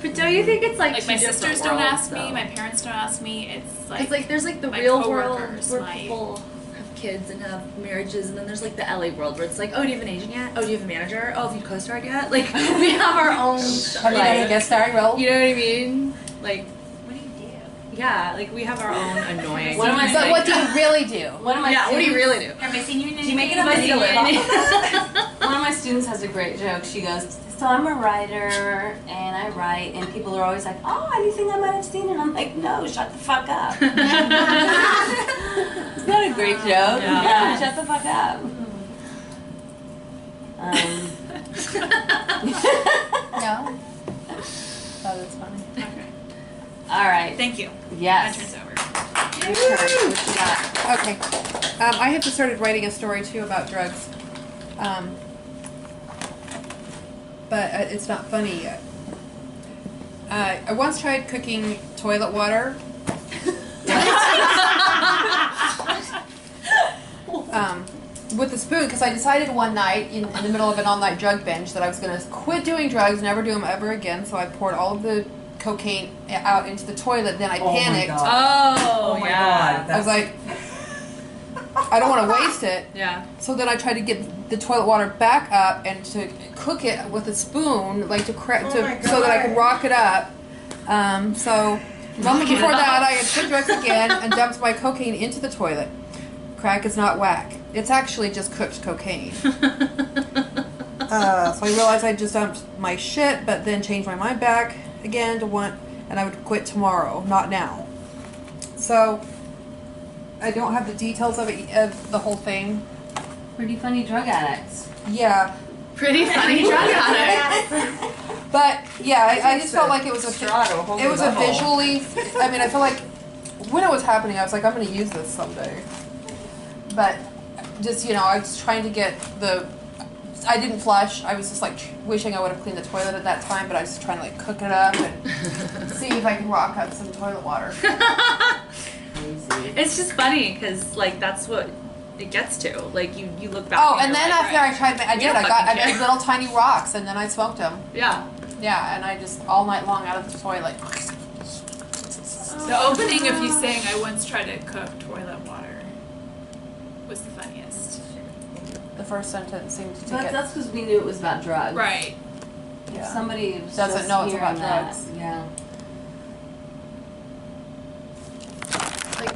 [SPEAKER 13] But don't you think it's like
[SPEAKER 4] Like
[SPEAKER 13] two
[SPEAKER 4] my
[SPEAKER 13] different
[SPEAKER 4] sisters don't
[SPEAKER 13] worlds,
[SPEAKER 4] ask me,
[SPEAKER 13] though?
[SPEAKER 4] my parents don't ask me. It's like
[SPEAKER 13] It's like there's like the
[SPEAKER 4] my
[SPEAKER 13] real world
[SPEAKER 4] coworkers,
[SPEAKER 13] where
[SPEAKER 4] my-
[SPEAKER 13] people have kids and have marriages, and then there's like the LA world where it's like, oh, do you have an agent yet? Oh, do you have a manager? Oh, have you co-starred yet? Like we have our own.
[SPEAKER 5] Have you done a guest starring role?
[SPEAKER 13] You know what I mean? Like,
[SPEAKER 11] What do you do?
[SPEAKER 13] yeah, like we have our own annoying.
[SPEAKER 3] What am I
[SPEAKER 5] But what do you really do?
[SPEAKER 3] One of my
[SPEAKER 13] Yeah, what do you
[SPEAKER 3] students-
[SPEAKER 13] really do?
[SPEAKER 11] Have I seen you in anything?
[SPEAKER 3] you make it
[SPEAKER 11] Have
[SPEAKER 3] up
[SPEAKER 11] I
[SPEAKER 3] as
[SPEAKER 11] seen
[SPEAKER 3] you
[SPEAKER 11] you in
[SPEAKER 3] live.
[SPEAKER 11] anything?
[SPEAKER 3] One of my students has a great joke. She goes, so I'm a writer and I write, and people are always like, oh, anything I might have seen, and I'm like, no, shut the fuck up. Isn't that a great joke? Yeah, shut the fuck up.
[SPEAKER 5] No. Oh, that's funny.
[SPEAKER 4] Okay.
[SPEAKER 3] All right.
[SPEAKER 4] Thank you. My
[SPEAKER 3] Yes.
[SPEAKER 4] turn's over.
[SPEAKER 3] Your turn. What you got?
[SPEAKER 5] Okay. I have just started writing a story too about drugs. But it's not funny yet. I once tried cooking toilet water. With a spoon, because I decided one night in the middle of an all-night drug binge that I was going to quit doing drugs, never do them ever again. So I poured all of the cocaine out into the toilet. Then I
[SPEAKER 9] Oh my
[SPEAKER 5] panicked.
[SPEAKER 9] God.
[SPEAKER 13] Oh,
[SPEAKER 9] my
[SPEAKER 13] yeah.
[SPEAKER 9] God.
[SPEAKER 5] I was like, I don't want to waste it.
[SPEAKER 13] Yeah.
[SPEAKER 5] So then I tried to get the toilet water back up and to cook it with a spoon, like so that I could rock it up. So a moment before that, I had took drugs again and dumped my cocaine into the toilet. Crack is not whack. It's actually just cooked cocaine. So I realized I just dumped my shit, but then changed my mind back again to want, and I would quit tomorrow, not now. So I don't have the details of it, of the whole thing.
[SPEAKER 3] Pretty funny drug addicts.
[SPEAKER 5] Yeah.
[SPEAKER 13] Pretty funny drug addict.
[SPEAKER 5] But yeah, I just felt like it was a visually. I mean, I feel like when it was happening, I was like, I'm going to use this someday. But just I was trying to get the. I didn't flush. I was just like wishing I would have cleaned the toilet at that time, but I was just trying to like cook it up and see if I can rock up some toilet water.
[SPEAKER 3] Crazy.
[SPEAKER 13] It's just funny because like that's what it gets to. Like you look back.
[SPEAKER 5] Oh,
[SPEAKER 13] and
[SPEAKER 5] and
[SPEAKER 13] you're
[SPEAKER 5] then
[SPEAKER 13] like,
[SPEAKER 5] after
[SPEAKER 13] right.
[SPEAKER 5] I tried, I
[SPEAKER 13] You don't
[SPEAKER 5] got
[SPEAKER 13] fucking
[SPEAKER 5] made little tiny rocks, and then I smoked them.
[SPEAKER 13] Yeah.
[SPEAKER 5] Yeah, and I just all night long out of the toilet.
[SPEAKER 4] The opening of you saying I once tried to cook toilet water was the funniest.
[SPEAKER 5] The first sentence seemed to
[SPEAKER 3] But
[SPEAKER 5] get.
[SPEAKER 3] that's because we knew it was about drugs.
[SPEAKER 4] Right.
[SPEAKER 5] Yeah.
[SPEAKER 3] Somebody was
[SPEAKER 5] Doesn't
[SPEAKER 3] just
[SPEAKER 5] know it's
[SPEAKER 3] hearing
[SPEAKER 5] about
[SPEAKER 3] that.
[SPEAKER 5] drugs.
[SPEAKER 3] Yeah.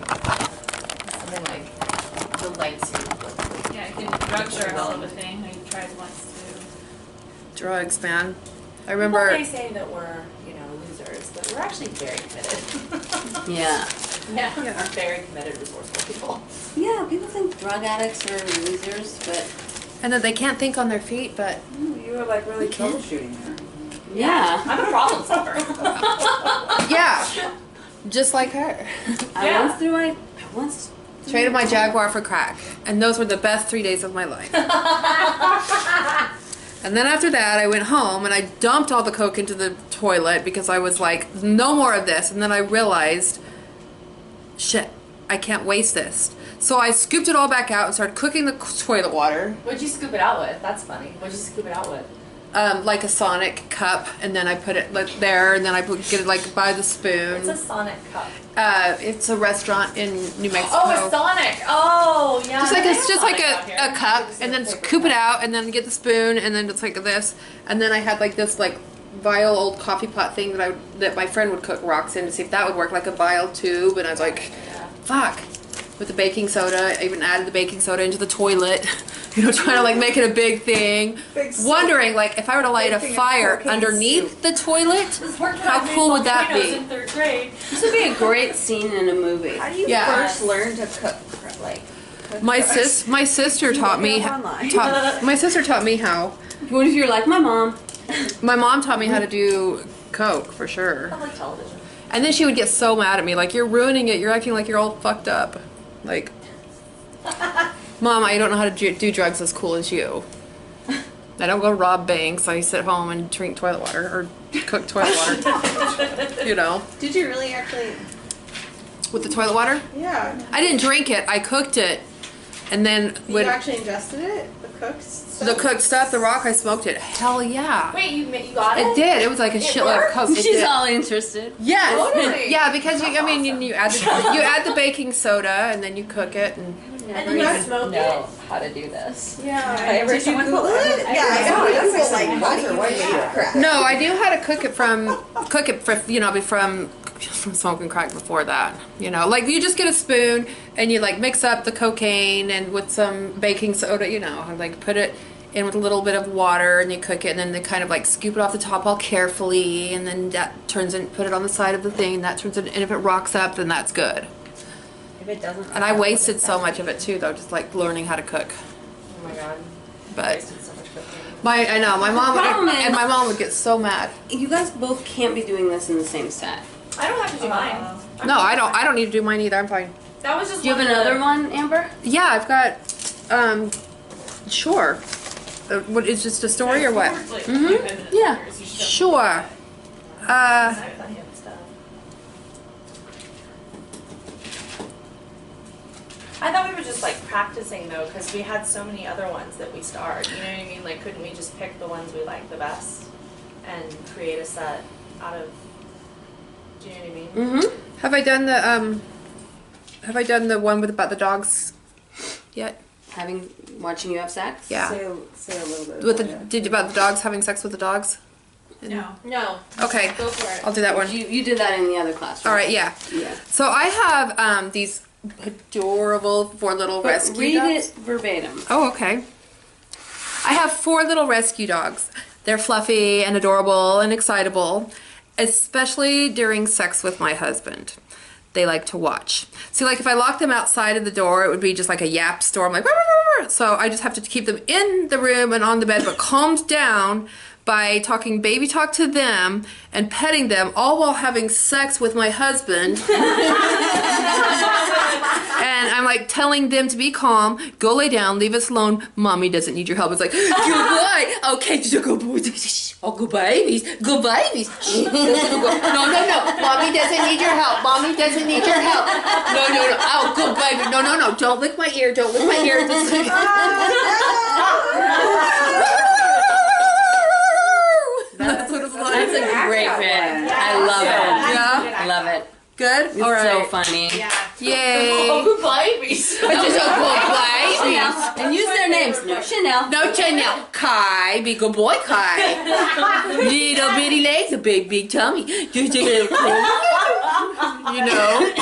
[SPEAKER 13] Something like the lights.
[SPEAKER 4] Yeah, drugs are a hell of a thing. I tried once too.
[SPEAKER 5] Drugs, man. I remember.
[SPEAKER 2] People may say that we're, losers, but we're actually very committed.
[SPEAKER 3] Yeah.
[SPEAKER 13] Yeah, are very committed, resourceful people.
[SPEAKER 3] Yeah, people think drug addicts are losers, but
[SPEAKER 5] And that they can't think on their feet, but
[SPEAKER 9] You were like really troubleshooting there.
[SPEAKER 3] yeah.
[SPEAKER 13] I'm a problem solver.
[SPEAKER 5] yeah, just like her.
[SPEAKER 3] I once
[SPEAKER 5] Traded my Jaguar for crack, and those were the best 3 days of my life. And then after that, I went home and I dumped all the Coke into the toilet because I was like, no more of this. And then I realized, shit, I can't waste this. So I scooped it all back out and started cooking the toilet water.
[SPEAKER 13] What'd you scoop it out with? That's funny. What'd you scoop it out with?
[SPEAKER 5] Like a Sonic cup, and then I put it like there, and then I get it like by the spoon.
[SPEAKER 13] It's a Sonic cup.
[SPEAKER 5] It's a restaurant in New Mexico.
[SPEAKER 13] Oh, a Sonic. Oh, yeah.
[SPEAKER 5] Just like
[SPEAKER 13] they
[SPEAKER 5] it's
[SPEAKER 13] have
[SPEAKER 5] just like
[SPEAKER 13] Sonics out here.
[SPEAKER 5] a cup, and then scoop it out, and then get the spoon, and then it's like this, and then I had like this like vile old coffee pot thing that my friend would cook rocks in to see if that would work, like a vile tube, and I was like, fuck. With the baking soda, I even added the baking soda into the toilet, you know, trying to like make it a big thing. Wondering like if I were to light a fire underneath the toilet, how cool would that be?
[SPEAKER 13] In 3rd grade.
[SPEAKER 3] This would be a great scene in a movie. How do you
[SPEAKER 5] Yeah.
[SPEAKER 3] first learn to cook? Like, cook
[SPEAKER 5] My
[SPEAKER 3] drugs?
[SPEAKER 5] my sister taught me. My sister taught me how.
[SPEAKER 3] What if you're like my mom?
[SPEAKER 5] My mom taught me how to do Coke for sure.
[SPEAKER 13] I like television.
[SPEAKER 5] And then she would get so mad at me, like, you're ruining it. You're acting like you're all fucked up. Like, Mom, I don't know how to do drugs as cool as you. I don't go rob banks. I sit home and drink toilet water or cook toilet water. You know.
[SPEAKER 3] Did you really actually?
[SPEAKER 5] With the toilet water?
[SPEAKER 8] Yeah.
[SPEAKER 5] I didn't drink it. I cooked it. And then
[SPEAKER 8] You actually ingested it? The cooked stuff?
[SPEAKER 5] the cooked stuff, the rock, I smoked it. Hell yeah.
[SPEAKER 13] Wait, you got it?
[SPEAKER 5] It did. It was like a shitload of Coke. It
[SPEAKER 3] She's
[SPEAKER 5] did.
[SPEAKER 3] all interested.
[SPEAKER 5] Yes.
[SPEAKER 13] Totally.
[SPEAKER 5] Yeah, because you add the baking soda and then you cook it and
[SPEAKER 13] And you smoke it?
[SPEAKER 10] How to do this?
[SPEAKER 8] Yeah.
[SPEAKER 10] Did you Google it?
[SPEAKER 6] Yeah, I know. Google like how do you make crack?
[SPEAKER 5] no, I knew how to cook it from smoking crack before that. You know, like you just get a spoon and you like mix up the cocaine and with some baking soda, you know, and like put it in with a little bit of water and you cook it and then they kind of like scoop it off the top all carefully and then that turns in, put it on the side of the thing and that turns in, and if it rocks up then that's good.
[SPEAKER 10] If it doesn't.
[SPEAKER 5] And I wasted so much of it too though, just like learning how to cook.
[SPEAKER 10] Oh my god.
[SPEAKER 5] But
[SPEAKER 10] Wasted so much cooking.
[SPEAKER 5] I know, my mom and my mom would get so mad.
[SPEAKER 3] You guys both can't be doing this in the same set.
[SPEAKER 13] I don't have to do mine.
[SPEAKER 5] No, I don't need to do mine either. I'm fine.
[SPEAKER 13] That was just
[SPEAKER 3] Do you have
[SPEAKER 13] one of the-
[SPEAKER 3] another one, Amber?
[SPEAKER 5] Yeah, I've got sure. What is just a story or what? Yeah. Sure.
[SPEAKER 15] I thought we were just like practicing though, because we had so many other ones that we starred. You know what I mean? Like, couldn't we just pick the ones we liked the best and create a set out of? Do you know what I mean?
[SPEAKER 5] Mm-hmm. Have I done the one with about the dogs yet?
[SPEAKER 3] Watching you have sex?
[SPEAKER 5] Yeah.
[SPEAKER 9] Say a little bit.
[SPEAKER 5] With the about the dogs having sex with the dogs?
[SPEAKER 14] No.
[SPEAKER 5] Okay.
[SPEAKER 14] Go for it.
[SPEAKER 5] I'll do that one.
[SPEAKER 3] You did that in the other class, right?
[SPEAKER 5] All right. Yeah.
[SPEAKER 3] Yeah.
[SPEAKER 5] So I have these adorable 4 little rescue
[SPEAKER 3] Read
[SPEAKER 5] dogs.
[SPEAKER 3] it verbatim.
[SPEAKER 5] Oh, okay. I have 4 little rescue dogs. They're fluffy and adorable and excitable, especially during sex with my husband. They like to watch. See, like if I lock them outside of the door, it would be just like a yap store. I'm like, "Rah, rah, rah, rah." So I just have to keep them in the room and on the bed, but calmed down by talking baby talk to them and petting them, all while having sex with my husband. And I'm like telling them to be calm, go lay down, leave us alone. Mommy doesn't need your help. It's like, good boy. Okay, good boy. Oh, good babies. Good babies. No. Mommy doesn't need your help. Mommy doesn't need your help. No. Oh, good baby. No. Don't lick my ear. Don't lick my ear. That's what it's like.
[SPEAKER 3] That's a great bit. I love it.
[SPEAKER 5] Yeah?
[SPEAKER 3] I love it.
[SPEAKER 5] Good?
[SPEAKER 3] It's
[SPEAKER 5] All right.
[SPEAKER 3] so funny.
[SPEAKER 14] Yeah.
[SPEAKER 5] Yay.
[SPEAKER 13] Oh, good babies.
[SPEAKER 5] It's just a good baby.
[SPEAKER 3] And use their names. No Chanel.
[SPEAKER 5] No Chanel. Kai, be good boy, Kai. Little bitty legs, a big tummy. Just a little cool. You know?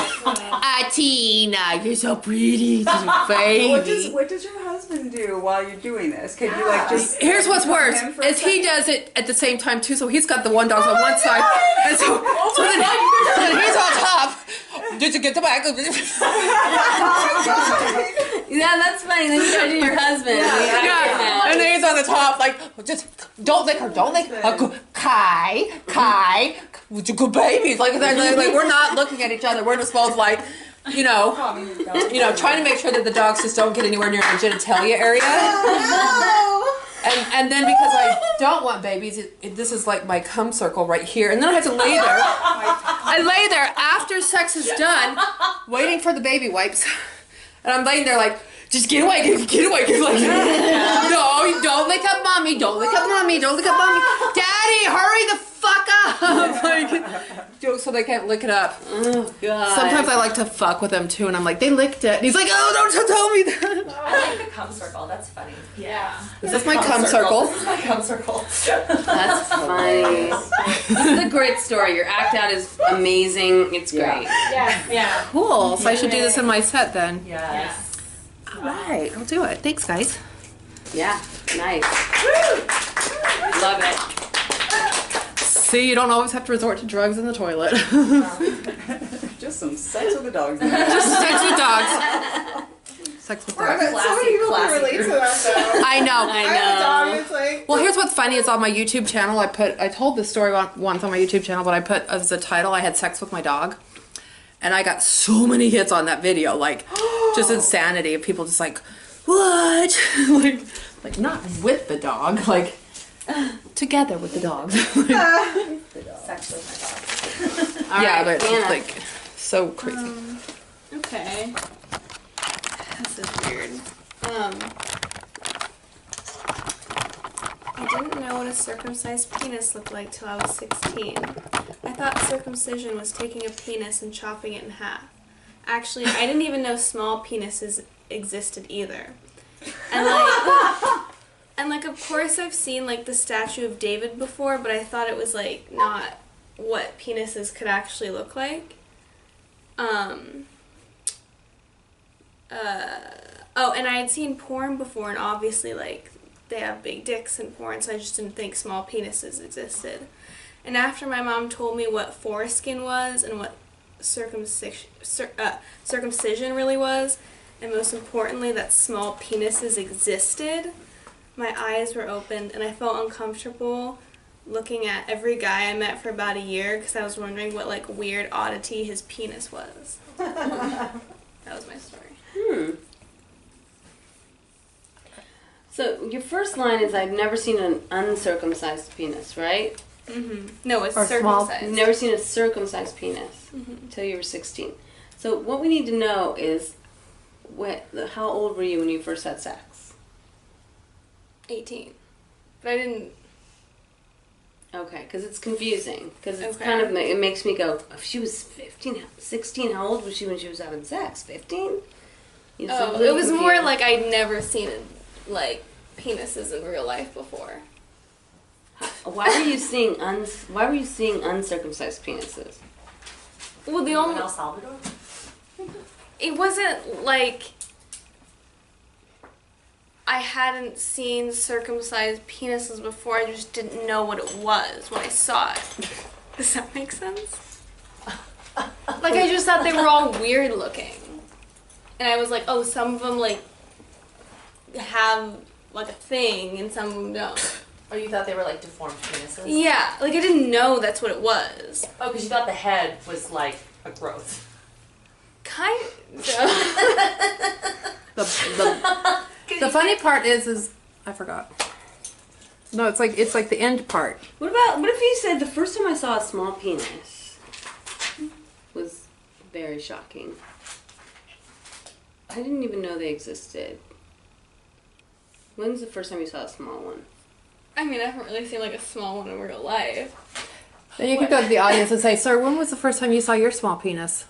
[SPEAKER 5] Tina, you're so pretty. Just a baby.
[SPEAKER 9] What does your husband do while you're doing this? Could you like just?
[SPEAKER 5] Here's what's
[SPEAKER 9] talk to
[SPEAKER 5] worse,
[SPEAKER 9] him for a
[SPEAKER 5] is he
[SPEAKER 9] second?
[SPEAKER 5] does it at the same time too, so he's got the one dog on one side, and so then he's on top
[SPEAKER 7] Did you get the back?
[SPEAKER 3] Yeah, that's funny. Then you try to do your husband.
[SPEAKER 7] Yeah. And then he's on the top, like, just don't lick her, don't lick her. Kai, good babies. Like we're not looking at each other. We're just both like, trying to make sure that the dogs just don't get anywhere near the genitalia area. And then because I don't want babies, this is like my cum circle right here. And then I have to lay there. I lay there after sex is done, waiting for the baby wipes. And I'm laying there like, just get away. Like, no, don't lick up mommy. Don't lick up mommy. Don't lick up mommy. Daddy, hurry the fuck up. Like, so they can't lick it up.
[SPEAKER 3] Oh, God.
[SPEAKER 7] Sometimes I like to fuck with them too, and I'm like, they licked it. And he's like, oh, don't tell me that.
[SPEAKER 15] I like the cum circle. That's funny.
[SPEAKER 12] Yeah.
[SPEAKER 7] This is my cum circle.
[SPEAKER 15] This is my cum circle.
[SPEAKER 3] That's funny. This is a great story. Your act out is amazing. It's great.
[SPEAKER 12] Yeah.
[SPEAKER 7] Cool. So I should do this in my set then.
[SPEAKER 15] Yes.
[SPEAKER 7] All right, I'll do it. Thanks, guys.
[SPEAKER 3] Yeah, nice. Love it.
[SPEAKER 7] See, you don't always have to resort to drugs in the toilet.
[SPEAKER 9] Just some sex with the dogs.
[SPEAKER 7] Just sex with dogs. Sex with dogs.
[SPEAKER 8] So many people can relate to that though.
[SPEAKER 7] I know.
[SPEAKER 8] I have a dog, it's like...
[SPEAKER 7] Well, here's what's funny is on my YouTube channel, I told this story once on my YouTube channel, but I put as a title, I had sex with my dog. And I got so many hits on that video, like, just insanity of people just like, what? like not with the dog, like, together with the dog.
[SPEAKER 15] Sex with my dog.
[SPEAKER 7] Yeah,
[SPEAKER 3] right,
[SPEAKER 7] but
[SPEAKER 3] Anna.
[SPEAKER 7] it's like, so crazy.
[SPEAKER 1] Okay. This is weird. I didn't know what a circumcised penis looked like till I was 16. I thought circumcision was taking a penis and chopping it in half. Actually, I didn't even know small penises existed either. And like of course I've seen like the statue of David before, but I thought it was like not what penises could actually look like. Oh, and I had seen porn before, and obviously like they have big dicks in porn, so I just didn't think small penises existed. And after my mom told me what foreskin was and what circumcision really was, and most importantly that small penises existed, my eyes were opened and I felt uncomfortable looking at every guy I met for about a year because I was wondering what like weird oddity his penis was. That was my story.
[SPEAKER 3] So your first line is, I've never seen an uncircumcised penis, right?
[SPEAKER 1] Mm-hmm. No, it's
[SPEAKER 3] Or
[SPEAKER 1] circumcised.
[SPEAKER 3] You've never seen a circumcised penis until you were 16. So what we need to know is, how old were you when you first had sex?
[SPEAKER 1] 18. But I didn't...
[SPEAKER 3] Okay, because it's confusing. Because it's kind of, it makes me go, if she was 15, 16, how old was she when she was having sex? 15?
[SPEAKER 1] It was more like I'd never seen like penises in real life before.
[SPEAKER 3] Why were you seeing uncircumcised penises?
[SPEAKER 1] Well, the only...
[SPEAKER 15] El Salvador?
[SPEAKER 1] It wasn't like I hadn't seen circumcised penises before. I just didn't know what it was when I saw it. Does that make sense? Like I just thought they were all weird looking. And I was like, oh, some of them like have like a thing and some of them don't.
[SPEAKER 15] Or you thought they were like deformed penises?
[SPEAKER 1] Yeah, like I didn't know that's what it was.
[SPEAKER 15] Oh, because you thought the head was like a growth.
[SPEAKER 1] Kind of.
[SPEAKER 7] The funny part is I forgot. No, it's like the end part.
[SPEAKER 3] What if you said the first time I saw a small penis was very shocking? I didn't even know they existed. When's the first time you saw a small one?
[SPEAKER 1] I mean, I haven't really seen like a small one in real life.
[SPEAKER 7] Then you could go to the audience and say, "Sir, when was the first time you saw your small penis?"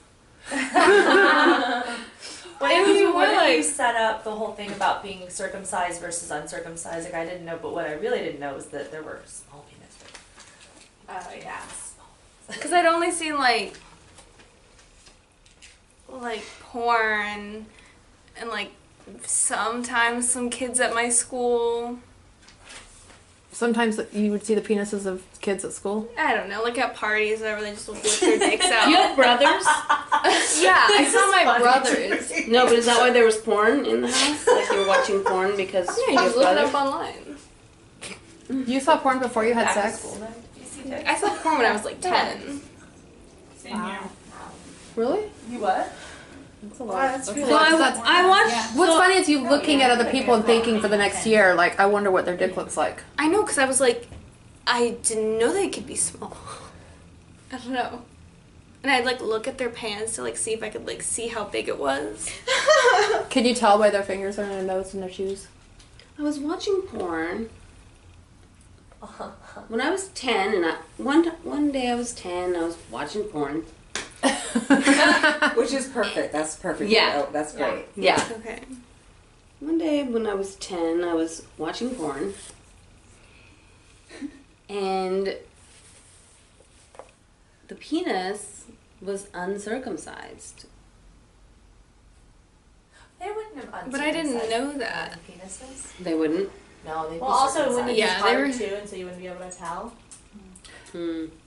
[SPEAKER 15] What if you set up the whole thing about being circumcised versus uncircumcised? Like I didn't know, but what I really didn't know was that there were small penises.
[SPEAKER 1] Oh yeah. Because I'd only seen like porn and like sometimes some kids at my school.
[SPEAKER 5] Sometimes you would see the penises of kids at school.
[SPEAKER 1] I don't know, like at parties where they just whip their dicks out.
[SPEAKER 3] You have brothers?
[SPEAKER 1] Yeah, I saw my brothers.
[SPEAKER 3] No, but is that why there was porn in the house? Like you were watching porn because
[SPEAKER 1] Yeah, you just look it up online.
[SPEAKER 5] You saw porn before you had sex?
[SPEAKER 1] I saw porn when I was like 10.
[SPEAKER 4] Same here.
[SPEAKER 5] Really?
[SPEAKER 15] You what?
[SPEAKER 5] That's a lot.
[SPEAKER 15] So
[SPEAKER 3] I watched.
[SPEAKER 5] What's funny is you looking at other people and thinking for the next year, like, I wonder what their dick looks like.
[SPEAKER 1] I know, because I was like, I didn't know they could be small. I don't know. And I'd like look at their pants to like see if I could like see how big it was.
[SPEAKER 5] Can you tell by their fingers or their nose and their shoes?
[SPEAKER 3] I was watching porn when I was 10, and one day I was 10. I was watching porn.
[SPEAKER 9] Which is perfect. That's perfect.
[SPEAKER 3] Yeah.
[SPEAKER 9] Oh, that's great.
[SPEAKER 3] Yeah.
[SPEAKER 1] Okay.
[SPEAKER 3] One day when I was 10, I was watching porn, and the penis was uncircumcised.
[SPEAKER 15] They wouldn't have uncircumcised.
[SPEAKER 1] But I didn't know that.
[SPEAKER 15] Penises?
[SPEAKER 3] They wouldn't.
[SPEAKER 15] No, they'd
[SPEAKER 12] Well,
[SPEAKER 15] be
[SPEAKER 12] also,
[SPEAKER 15] circumcised.
[SPEAKER 12] wouldn't you
[SPEAKER 1] Yeah,
[SPEAKER 12] just
[SPEAKER 1] they
[SPEAKER 12] hard
[SPEAKER 1] were-
[SPEAKER 12] too, and so you wouldn't be able to tell?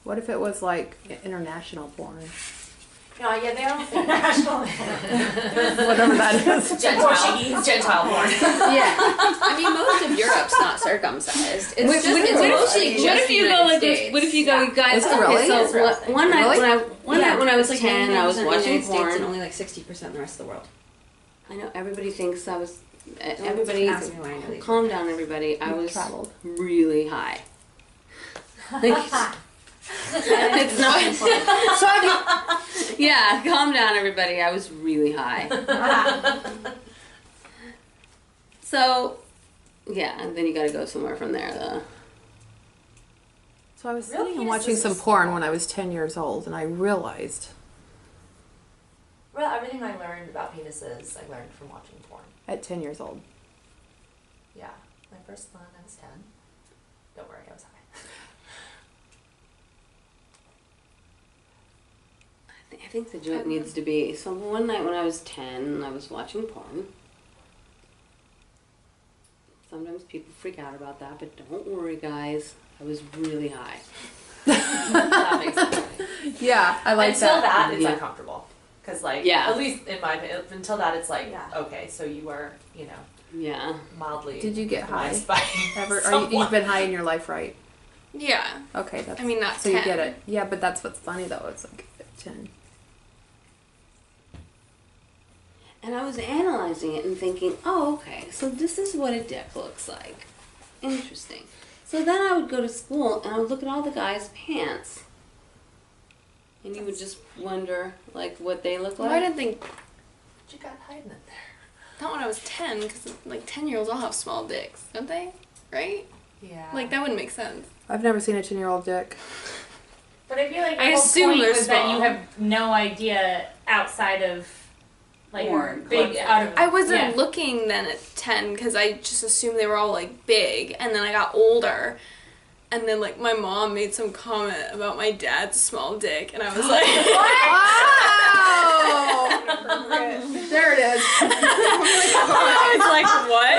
[SPEAKER 5] What if it was like international porn?
[SPEAKER 15] No, yeah, they don't international.
[SPEAKER 5] Whatever that is.
[SPEAKER 15] Gentile porn.
[SPEAKER 3] Yeah. I mean, most of Europe's not circumcised. It's
[SPEAKER 5] Which-
[SPEAKER 3] just
[SPEAKER 5] which-
[SPEAKER 3] it's
[SPEAKER 5] what if
[SPEAKER 3] mostly
[SPEAKER 5] you-
[SPEAKER 3] just
[SPEAKER 11] What if you
[SPEAKER 3] the
[SPEAKER 11] go
[SPEAKER 3] United
[SPEAKER 11] like this?
[SPEAKER 3] States.
[SPEAKER 11] What if you go, guys?
[SPEAKER 5] Is it really?
[SPEAKER 3] So
[SPEAKER 5] Is it
[SPEAKER 3] one night
[SPEAKER 5] really?
[SPEAKER 3] one night when I was 10, I was watching
[SPEAKER 10] United States and
[SPEAKER 3] porn.
[SPEAKER 10] only like 60% in the rest of the world.
[SPEAKER 3] I know everybody thinks I was.
[SPEAKER 10] Don't
[SPEAKER 3] Everybody,
[SPEAKER 10] ask me why I know these.
[SPEAKER 3] calm down, everybody. I was
[SPEAKER 5] traveled.
[SPEAKER 3] really high. Like, it's not.
[SPEAKER 5] So
[SPEAKER 3] Yeah, calm down, everybody. I was really high. So, yeah, and then you got to go somewhere from there, though.
[SPEAKER 5] So I was
[SPEAKER 15] Real
[SPEAKER 5] sitting and watching
[SPEAKER 15] penises
[SPEAKER 5] some
[SPEAKER 15] are
[SPEAKER 5] porn when I was 10 years old, and I realized
[SPEAKER 15] Well, everything I learned about penises, I learned from watching porn.
[SPEAKER 5] at 10 years old.
[SPEAKER 15] Yeah. My first one, I was 10. Don't worry, I was high.
[SPEAKER 3] I think the joke needs to be, so one night when I was 10, I was watching porn. Sometimes people freak out about that, but don't worry, guys. I was really high.
[SPEAKER 15] That makes sense.
[SPEAKER 5] Yeah, I like
[SPEAKER 15] Until
[SPEAKER 5] that.
[SPEAKER 15] that, it's
[SPEAKER 3] Yeah.
[SPEAKER 15] uncomfortable. Because, like,
[SPEAKER 3] Yeah.
[SPEAKER 15] at least in my opinion, until that, it's like,
[SPEAKER 12] Yeah.
[SPEAKER 15] okay, so you were, you know,
[SPEAKER 3] Yeah.
[SPEAKER 15] mildly.
[SPEAKER 5] Did you get high?
[SPEAKER 15] surprised by
[SPEAKER 5] Ever? Are
[SPEAKER 15] someone.
[SPEAKER 5] you've been high in your life, right?
[SPEAKER 1] Yeah.
[SPEAKER 5] Okay, that's.
[SPEAKER 1] I mean, not
[SPEAKER 5] so
[SPEAKER 1] 10.
[SPEAKER 5] you get it. Yeah, but that's what's funny though. It's like at 10.
[SPEAKER 3] And I was analyzing it and thinking, oh, okay, so this is what a dick looks like. Interesting. So then I would go to school and I would look at all the guys' pants. And you would just wonder, like, what they look
[SPEAKER 1] Well, I
[SPEAKER 3] like.
[SPEAKER 1] didn't think,
[SPEAKER 15] But you got hiding it there.
[SPEAKER 1] not when I was 10, because like 10-year-olds all have small dicks, don't they? Right?
[SPEAKER 15] Yeah.
[SPEAKER 1] Like, that wouldn't make sense.
[SPEAKER 5] I've never seen a 10-year-old dick.
[SPEAKER 11] But I feel like the
[SPEAKER 1] I
[SPEAKER 11] whole
[SPEAKER 1] assume
[SPEAKER 11] point
[SPEAKER 1] they're
[SPEAKER 11] was that
[SPEAKER 1] small.
[SPEAKER 11] you have no idea outside of like
[SPEAKER 15] Porn,
[SPEAKER 11] big
[SPEAKER 15] clips
[SPEAKER 11] out of.
[SPEAKER 1] I wasn't
[SPEAKER 11] Yeah.
[SPEAKER 1] looking then at 10 because I just assumed they were all like big, and then I got older, and then like my mom made some comment about my dad's small dick, and I was like,
[SPEAKER 5] Wow! There it is.
[SPEAKER 1] I was like, what?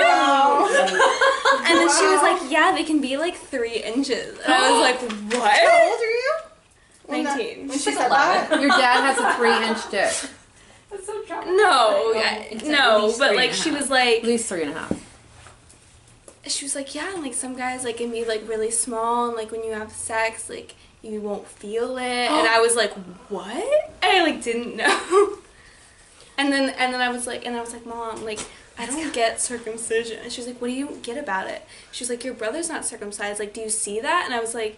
[SPEAKER 1] And then she was like, yeah, they can be like 3 inches, and I was like, what?
[SPEAKER 6] How old are you?
[SPEAKER 1] 19.
[SPEAKER 6] When she said that?
[SPEAKER 5] Your dad has a 3-inch dick.
[SPEAKER 15] That's so dramatic.
[SPEAKER 1] No,
[SPEAKER 10] It's at
[SPEAKER 1] no,
[SPEAKER 10] least
[SPEAKER 1] but
[SPEAKER 10] 3
[SPEAKER 1] like
[SPEAKER 10] and a
[SPEAKER 1] she
[SPEAKER 10] half.
[SPEAKER 1] was like,
[SPEAKER 5] At least 3.5.
[SPEAKER 1] she was like, yeah, and like some guys like can be like really small, and like when you have sex, like you won't feel it, and I was like, what? I like didn't know. And then I was like, Mom, like I don't get circumcision. And she was like, what do you get about it? She was like, your brother's not circumcised. Like, do you see that? And I was like,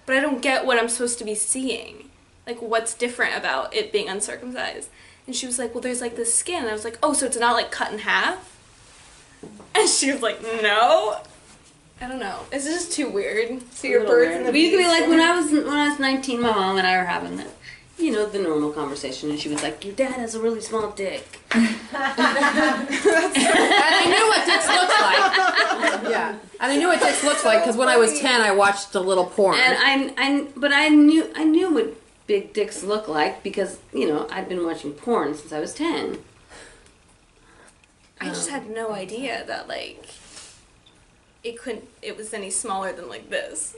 [SPEAKER 1] but I don't get what I'm supposed to be seeing. Like, what's different about it being uncircumcised? And she was like, well, there's like this skin. And I was like, oh, so it's not like cut in half? And she was like, no. I don't know. It's just too weird.
[SPEAKER 6] So your birds and the
[SPEAKER 3] We could be
[SPEAKER 6] bees.
[SPEAKER 3] like, when I was 19, my mom and I were having the, you know, the normal conversation, and she was like, your dad has a really small dick.
[SPEAKER 5] And I knew what dicks looked like. Yeah. And I knew what dicks looked like because when I was 10, I watched a little porn.
[SPEAKER 3] And but I knew what big dicks look like because, you know, I'd been watching porn since I was 10.
[SPEAKER 1] I just had no idea that, like, it was any smaller than like this.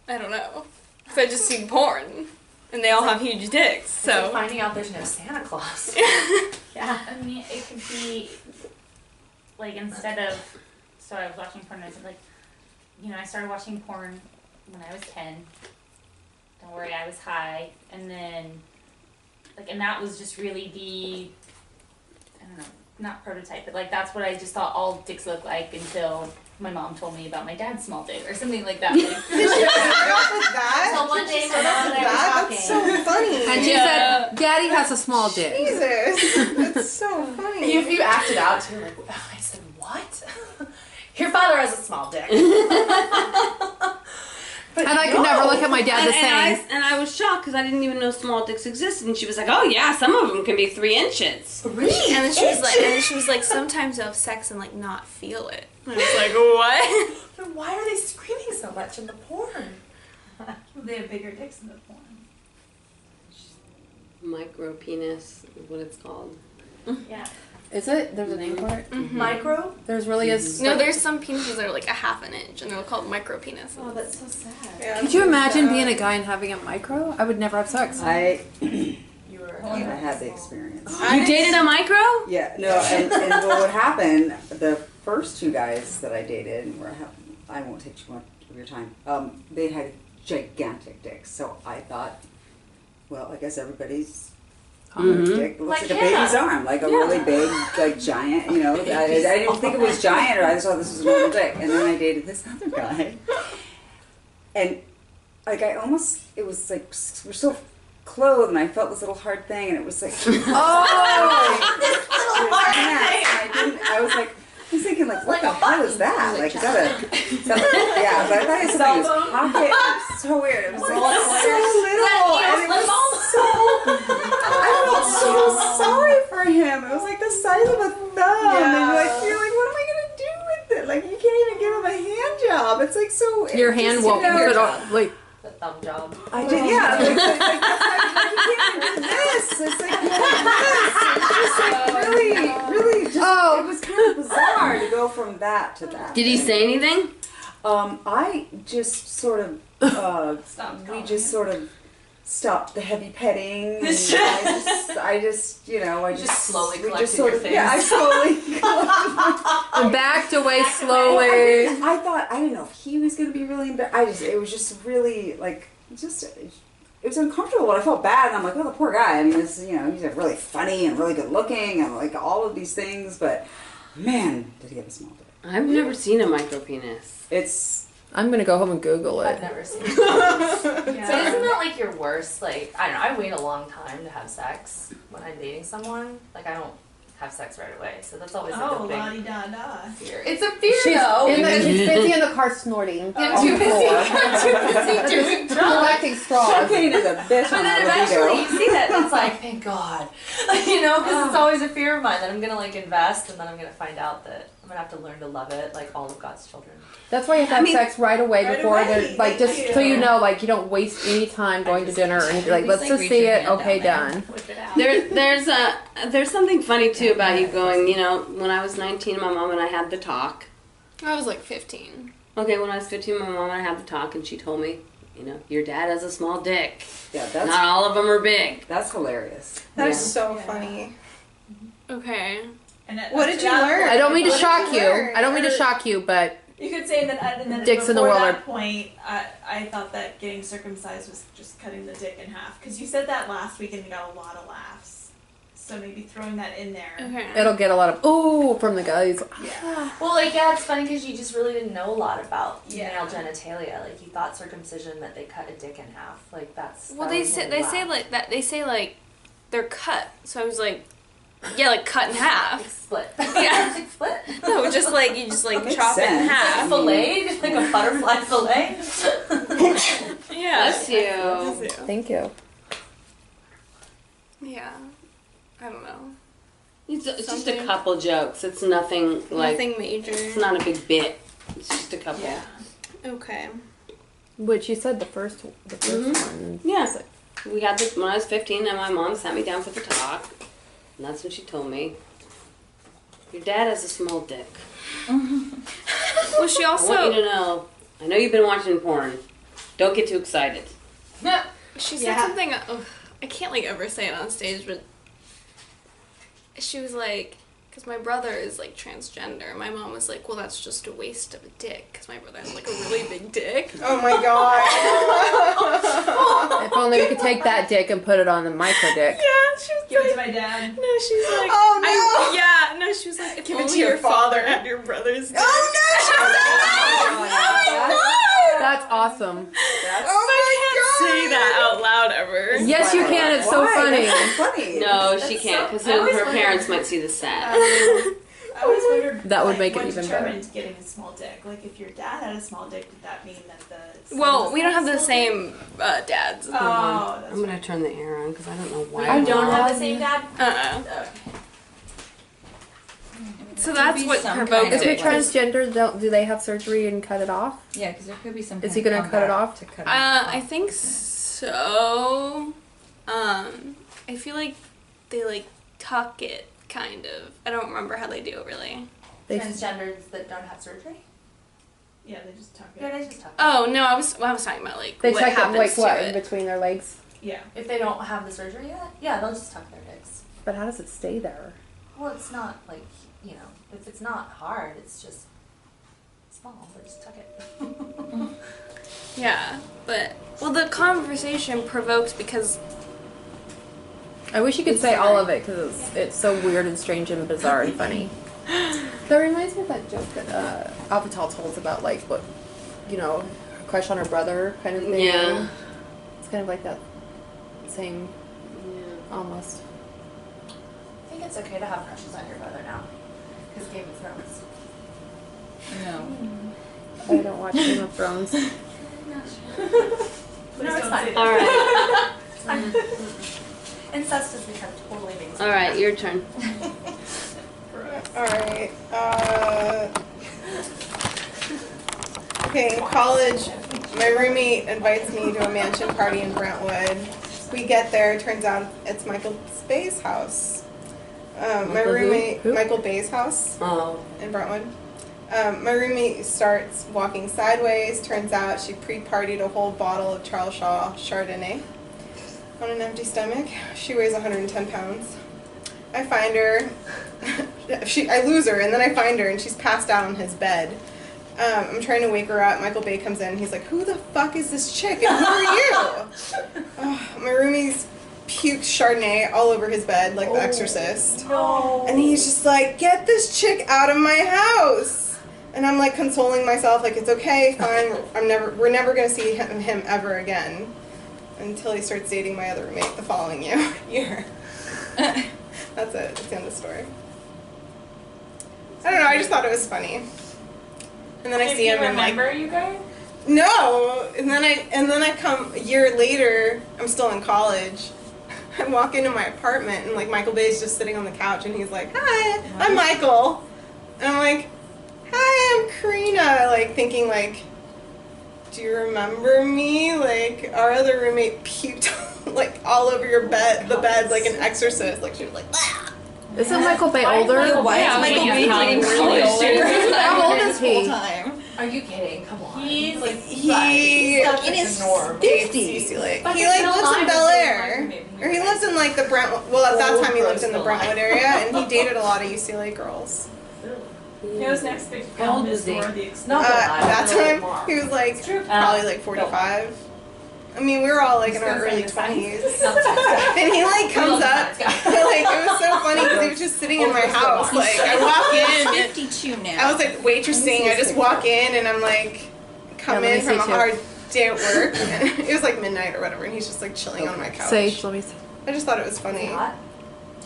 [SPEAKER 1] I don't know. Because I just see porn. And they all have huge dicks, so.
[SPEAKER 15] It's like finding out there's no Santa Claus.
[SPEAKER 11] Yeah, I mean, it could be, like, instead of, so I was watching porn, and I said, like, you know, I started watching porn when I was 10. Don't worry, I was high. And then, like, and that was just really the, I don't know, not prototype, but, like, that's what I just thought all dicks look like until my mom told me about my dad's small dick, or something like that.
[SPEAKER 8] That?
[SPEAKER 11] So one day my mom and I were talking.
[SPEAKER 8] That's so funny.
[SPEAKER 5] And she said, Daddy has a small dick.
[SPEAKER 8] Jesus. That's so funny.
[SPEAKER 15] You acted out too, like, I said, what? Your father has a small dick.
[SPEAKER 5] And I could never look at my dad the same.
[SPEAKER 3] And I was shocked because I didn't even know small dicks existed. And she was like, "Oh yeah, some of them can be 3 inches."
[SPEAKER 1] 3 inches? And then she was like, sometimes you'll have sex and like not feel it. And I was like, what?
[SPEAKER 15] Then why are they screaming so much in the porn?
[SPEAKER 4] They have bigger dicks in the porn.
[SPEAKER 3] Micro penis is what it's called.
[SPEAKER 11] Yeah.
[SPEAKER 5] Is it? There's a name for it?
[SPEAKER 1] Mm-hmm.
[SPEAKER 15] Micro?
[SPEAKER 5] There's really is.
[SPEAKER 1] No, there's some penises that are like a half an inch, and they're called micro penises.
[SPEAKER 15] Oh, that's so sad.
[SPEAKER 1] Yeah,
[SPEAKER 5] Could you imagine being a guy and having a micro? I would never have sex.
[SPEAKER 9] I had the experience.
[SPEAKER 3] You dated a micro?
[SPEAKER 9] Yeah, no, and well, what happened, the first 2 guys that I dated, I won't take too much of your time, they had gigantic dicks, so I thought, well, I guess everybody's dick looks like a baby's arm, like a really big, like giant, you know, I didn't think it was giant, or I just thought this was a normal dick, and then I dated this other guy, and like it was like, we're so clothed, and I felt this little hard thing, and it was like,
[SPEAKER 15] this little hard thing.
[SPEAKER 9] I was thinking, like, what the hell is that? Like, is that yeah, but I thought it was something in his pocket. It was so weird. It was like so little, and it was so, I felt so sorry for him. It was like the size of a thumb, and like, you're like, what am I gonna do with it? Like, you can't even give him a hand job. It's like so.
[SPEAKER 5] Your hand won't put it like.
[SPEAKER 15] The thumb job.
[SPEAKER 9] I did, yeah. Like, you can't even do this. It's like, you do this. It's just like really just, it was kind of bizarre to go from that to that.
[SPEAKER 3] Did he say anything?
[SPEAKER 9] I just sort of, we just sort of stopped the heavy petting. And I just, you know, I just
[SPEAKER 15] slowly
[SPEAKER 9] we
[SPEAKER 15] collected
[SPEAKER 9] just sort
[SPEAKER 15] your
[SPEAKER 9] of,
[SPEAKER 15] things.
[SPEAKER 9] yeah, I slowly
[SPEAKER 5] And backed away slowly.
[SPEAKER 9] I thought, I didn't know if he was going to be really embarrassed. It was just really, like, it was uncomfortable, and I felt bad, and I'm like, oh, the poor guy. I mean, this, you know, he's like really funny and really good looking, and like all of these things, but man, did he have a small dick.
[SPEAKER 3] I've never seen a micro penis.
[SPEAKER 5] I'm gonna go home and Google it.
[SPEAKER 15] I've never seen it. So isn't that like your worst? Like, I don't know, I wait a long time to have sex when I'm dating someone. Like, I don't have sex right away, so that's always like a big
[SPEAKER 12] la-di-da-da.
[SPEAKER 15] fear. It's a fear though.
[SPEAKER 5] She's busy in the car snorting.
[SPEAKER 15] I'm too busy doing drugs.
[SPEAKER 5] Collecting straws.
[SPEAKER 9] Cocaine is a bitch
[SPEAKER 15] But
[SPEAKER 9] on
[SPEAKER 15] then
[SPEAKER 9] a libido.
[SPEAKER 15] eventually you see that, and it's like, thank God. You know, because it's always a fear of mine that I'm going to, like, invest, and then I'm going to find out that I'm going to have to learn to love it, like all of God's children.
[SPEAKER 5] That's why you have to have sex right away before the, like, just so you know, like, you don't waste any time going to dinner or anything. Like, let's just see it, okay, done.
[SPEAKER 3] There's something funny too about you going, you know, when I was 19, my mom and I had the talk.
[SPEAKER 1] I was like 15.
[SPEAKER 3] Okay, when I was 15, my mom and I had the talk, and she told me, you know, your dad has a small dick.
[SPEAKER 9] Yeah, that's
[SPEAKER 3] not all of them are big.
[SPEAKER 9] That's hilarious.
[SPEAKER 8] That is so funny.
[SPEAKER 1] Okay.
[SPEAKER 12] And
[SPEAKER 8] what did you learn?
[SPEAKER 5] I don't mean to shock you. I don't mean to shock you, but
[SPEAKER 12] you could say that, and then
[SPEAKER 5] dicks in the
[SPEAKER 12] before
[SPEAKER 5] world
[SPEAKER 12] that point, I thought that getting circumcised was just cutting the dick in half. Because you said that last week and you got a lot of laughs. So maybe throwing that in there.
[SPEAKER 1] Okay.
[SPEAKER 5] It'll get a lot of ooh from the guys.
[SPEAKER 12] Yeah.
[SPEAKER 15] Well, like, yeah, it's funny because you just really didn't know a lot about male genitalia. Like, you thought circumcision meant they cut a dick in half. Like, that's.
[SPEAKER 1] Well, they say like that. They say like they're cut. So I was like, yeah, like cut in half.
[SPEAKER 15] Split.
[SPEAKER 1] Yeah.
[SPEAKER 15] Split.
[SPEAKER 1] No, just like you just like chop it in half.
[SPEAKER 15] Filleted, like a butterfly fillet.
[SPEAKER 1] Yeah.
[SPEAKER 3] Bless you.
[SPEAKER 5] Thank you.
[SPEAKER 1] Yeah. I don't know.
[SPEAKER 3] It's just a couple jokes. It's nothing like.
[SPEAKER 1] Nothing major.
[SPEAKER 3] It's not a big bit. It's just a couple.
[SPEAKER 1] Yeah. Okay.
[SPEAKER 5] Which you said the first one.
[SPEAKER 3] Yeah. We had this when I was 15, and my mom sat me down for the talk, and that's when she told me, "Your dad has a small dick."
[SPEAKER 1] Well, she
[SPEAKER 3] I want you
[SPEAKER 1] also
[SPEAKER 3] to know. I know you've been watching porn. Don't get too excited.
[SPEAKER 1] she said something. I can't like ever say it on stage, but she was like, because my brother is like transgender. My mom was like, well, that's just a waste of a dick, because my brother has like a really big dick.
[SPEAKER 8] Oh my god.
[SPEAKER 5] If only we could take that dick and put it on the micro dick.
[SPEAKER 1] Yeah, she was
[SPEAKER 12] Give
[SPEAKER 1] like,
[SPEAKER 12] it to my dad.
[SPEAKER 1] no, she's like,
[SPEAKER 8] Oh, no.
[SPEAKER 1] She was like, if
[SPEAKER 8] Give it
[SPEAKER 1] only
[SPEAKER 8] to your
[SPEAKER 1] your father
[SPEAKER 8] father.
[SPEAKER 1] had your brother's dick.
[SPEAKER 8] Oh no!
[SPEAKER 5] That's awesome.
[SPEAKER 1] Say that out loud ever.
[SPEAKER 5] Yes, you can. It's so funny.
[SPEAKER 9] That's funny.
[SPEAKER 3] No, she can't, because then her parents might see the set.
[SPEAKER 12] I always wondered
[SPEAKER 5] That would
[SPEAKER 12] like,
[SPEAKER 5] make it
[SPEAKER 12] what
[SPEAKER 5] even better.
[SPEAKER 12] determined getting a small dick. Like if your dad had a small dick, did that mean that the son
[SPEAKER 1] Well,
[SPEAKER 12] was
[SPEAKER 1] we don't have the
[SPEAKER 12] small
[SPEAKER 1] same dads.
[SPEAKER 12] dick? Oh, that's
[SPEAKER 3] I'm gonna turn the air on because I don't know why.
[SPEAKER 12] You don't have the same dad?
[SPEAKER 1] So that's what provoked
[SPEAKER 5] If you're
[SPEAKER 1] it.
[SPEAKER 5] transgender, do they have surgery and cut it off?
[SPEAKER 13] Yeah, because there could be some.
[SPEAKER 5] Is he gonna cut it off?
[SPEAKER 13] To cut it
[SPEAKER 1] I think so. I feel like they like tuck it, kind of. I don't remember how they do it really.
[SPEAKER 15] Transgenders that don't have surgery?
[SPEAKER 12] Yeah, they just tuck it.
[SPEAKER 15] Yeah, they just tuck it.
[SPEAKER 1] Oh no, I was talking about like
[SPEAKER 5] They
[SPEAKER 1] what
[SPEAKER 5] tuck it
[SPEAKER 1] happens
[SPEAKER 5] like
[SPEAKER 1] to
[SPEAKER 5] what
[SPEAKER 1] it.
[SPEAKER 5] in between their legs?
[SPEAKER 12] Yeah.
[SPEAKER 15] If they don't have the surgery yet, yeah, they'll just tuck their dicks.
[SPEAKER 5] But how does it stay there?
[SPEAKER 15] Well, it's not like, you know, if it's not hard, it's just small, but just tuck it.
[SPEAKER 1] Yeah, but well, the conversation provoked because
[SPEAKER 5] I wish you could say all of it because it's so weird and strange and bizarre and funny. That reminds me of that joke that Avital told us about, like, what, you know, her crush on her brother kind of thing.
[SPEAKER 3] Yeah.
[SPEAKER 5] It's kind of like that same, almost.
[SPEAKER 15] I think it's okay to have crushes on your brother now. Because Game of Thrones.
[SPEAKER 13] No.
[SPEAKER 5] I don't watch Game of Thrones.
[SPEAKER 15] No, it's fine.
[SPEAKER 3] All right.
[SPEAKER 15] It's fine. Incest has become totally mainstream.
[SPEAKER 3] All right, your turn.
[SPEAKER 8] Alright. Okay, in college, my roommate invites me to a mansion party in Brentwood. We get there, it turns out it's Michael Bay's house. My roommate, Michael Bay's house in Brentwood. My roommate starts walking sideways. Turns out she pre-partied a whole bottle of Charles Shaw Chardonnay on an empty stomach. She weighs 110 pounds. I find her. I lose her, and then I find her, and she's passed out on his bed. I'm trying to wake her up. Michael Bay comes in, and he's like, "Who the fuck is this chick, and who are you?" My roomie's puked Chardonnay all over his bed, like The Exorcist.
[SPEAKER 15] No.
[SPEAKER 8] And he's just like, "Get this chick out of my house." And I'm like consoling myself, like, it's okay, fine. We're never gonna see him ever again, until he starts dating my other roommate the following year. That's it. That's the end of the story. I don't know. I just thought it was funny. And then I see him and like.
[SPEAKER 12] Remember you guys?
[SPEAKER 8] No. And then I come a year later. I'm still in college. I walk into my apartment and like Michael Bay's just sitting on the couch and he's like, "Hi, I'm Michael," and I'm like, "Hi, I'm Karina," like thinking like, "Do you remember me?" Like our other roommate puked like all over your bed, the bed, like an exorcist. Like she was like, "Ah."
[SPEAKER 5] Isn't Michael Bay older?
[SPEAKER 15] Why is Michael Bay dating really older?
[SPEAKER 5] How old is he?
[SPEAKER 15] Are you kidding? Come on.
[SPEAKER 12] He's like
[SPEAKER 8] He
[SPEAKER 15] in his norm.
[SPEAKER 8] dates UCLA. He like lives in Bel Air, or he lives in like the Brentwood. Well, at that time he lived in the Brentwood area, and he dated a lot of UCLA girls.
[SPEAKER 12] His next big
[SPEAKER 15] How old
[SPEAKER 12] film
[SPEAKER 15] was
[SPEAKER 12] is
[SPEAKER 15] he?
[SPEAKER 12] Dora the
[SPEAKER 8] That
[SPEAKER 12] Explorer.
[SPEAKER 8] time he was like probably like 45. I mean, we were all like in our early 20s. And he like comes up, like it was so funny because he was just sitting in my house. Like I walk in, and
[SPEAKER 6] 52 now.
[SPEAKER 8] I was like waitressing. I just walk in and I'm like, come in from a hard day at work. And it was like midnight or whatever, and he's just like chilling on my couch.
[SPEAKER 5] Sage, let me see.
[SPEAKER 8] I just thought it was funny.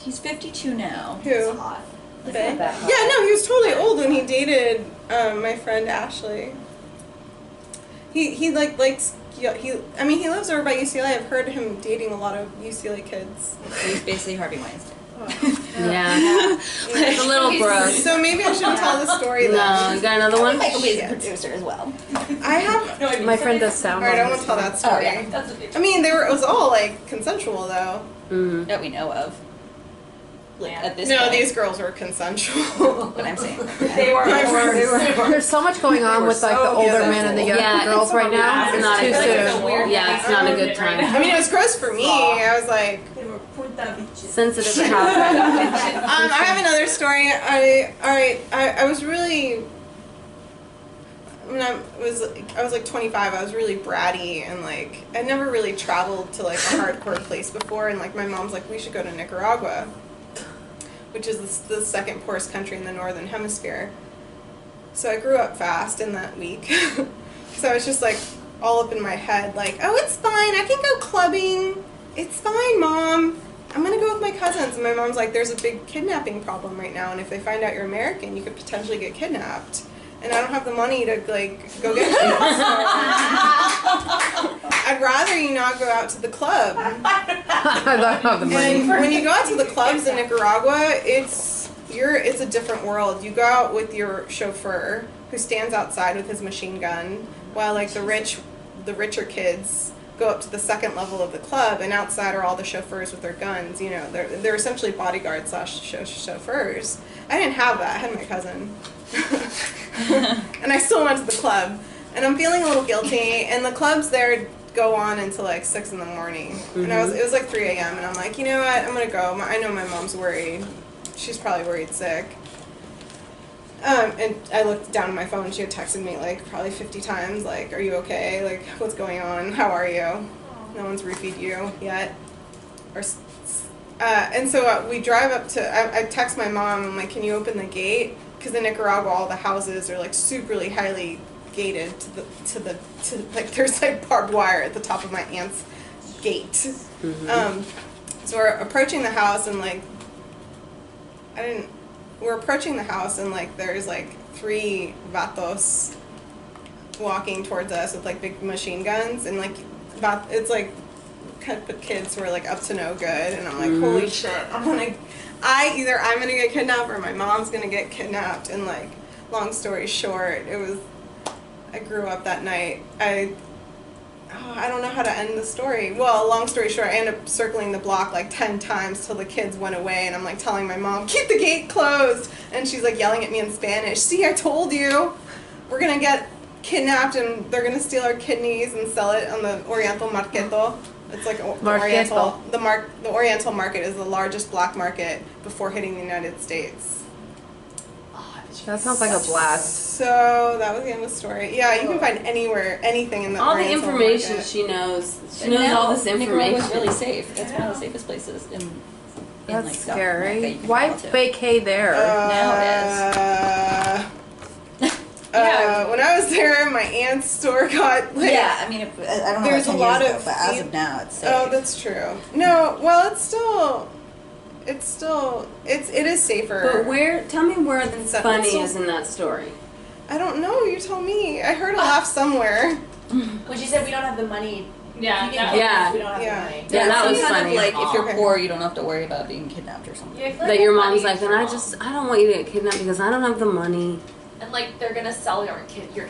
[SPEAKER 6] He's 52 now.
[SPEAKER 8] Who?
[SPEAKER 15] That's hot.
[SPEAKER 8] Bay? Yeah, no, he was totally old when he dated my friend Ashley. He like likes. He lives over by UCLA. I've heard him dating a lot of UCLA kids.
[SPEAKER 6] He's basically Harvey Weinstein.
[SPEAKER 3] Yeah. It's a little gross.
[SPEAKER 8] So maybe I shouldn't tell the story then.
[SPEAKER 3] No, you got another one?
[SPEAKER 6] Michael Bay's a producer as well.
[SPEAKER 8] I have.
[SPEAKER 5] My friend does sound.
[SPEAKER 8] Alright, I won't tell that story.
[SPEAKER 6] Oh, yeah.
[SPEAKER 8] I mean, it was all like consensual though.
[SPEAKER 3] Mm-hmm.
[SPEAKER 6] That we know of.
[SPEAKER 15] Like at this
[SPEAKER 8] No,
[SPEAKER 15] point.
[SPEAKER 8] these girls were consensual.
[SPEAKER 15] But I'm saying.
[SPEAKER 4] They were.
[SPEAKER 5] There's so much going on with like the older men and the young girls right now.
[SPEAKER 3] It's
[SPEAKER 5] It's
[SPEAKER 3] not
[SPEAKER 5] too
[SPEAKER 3] a good.
[SPEAKER 5] soon.
[SPEAKER 3] Yeah, it's not a good time.
[SPEAKER 8] I mean, it was gross for me. I was like,
[SPEAKER 4] They were punta biches.
[SPEAKER 3] Sensitive topic.
[SPEAKER 8] I have another story. I was really. When I was like 25, I was really bratty and like I never really traveled to like a hardcore place before, and like my mom's like, we should go to Nicaragua, which is the second poorest country in the northern hemisphere. So I grew up fast in that week. So I was just like all up in my head like, oh, it's fine, I can go clubbing, it's fine, Mom, I'm gonna go with my cousins. And my mom's like, there's a big kidnapping problem right now, and if they find out you're American, you could potentially get kidnapped. And I don't have the money to like go get you. So I'd rather you not go out to the club.
[SPEAKER 5] I don't have the money.
[SPEAKER 8] And when you go out to the clubs in Nicaragua, it's a different world. You go out with your chauffeur who stands outside with his machine gun, while like the richer kids go up to the second level of the club, and outside are all the chauffeurs with their guns. You know, they're essentially bodyguards / chauffeurs. I didn't have that. I had my cousin. And I still went to the club, and I'm feeling a little guilty, and the clubs there go on until like 6 in the morning. And it was like 3 a.m. and I'm like, you know what, I'm gonna go. I know my mom's worried. She's probably worried sick. And I looked down at my phone, she had texted me like probably 50 times, like, are you okay? Like, what's going on? How are you? No one's roofied you yet. And so we drive up to, I text my mom, I'm like, can you open the gate? Because in Nicaragua, all the houses are like superly highly gated to like there's like barbed wire at the top of my aunt's gate. So we're approaching the house, and like we're approaching the house, and like there's like 3 vatos walking towards us with like big machine guns, and like it's like kind of kids who are like up to no good, and I'm like, holy shit, either I'm gonna get kidnapped or my mom's gonna get kidnapped. And like, long story short, I grew up that night. I don't know how to end the story. Well, long story short, I ended up circling the block like 10 times till the kids went away, and I'm like telling my mom, keep the gate closed, and she's like yelling at me in Spanish, see, I told you, we're gonna get kidnapped and they're gonna steal our kidneys and sell it on the Oriental Marketo. It's like Oriental. The Oriental market is the largest black market before hitting the United States.
[SPEAKER 5] That sounds like a blast.
[SPEAKER 8] So that was the end of the story. Yeah, you can find anything in the
[SPEAKER 3] all
[SPEAKER 8] Oriental
[SPEAKER 3] the information
[SPEAKER 8] market.
[SPEAKER 3] she knows. She knows all this information.
[SPEAKER 15] Nicaragua's really safe. It's one of the safest places in
[SPEAKER 5] That's
[SPEAKER 15] like South
[SPEAKER 5] scary.
[SPEAKER 15] America you can
[SPEAKER 5] Why
[SPEAKER 15] go to.
[SPEAKER 5] vacay there?
[SPEAKER 15] Now
[SPEAKER 8] When I was there, my aunt's store got like.
[SPEAKER 6] Yeah, I mean, I don't know
[SPEAKER 8] There's
[SPEAKER 6] about 10
[SPEAKER 8] a lot
[SPEAKER 6] years ago,
[SPEAKER 8] of
[SPEAKER 6] but as of now, it's safe.
[SPEAKER 8] Oh, that's true. No, well, it is safer.
[SPEAKER 3] But tell me where the
[SPEAKER 8] So-
[SPEAKER 3] funny
[SPEAKER 8] so-
[SPEAKER 3] is in that story.
[SPEAKER 8] I don't know. You tell me. I heard a laugh somewhere.
[SPEAKER 14] When she said we don't have the money.
[SPEAKER 11] Yeah,
[SPEAKER 14] you can
[SPEAKER 11] that-
[SPEAKER 14] pay
[SPEAKER 3] yeah.
[SPEAKER 14] us, we don't have
[SPEAKER 8] Yeah.
[SPEAKER 14] the money.
[SPEAKER 3] Yeah, that was
[SPEAKER 15] kind
[SPEAKER 3] funny.
[SPEAKER 15] of like if you're
[SPEAKER 8] Okay.
[SPEAKER 15] poor, you don't have to worry about being kidnapped or something.
[SPEAKER 14] Yeah, I feel
[SPEAKER 3] That your
[SPEAKER 14] the
[SPEAKER 3] mom's
[SPEAKER 14] money
[SPEAKER 3] like,
[SPEAKER 14] is
[SPEAKER 3] then
[SPEAKER 14] wrong.
[SPEAKER 3] I don't want you to get kidnapped because I don't have the money.
[SPEAKER 16] And like they're gonna sell your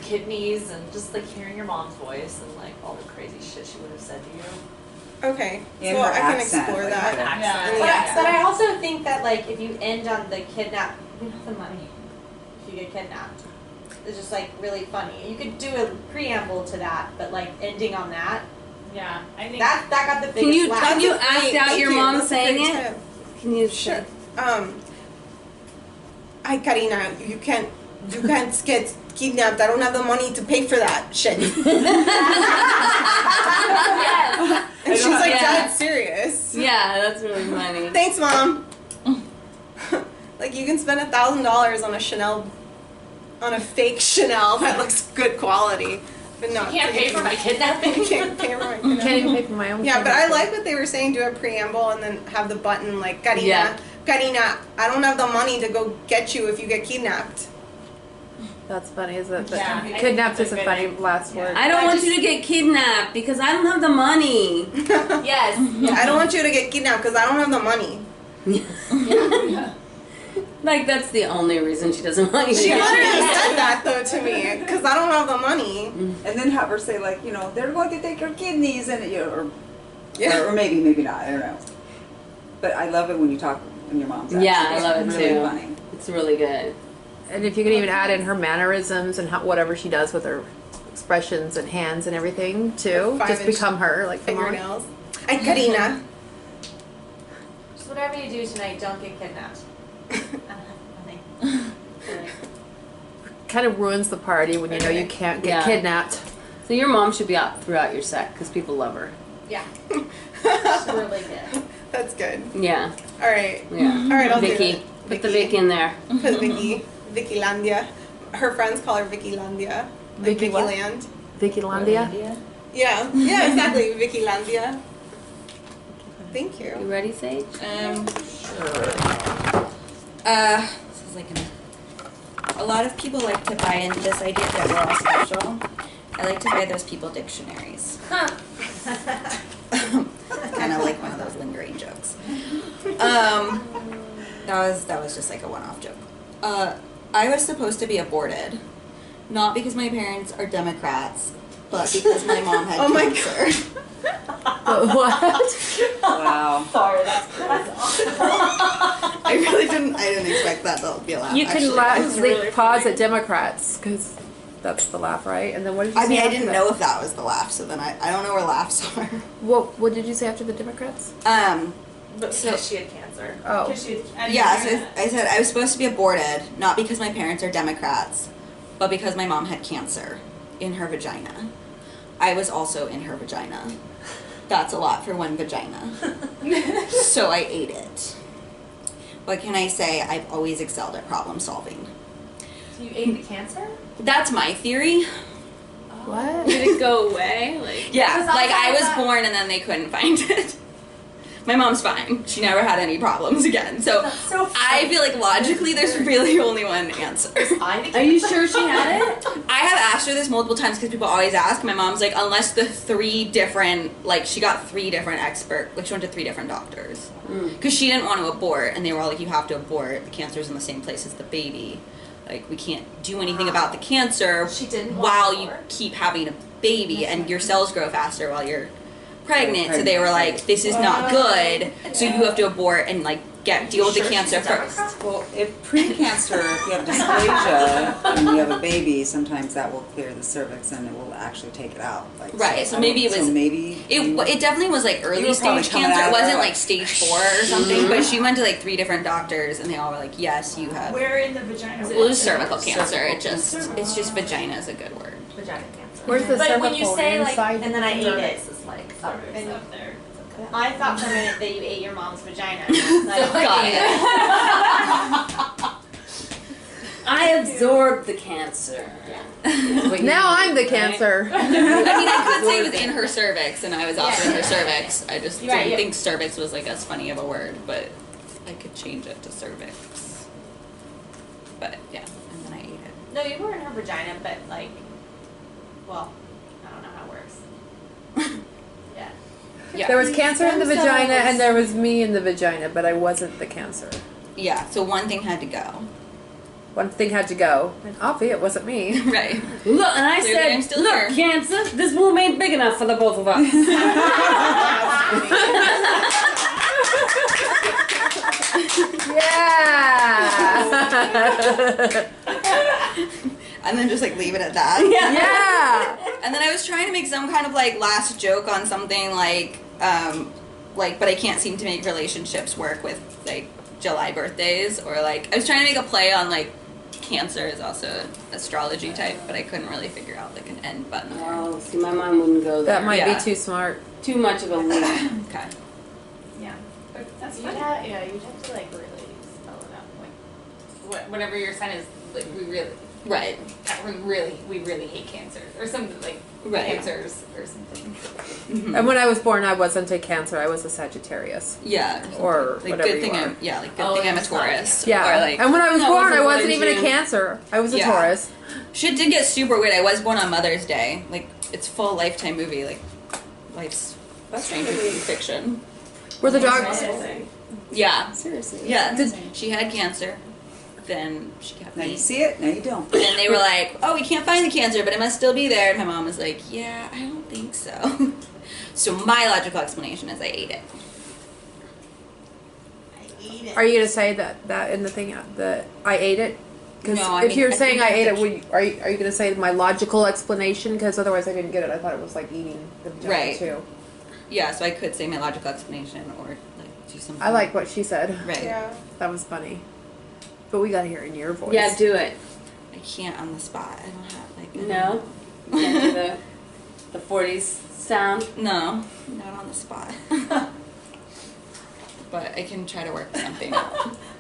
[SPEAKER 16] kidneys, and just like hearing your mom's voice and like all the crazy shit she would have said to you.
[SPEAKER 8] Okay,
[SPEAKER 9] In
[SPEAKER 8] so
[SPEAKER 9] her
[SPEAKER 8] I can
[SPEAKER 9] accent,
[SPEAKER 8] explore
[SPEAKER 9] like
[SPEAKER 8] that.
[SPEAKER 9] her
[SPEAKER 16] accent.
[SPEAKER 8] Yeah.
[SPEAKER 14] But I also think that like if you end on the kidnap, we don't have the money if you get kidnapped. It's just like really funny. You could do a preamble to that, but like ending on that,
[SPEAKER 11] Yeah, I think
[SPEAKER 14] that got the biggest
[SPEAKER 3] Can you
[SPEAKER 14] laugh.
[SPEAKER 3] can you
[SPEAKER 8] That's a
[SPEAKER 3] act
[SPEAKER 8] great-
[SPEAKER 3] out
[SPEAKER 8] thank
[SPEAKER 3] your
[SPEAKER 8] you.
[SPEAKER 3] mom
[SPEAKER 8] That's a
[SPEAKER 3] saying
[SPEAKER 8] great
[SPEAKER 3] it?
[SPEAKER 8] tip.
[SPEAKER 3] Can you
[SPEAKER 8] Sure. Hi, Karina. You can't get kidnapped. I don't have the money to pay for that shit. And she's like dead serious.
[SPEAKER 3] Yeah, that's really funny.
[SPEAKER 8] Thanks, Mom. Like you can spend $1,000 on a Chanel, on a fake Chanel that looks good quality, but no.
[SPEAKER 16] You can't pay for my kidnapping.
[SPEAKER 8] You can't pay for my kidnapping.
[SPEAKER 5] Can't even pay for my own.
[SPEAKER 8] Yeah, but I like what they were saying. Do a preamble and then have the button like Karina.
[SPEAKER 3] Yeah.
[SPEAKER 8] Karina, I don't have the money to go get you if you get kidnapped.
[SPEAKER 5] That's funny, is it?
[SPEAKER 11] Yeah, I think
[SPEAKER 5] Kidnapped
[SPEAKER 11] that's
[SPEAKER 5] is
[SPEAKER 11] a
[SPEAKER 5] a
[SPEAKER 11] good
[SPEAKER 5] funny
[SPEAKER 11] idea.
[SPEAKER 5] last word.
[SPEAKER 3] I don't want you to get kidnapped because I don't have the money.
[SPEAKER 14] Yes.
[SPEAKER 8] I don't want you to get kidnapped because I don't have the money.
[SPEAKER 3] Like that's the only reason she doesn't want you to
[SPEAKER 8] She
[SPEAKER 3] get
[SPEAKER 8] literally
[SPEAKER 3] kidnapped.
[SPEAKER 8] said that though to me because I don't have the money.
[SPEAKER 9] And then have her say like, you know, they're going to take your kidneys and or
[SPEAKER 8] Yeah.
[SPEAKER 9] or maybe not, I don't know. But I love it when you talk when your mom's
[SPEAKER 3] Yeah,
[SPEAKER 9] absent.
[SPEAKER 3] I love it
[SPEAKER 9] It's really
[SPEAKER 3] too.
[SPEAKER 9] funny.
[SPEAKER 3] It's really good.
[SPEAKER 7] And if you can even add in her mannerisms and whatever she does with her expressions and hands and everything too, just
[SPEAKER 8] 5-inch
[SPEAKER 7] become her, like the mom.
[SPEAKER 8] fingernails. Ay, Karina.
[SPEAKER 15] Just whatever you do tonight, don't get kidnapped. I don't have nothing.
[SPEAKER 7] Kind of ruins the party when you know you can't get
[SPEAKER 3] Yeah.
[SPEAKER 7] kidnapped.
[SPEAKER 3] So your mom should be out throughout your set because people love her.
[SPEAKER 15] Yeah. It's really good.
[SPEAKER 8] That's good.
[SPEAKER 3] Yeah.
[SPEAKER 8] All right.
[SPEAKER 3] Yeah.
[SPEAKER 8] All right, I'll do
[SPEAKER 3] Vicky.
[SPEAKER 8] it.
[SPEAKER 3] Put the Vicky in there.
[SPEAKER 8] Put Vicky. Vicky-landia. Her friends call her Vicky-landia. Like
[SPEAKER 7] Vicky what?
[SPEAKER 8] Vicky-land.
[SPEAKER 7] Vicky Landia?
[SPEAKER 8] Yeah. Yeah, exactly. Vicky-landia. Thank you.
[SPEAKER 3] You ready, Sage?
[SPEAKER 6] Sure. This is like a lot of people like to buy into this idea that we're all special. I like to buy those people dictionaries. Kind of like one of those lingering jokes. That was just like a one-off joke. I was supposed to be aborted, not because my parents are Democrats, but because my mom had cancer.
[SPEAKER 7] What?
[SPEAKER 9] Wow.
[SPEAKER 15] Sorry, that's
[SPEAKER 6] I didn't expect that to be a laugh.
[SPEAKER 7] You can
[SPEAKER 6] actually.
[SPEAKER 7] laugh, pause at Democrats because that's the laugh, right? And then what did you say?
[SPEAKER 6] I mean, I
[SPEAKER 7] after
[SPEAKER 6] didn't
[SPEAKER 7] that?
[SPEAKER 6] know if that was the laugh, so then I don't know where laughs are.
[SPEAKER 7] What did you say after the Democrats?
[SPEAKER 15] But
[SPEAKER 6] So-
[SPEAKER 15] because she had cancer.
[SPEAKER 7] Oh.
[SPEAKER 15] Because she had,
[SPEAKER 6] Yeah, so I said I was supposed to be aborted, not because my parents are Democrats, but because my mom had cancer in her vagina. I was also in her vagina. That's a lot for one vagina. So I ate it. What can I say? I've always excelled at problem solving.
[SPEAKER 15] So you ate the cancer?
[SPEAKER 6] That's my theory.
[SPEAKER 7] What?
[SPEAKER 3] Did it go away?
[SPEAKER 6] Yeah,
[SPEAKER 15] Because
[SPEAKER 6] like I was
[SPEAKER 15] thought-
[SPEAKER 6] born and then they couldn't find it. My mom's fine. She never had any problems again. So,
[SPEAKER 15] That's so
[SPEAKER 6] I feel like logically there's really only one answer.
[SPEAKER 3] Are you sure she had it?
[SPEAKER 6] I have asked her this multiple times because people always ask. My mom's like, unless the three different, like she got 3 different like she went to 3 different doctors. Because she didn't want to abort and they were all like, you have to abort. The cancer's in the same place as the baby. Like we can't do anything about the cancer
[SPEAKER 15] She didn't want
[SPEAKER 6] while
[SPEAKER 15] to
[SPEAKER 6] you
[SPEAKER 15] abort?
[SPEAKER 6] keep having a baby and your cells grow faster while you're pregnant. So they were like, this is not good. So you have to abort and like deal with the cancer first.
[SPEAKER 9] Well, if pre-cancer, if you have dysplasia and you have a baby, sometimes that will clear the cervix and it will actually take it out. Like,
[SPEAKER 6] Right, so maybe it was. It definitely was like
[SPEAKER 9] You
[SPEAKER 6] early
[SPEAKER 9] were probably
[SPEAKER 6] stage
[SPEAKER 9] coming
[SPEAKER 6] cancer.
[SPEAKER 9] out
[SPEAKER 6] It
[SPEAKER 9] of
[SPEAKER 6] wasn't
[SPEAKER 9] that,
[SPEAKER 6] like stage 4 or something. But she went to like 3 different doctors, and they all were like, "Yes, you have."
[SPEAKER 12] Where in the vagina?
[SPEAKER 6] Well, it was cervical cancer. It's just vagina is a good word.
[SPEAKER 15] Vagina cancer.
[SPEAKER 7] Where's the
[SPEAKER 15] But when
[SPEAKER 7] cervical?
[SPEAKER 15] you say like,
[SPEAKER 7] Inside
[SPEAKER 15] and then I ate it.
[SPEAKER 12] Cervix is like
[SPEAKER 15] Up
[SPEAKER 12] cervix
[SPEAKER 15] and-
[SPEAKER 12] up there.
[SPEAKER 15] I thought for a minute that you ate your mom's vagina.
[SPEAKER 3] I absorbed the cancer.
[SPEAKER 7] Now I'm the cancer.
[SPEAKER 6] I mean, I could say it was in her cervix, and I was also in her cervix. I just
[SPEAKER 15] Right,
[SPEAKER 6] didn't
[SPEAKER 15] yeah.
[SPEAKER 6] think cervix was like as funny of a word, but I could change it to cervix. But yeah, and then I ate it.
[SPEAKER 15] No, you were in her vagina, but like, well, I don't know how it works. Yeah.
[SPEAKER 6] Yeah.
[SPEAKER 7] There was cancer in the
[SPEAKER 15] Stem
[SPEAKER 7] vagina
[SPEAKER 15] cells.
[SPEAKER 7] and there was me in the vagina, but I wasn't the cancer.
[SPEAKER 6] Yeah. So one thing had to go.
[SPEAKER 7] One thing had to go, and obviously it wasn't me.
[SPEAKER 6] Right.
[SPEAKER 3] Look, and I
[SPEAKER 6] Clearly I'm
[SPEAKER 3] said,
[SPEAKER 6] still
[SPEAKER 3] look,
[SPEAKER 6] here."
[SPEAKER 3] cancer, this room ain't big enough for the both of us.
[SPEAKER 7] Yeah.
[SPEAKER 6] And then just like leave it at that.
[SPEAKER 7] Yeah.
[SPEAKER 6] And then I was trying to make some kind of like last joke on something like, but I can't seem to make relationships work with like July birthdays, or like I was trying to make a play on like Cancer is also an astrology type, but I couldn't really figure out like an end button.
[SPEAKER 3] Oh, see, my mind wouldn't go there.
[SPEAKER 7] That might
[SPEAKER 6] Yeah.
[SPEAKER 7] be too smart.
[SPEAKER 3] Too much of a leap.
[SPEAKER 6] Okay.
[SPEAKER 12] Yeah. But that's
[SPEAKER 15] You'd
[SPEAKER 12] funny.
[SPEAKER 15] have, yeah, you'd have to like really spell it out. Like, whatever your sign is, like we really,
[SPEAKER 6] Right.
[SPEAKER 15] we really hate cancers or something like
[SPEAKER 6] Right.
[SPEAKER 15] cancers or something.
[SPEAKER 6] Mhm.
[SPEAKER 7] And when I was born, I wasn't a Cancer. I was a Sagittarius.
[SPEAKER 6] Yeah.
[SPEAKER 7] Or
[SPEAKER 6] Like
[SPEAKER 7] whatever
[SPEAKER 6] good
[SPEAKER 7] you
[SPEAKER 6] thing
[SPEAKER 7] are.
[SPEAKER 6] I'm good
[SPEAKER 15] Oh,
[SPEAKER 6] thing I'm a
[SPEAKER 15] it's not.
[SPEAKER 6] Taurus.
[SPEAKER 7] Yeah.
[SPEAKER 6] Or like
[SPEAKER 7] And when I was
[SPEAKER 3] No,
[SPEAKER 7] born,
[SPEAKER 3] it was
[SPEAKER 7] I
[SPEAKER 3] a
[SPEAKER 7] wasn't
[SPEAKER 3] boy
[SPEAKER 7] even a
[SPEAKER 3] June.
[SPEAKER 7] Cancer. I was a
[SPEAKER 6] Yeah.
[SPEAKER 7] Taurus.
[SPEAKER 6] shit did get super weird. I was born on Mother's Day. Like it's full Lifetime movie. Like life's Stranger Than Fiction.
[SPEAKER 7] Were the dogs?
[SPEAKER 6] Yeah.
[SPEAKER 3] Seriously.
[SPEAKER 6] Yeah. She had cancer. Then she got
[SPEAKER 9] Now
[SPEAKER 6] me.
[SPEAKER 9] you see it, now you don't.
[SPEAKER 6] And they were like, "Oh, we can't find the cancer, but it must still be there." And my mom was like, "Yeah, I don't think so." So my logical explanation is I ate it.
[SPEAKER 12] eat it.
[SPEAKER 5] Are you gonna say that in the thing that I ate it? Because
[SPEAKER 10] No, I
[SPEAKER 5] if
[SPEAKER 10] mean,
[SPEAKER 5] you're
[SPEAKER 10] I
[SPEAKER 5] saying
[SPEAKER 10] think
[SPEAKER 5] I ate
[SPEAKER 10] you
[SPEAKER 5] it, are you gonna say my logical explanation? Because otherwise I didn't get it. I thought it was like eating the vagina
[SPEAKER 6] Right.
[SPEAKER 5] too.
[SPEAKER 6] Yeah, so I could say my logical explanation or like do something.
[SPEAKER 5] I like what she said.
[SPEAKER 6] Right.
[SPEAKER 8] Yeah.
[SPEAKER 5] That was funny. But we gotta hear it in your voice.
[SPEAKER 3] Yeah, do it.
[SPEAKER 6] I can't on the spot. I don't have like.
[SPEAKER 3] No? You can't do the 40s sound?
[SPEAKER 6] No, not on the spot. But I can try to work something.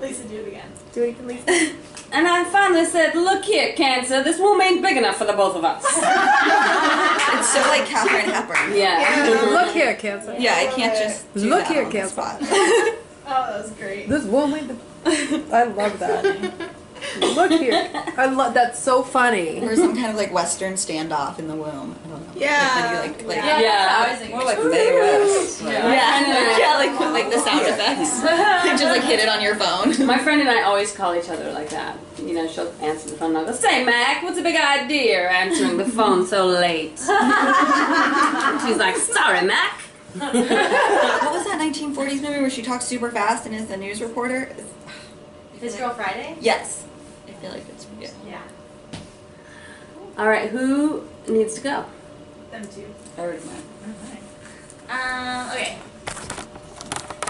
[SPEAKER 12] Lisa, do it again.
[SPEAKER 5] Do it again, Lisa.
[SPEAKER 3] And I finally said, look here, Cancer, this room ain't big enough for the both of us.
[SPEAKER 6] It's so like Catherine Hepburn.
[SPEAKER 3] Yeah.
[SPEAKER 5] Look here, Cancer.
[SPEAKER 6] Yeah, I can't just do
[SPEAKER 5] Look
[SPEAKER 6] that
[SPEAKER 5] here,
[SPEAKER 6] on the
[SPEAKER 5] Cancer.
[SPEAKER 6] spot.
[SPEAKER 12] Oh, that was great.
[SPEAKER 5] This woman. I love that. Look here. I love that's so funny.
[SPEAKER 6] Or some kind of like Western standoff in the womb. I don't know.
[SPEAKER 8] Yeah.
[SPEAKER 6] Like
[SPEAKER 3] Yeah.
[SPEAKER 6] more like Mae West.
[SPEAKER 3] Yeah.
[SPEAKER 6] Like the sound effects. Like just like hit it on your phone.
[SPEAKER 3] My friend and I always call each other like that. You know, she'll answer the phone and I'll go, say, Mac, what's a big idea answering the phone so late? She's like, sorry, Mac.
[SPEAKER 6] What was that 1940s movie where she talks super fast and is a news reporter?
[SPEAKER 15] His Girl Friday?
[SPEAKER 6] Yes. I feel like it's
[SPEAKER 15] Yeah.
[SPEAKER 3] All right, who needs to go?
[SPEAKER 12] Them two.
[SPEAKER 6] I already went.
[SPEAKER 11] Okay.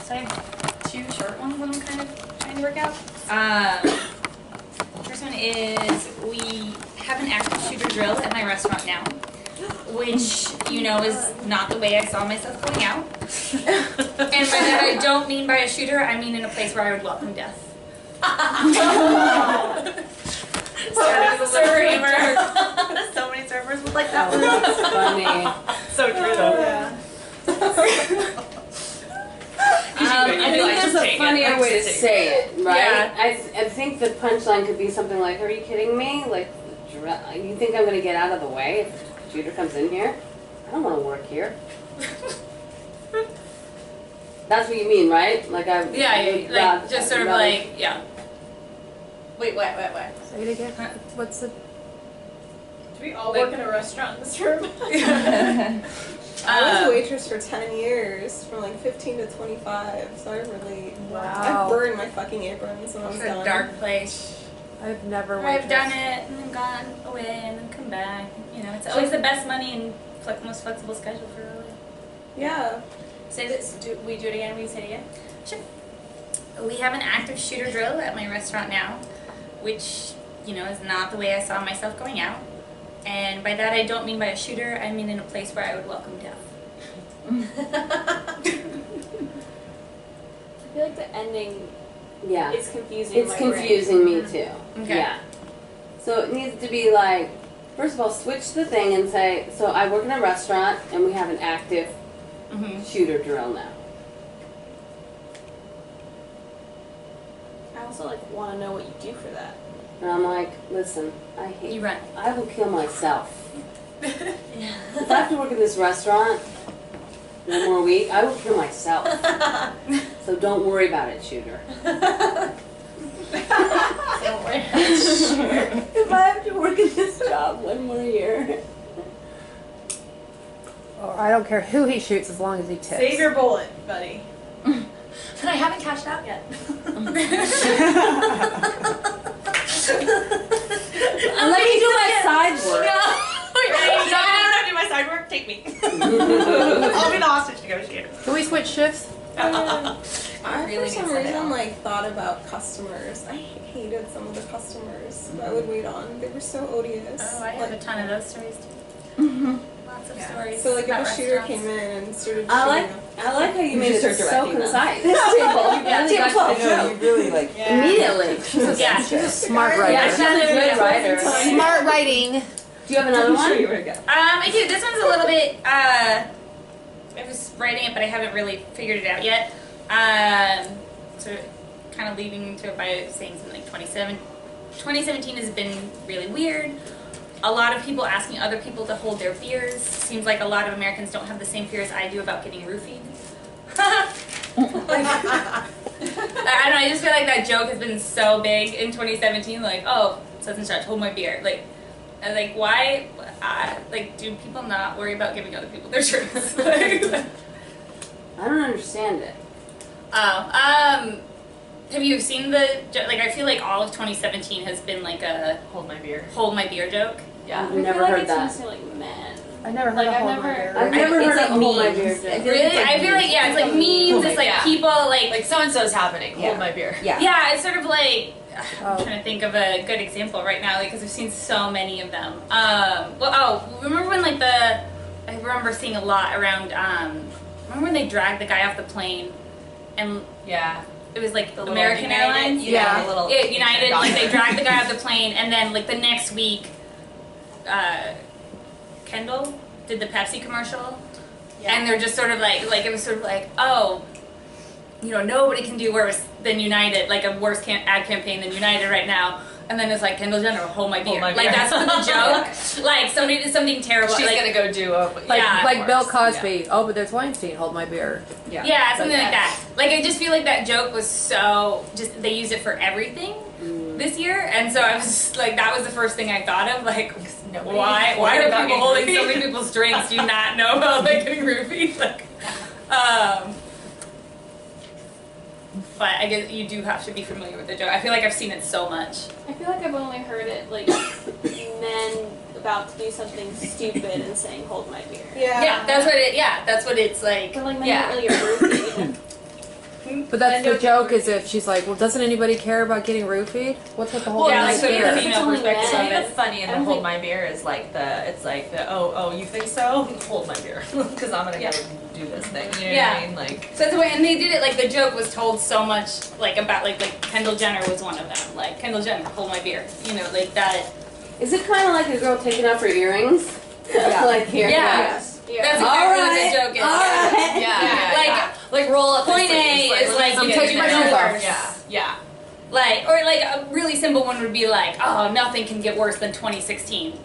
[SPEAKER 11] So I have two short ones that I'm kind of trying to work out. First one is we have an active shooter drill at my restaurant now, which, you know, is not the way I saw myself going out. And by that I don't mean by a shooter, I mean in a place where I would welcome death. Server humor. So many servers would like that one.
[SPEAKER 3] That's funny.
[SPEAKER 11] So true though.
[SPEAKER 12] Yeah.
[SPEAKER 3] I think there's a funnier way to say it, right?
[SPEAKER 11] Yeah.
[SPEAKER 3] I think the punchline could be something like, are you kidding me? Like, you think I'm going to get out of the way if the shooter comes in here? I don't want to work here. That's what you mean, right? Like
[SPEAKER 11] like just sort of like, yeah.
[SPEAKER 12] Wait, what?
[SPEAKER 5] Say it again. What's the?
[SPEAKER 12] Do we all work in a restaurant in this room?
[SPEAKER 8] I was a waitress for 10 years, from like 15 to 25, so I relate.
[SPEAKER 5] Wow.
[SPEAKER 8] I burned my fucking aprons when I was
[SPEAKER 11] It's a
[SPEAKER 8] done.
[SPEAKER 11] dark place.
[SPEAKER 5] I've never.
[SPEAKER 11] I've done it and then gone away and then come back. You know, it's always the best money and most flexible schedule for a living.
[SPEAKER 8] Yeah.
[SPEAKER 11] Say this. Do we do it again? Will you say it again? Sure. We have an active shooter drill at my restaurant now, which, you know, is not the way I saw myself going out. And by that I don't mean by a shooter, I mean in a place where I would welcome death.
[SPEAKER 15] I feel like the ending
[SPEAKER 3] Yeah.
[SPEAKER 15] is confusing.
[SPEAKER 3] It's
[SPEAKER 15] my
[SPEAKER 3] confusing
[SPEAKER 15] brain.
[SPEAKER 3] me too.
[SPEAKER 11] Okay.
[SPEAKER 3] Yeah. So it needs to be like, first of all, switch the thing and say, so I work in a restaurant and we have an active shooter drill now.
[SPEAKER 15] I also like want to know what you do for that.
[SPEAKER 3] And I'm like, listen, I hate
[SPEAKER 11] You run.
[SPEAKER 3] I will kill myself. If I have to work at this restaurant one more week, I will kill myself. So don't worry about it, shooter.
[SPEAKER 15] Don't worry.
[SPEAKER 3] If I have to work at this job one more year.
[SPEAKER 5] Oh, I don't care who he shoots as long as he tips.
[SPEAKER 12] Save your bullet, buddy.
[SPEAKER 15] And I haven't cashed out yet.
[SPEAKER 3] And let me do my side work.
[SPEAKER 11] I don't have to do my side work. Take me. I'll be the hostage negotiator.
[SPEAKER 5] Can we switch shifts?
[SPEAKER 8] I,
[SPEAKER 11] really
[SPEAKER 8] for some
[SPEAKER 11] need to
[SPEAKER 8] reason,
[SPEAKER 11] sit
[SPEAKER 8] like, thought about customers. I hated some of the customers that I would wait on. They were so odious.
[SPEAKER 11] Oh, I have a ton of those stories too. Lots of stories.
[SPEAKER 8] So, like, if
[SPEAKER 11] about
[SPEAKER 8] a shooter
[SPEAKER 11] restaurants.
[SPEAKER 8] came in and started
[SPEAKER 3] I like
[SPEAKER 8] shooting up.
[SPEAKER 3] how you made it
[SPEAKER 6] start
[SPEAKER 3] so
[SPEAKER 6] directing them.
[SPEAKER 3] concise.
[SPEAKER 6] This table.
[SPEAKER 3] You
[SPEAKER 6] Yeah,
[SPEAKER 3] really
[SPEAKER 6] table
[SPEAKER 3] got
[SPEAKER 6] 12.
[SPEAKER 3] the
[SPEAKER 6] No,
[SPEAKER 3] joke.
[SPEAKER 6] you really like.
[SPEAKER 3] Immediately.
[SPEAKER 11] Yeah.
[SPEAKER 5] She's a smart writer.
[SPEAKER 3] Yeah, she's a good writer.
[SPEAKER 5] Smart writing.
[SPEAKER 3] Do you have another one?
[SPEAKER 11] I do. This one's a little bit, I was writing it, but I haven't really figured it out yet. So kind of leading to it by saying something like 2017 has been really weird. A lot of people asking other people to hold their beers. Seems like a lot of Americans don't have the same fear as I do about getting roofied. I don't know, I just feel like that joke has been so big in 2017, like, oh, such and such, hold my beer. Like, why, like, do people not worry about giving other people their drinks?
[SPEAKER 3] I don't understand it.
[SPEAKER 11] have you seen the, like, I feel like all of 2017 has been like a
[SPEAKER 15] Hold my beer.
[SPEAKER 11] hold my beer joke.
[SPEAKER 15] Yeah.
[SPEAKER 3] I've never heard that.
[SPEAKER 14] Mostly like men.
[SPEAKER 3] I've never
[SPEAKER 14] Like
[SPEAKER 3] heard
[SPEAKER 14] I've
[SPEAKER 3] of
[SPEAKER 14] never.
[SPEAKER 3] I've never
[SPEAKER 11] It's
[SPEAKER 3] heard
[SPEAKER 11] like
[SPEAKER 3] of hold my
[SPEAKER 11] memes.
[SPEAKER 3] beer joke.
[SPEAKER 11] Really? I feel like, yeah, it's like memes, it's like
[SPEAKER 15] Yeah.
[SPEAKER 11] people, like
[SPEAKER 15] so and so's happening. Hold my beer.
[SPEAKER 11] yeah, it's sort of like, I'm
[SPEAKER 3] Oh.
[SPEAKER 11] trying to think of a good example right now, like, because I've seen so many of them. Remember when, like, I remember seeing a lot around, remember when they dragged the guy off the plane, and
[SPEAKER 15] Yeah.
[SPEAKER 11] it was like
[SPEAKER 15] The little
[SPEAKER 11] American
[SPEAKER 15] United-
[SPEAKER 11] Airlines?
[SPEAKER 15] yeah, the little-
[SPEAKER 11] United, like, they dragged the guy off the plane, and then, like, the next week, Kendall did the Pepsi commercial, and they're just sort of like, it was sort of like, oh, you know, nobody can do worse than United, like a worse ad campaign than United right now. And then it's like, Kendall Jenner, hold my beer.
[SPEAKER 15] my
[SPEAKER 11] Like,
[SPEAKER 15] beer.
[SPEAKER 11] that's the joke. Like, somebody did something terrible.
[SPEAKER 15] She's
[SPEAKER 11] like,
[SPEAKER 15] gonna go do a
[SPEAKER 3] Like Bill Cosby. Oh, but there's Weinstein. Hold my beer.
[SPEAKER 11] Yeah, something like that. Like, I just feel like that joke was so, just, they used it for everything this year. And so I was just, like, that was the first thing I thought of. Like, why are people holding so many people's drinks? Do you not know about, like, getting roofied? Like, but I guess you do have to be familiar with the joke. I feel like I've seen it so much.
[SPEAKER 14] I feel like I've only heard it like men about to do something stupid and saying "hold my beer."
[SPEAKER 11] Yeah, that's what it. Yeah, that's what it's like.
[SPEAKER 14] But like men
[SPEAKER 11] yeah.
[SPEAKER 14] don't really get roofied.
[SPEAKER 3] But that's the joke, is if she's like, well, doesn't anybody care about getting roofied? What's with the whole
[SPEAKER 11] Yeah,
[SPEAKER 3] my
[SPEAKER 11] like sort of
[SPEAKER 3] beer?
[SPEAKER 11] the female perspective
[SPEAKER 15] I
[SPEAKER 11] of
[SPEAKER 15] think
[SPEAKER 11] it.
[SPEAKER 15] that's funny, and the hold my beer is like it's like the oh you think so? Hold my beer because I'm gonna go do this thing. You know what I mean? Like
[SPEAKER 11] So that's the way, and they did it like the joke was told so much like about like Kendall Jenner was one of them. Like Kendall Jenner, hold my beer. You know, like that.
[SPEAKER 3] Is it kind of like a girl taking off her earrings?
[SPEAKER 11] Yeah.
[SPEAKER 3] Like here.
[SPEAKER 11] Yeah. That's exactly what the joke is.
[SPEAKER 3] All right.
[SPEAKER 11] Yeah.
[SPEAKER 15] Like roll up.
[SPEAKER 11] Point A is like
[SPEAKER 3] I'm
[SPEAKER 11] you
[SPEAKER 3] taking my
[SPEAKER 11] know,
[SPEAKER 3] shoes off.
[SPEAKER 15] Yeah.
[SPEAKER 11] Like, or like a really simple one would be like, oh, nothing can get worse than 2017.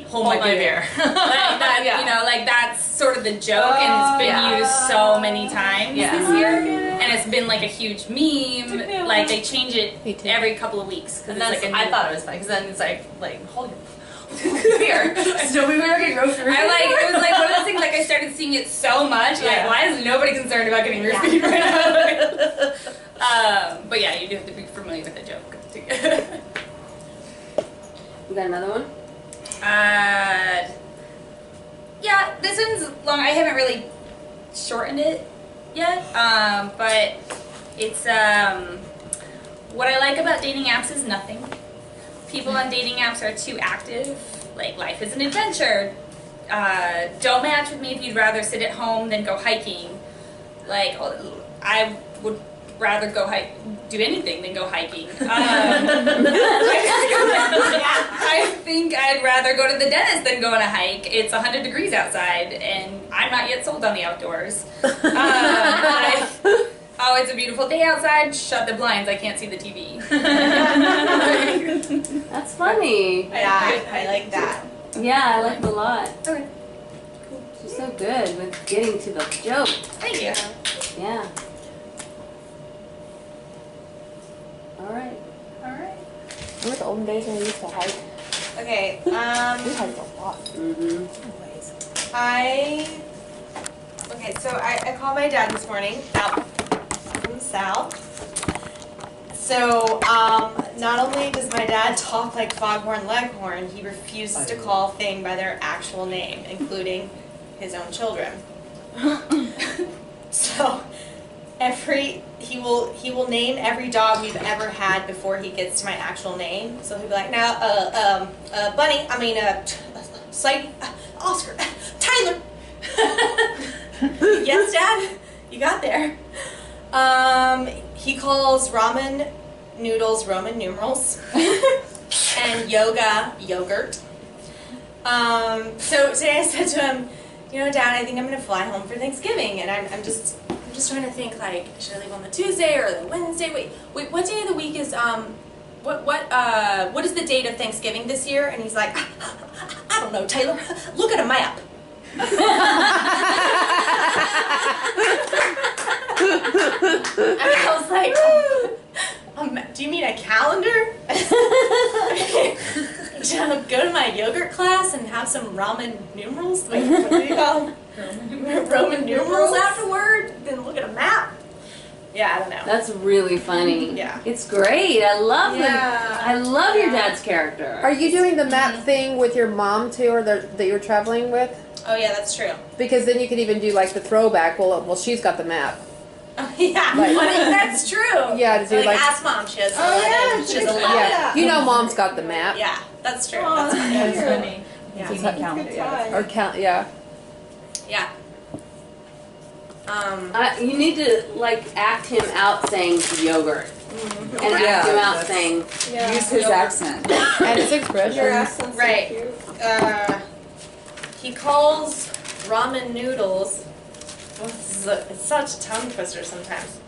[SPEAKER 11] Hold my beer. Like that, you know, like that's sort of the joke, and it's been used so many times this year, and it's been like a huge meme. Like they change it every couple of weeks.
[SPEAKER 15] And
[SPEAKER 11] it's
[SPEAKER 15] that's
[SPEAKER 11] like
[SPEAKER 15] I thought it was funny because then it's like hold your beer. So we were getting roasted.
[SPEAKER 11] It was like one of those things. Like I started seeing it so much. Like why is nobody concerned about getting roofied right now? But yeah, you do have to be familiar with the joke.
[SPEAKER 3] You got another one?
[SPEAKER 11] Yeah, this one's long. I haven't really shortened it yet, but it's what I like about dating apps is nothing. People on dating apps are too active. Like life is an adventure. Don't match with me if you'd rather sit at home than go hiking. Like I would rather do anything than go hiking. I think I'd rather go to the dentist than go on a hike. It's 100 degrees outside, and I'm not yet sold on the outdoors. Oh, it's a beautiful day outside. Shut the blinds. I can't see the TV.
[SPEAKER 3] That's funny.
[SPEAKER 15] Yeah, I like that.
[SPEAKER 3] Yeah, I like it a lot.
[SPEAKER 11] Okay.
[SPEAKER 3] She's so good with getting to the joke.
[SPEAKER 11] Thank you.
[SPEAKER 3] Yeah. All right.
[SPEAKER 14] Remember the olden days when we used to hike?
[SPEAKER 15] Okay.
[SPEAKER 14] We hiked a lot.
[SPEAKER 3] Mm-hmm.
[SPEAKER 15] Okay, so I called my dad this morning out from the south. So, not only does my dad talk like Foghorn Leghorn, he refuses to call things by their actual name, including his own children. So, he will name every dog we've ever had before he gets to my actual name. So he'll be like, now, Bunny, Slade, Oscar, Tyler. Yes, Dad, you got there. He calls ramen noodles Roman numerals and yoga yogurt. So today I said to him, you know, Dad, I think I'm gonna fly home for Thanksgiving, and I'm just trying to think, like, should I leave on the Tuesday or the Wednesday? Wait, what day of the week is what is the date of Thanksgiving this year? And he's like, I don't know, Taylor. Look at a map. And I was like, do you mean a calendar? Should I go to my yogurt class and have some ramen numerals? Wait, what do you call them? Roman numerals afterward? Then look at a map? Yeah, I don't know.
[SPEAKER 3] That's really funny.
[SPEAKER 15] Yeah.
[SPEAKER 3] It's great. I love
[SPEAKER 15] Yeah.
[SPEAKER 3] I love your dad's character.
[SPEAKER 5] Are you doing the map thing with your mom too, or that you're traveling with?
[SPEAKER 15] Oh yeah, that's true.
[SPEAKER 5] Because then you could even do like the throwback. Well, she's got the map.
[SPEAKER 15] Oh yeah,
[SPEAKER 5] Like-
[SPEAKER 15] that's true.
[SPEAKER 5] Yeah, to do like.
[SPEAKER 15] ask mom. She has. She has a lot.
[SPEAKER 5] Yeah, you know, mom's got the map.
[SPEAKER 15] Yeah, that's true.
[SPEAKER 12] Aw,
[SPEAKER 15] That's funny.
[SPEAKER 12] that's funny.
[SPEAKER 15] Yeah.
[SPEAKER 9] You can count. Yeah.
[SPEAKER 5] Or count. Yeah.
[SPEAKER 15] Yeah.
[SPEAKER 3] You need to like act him out saying yogurt, and act him out saying
[SPEAKER 9] Use his accent.
[SPEAKER 5] And his expressions.
[SPEAKER 14] Your accent's so
[SPEAKER 15] Right.
[SPEAKER 14] cute.
[SPEAKER 15] He calls ramen noodles. It's such a tongue twister sometimes.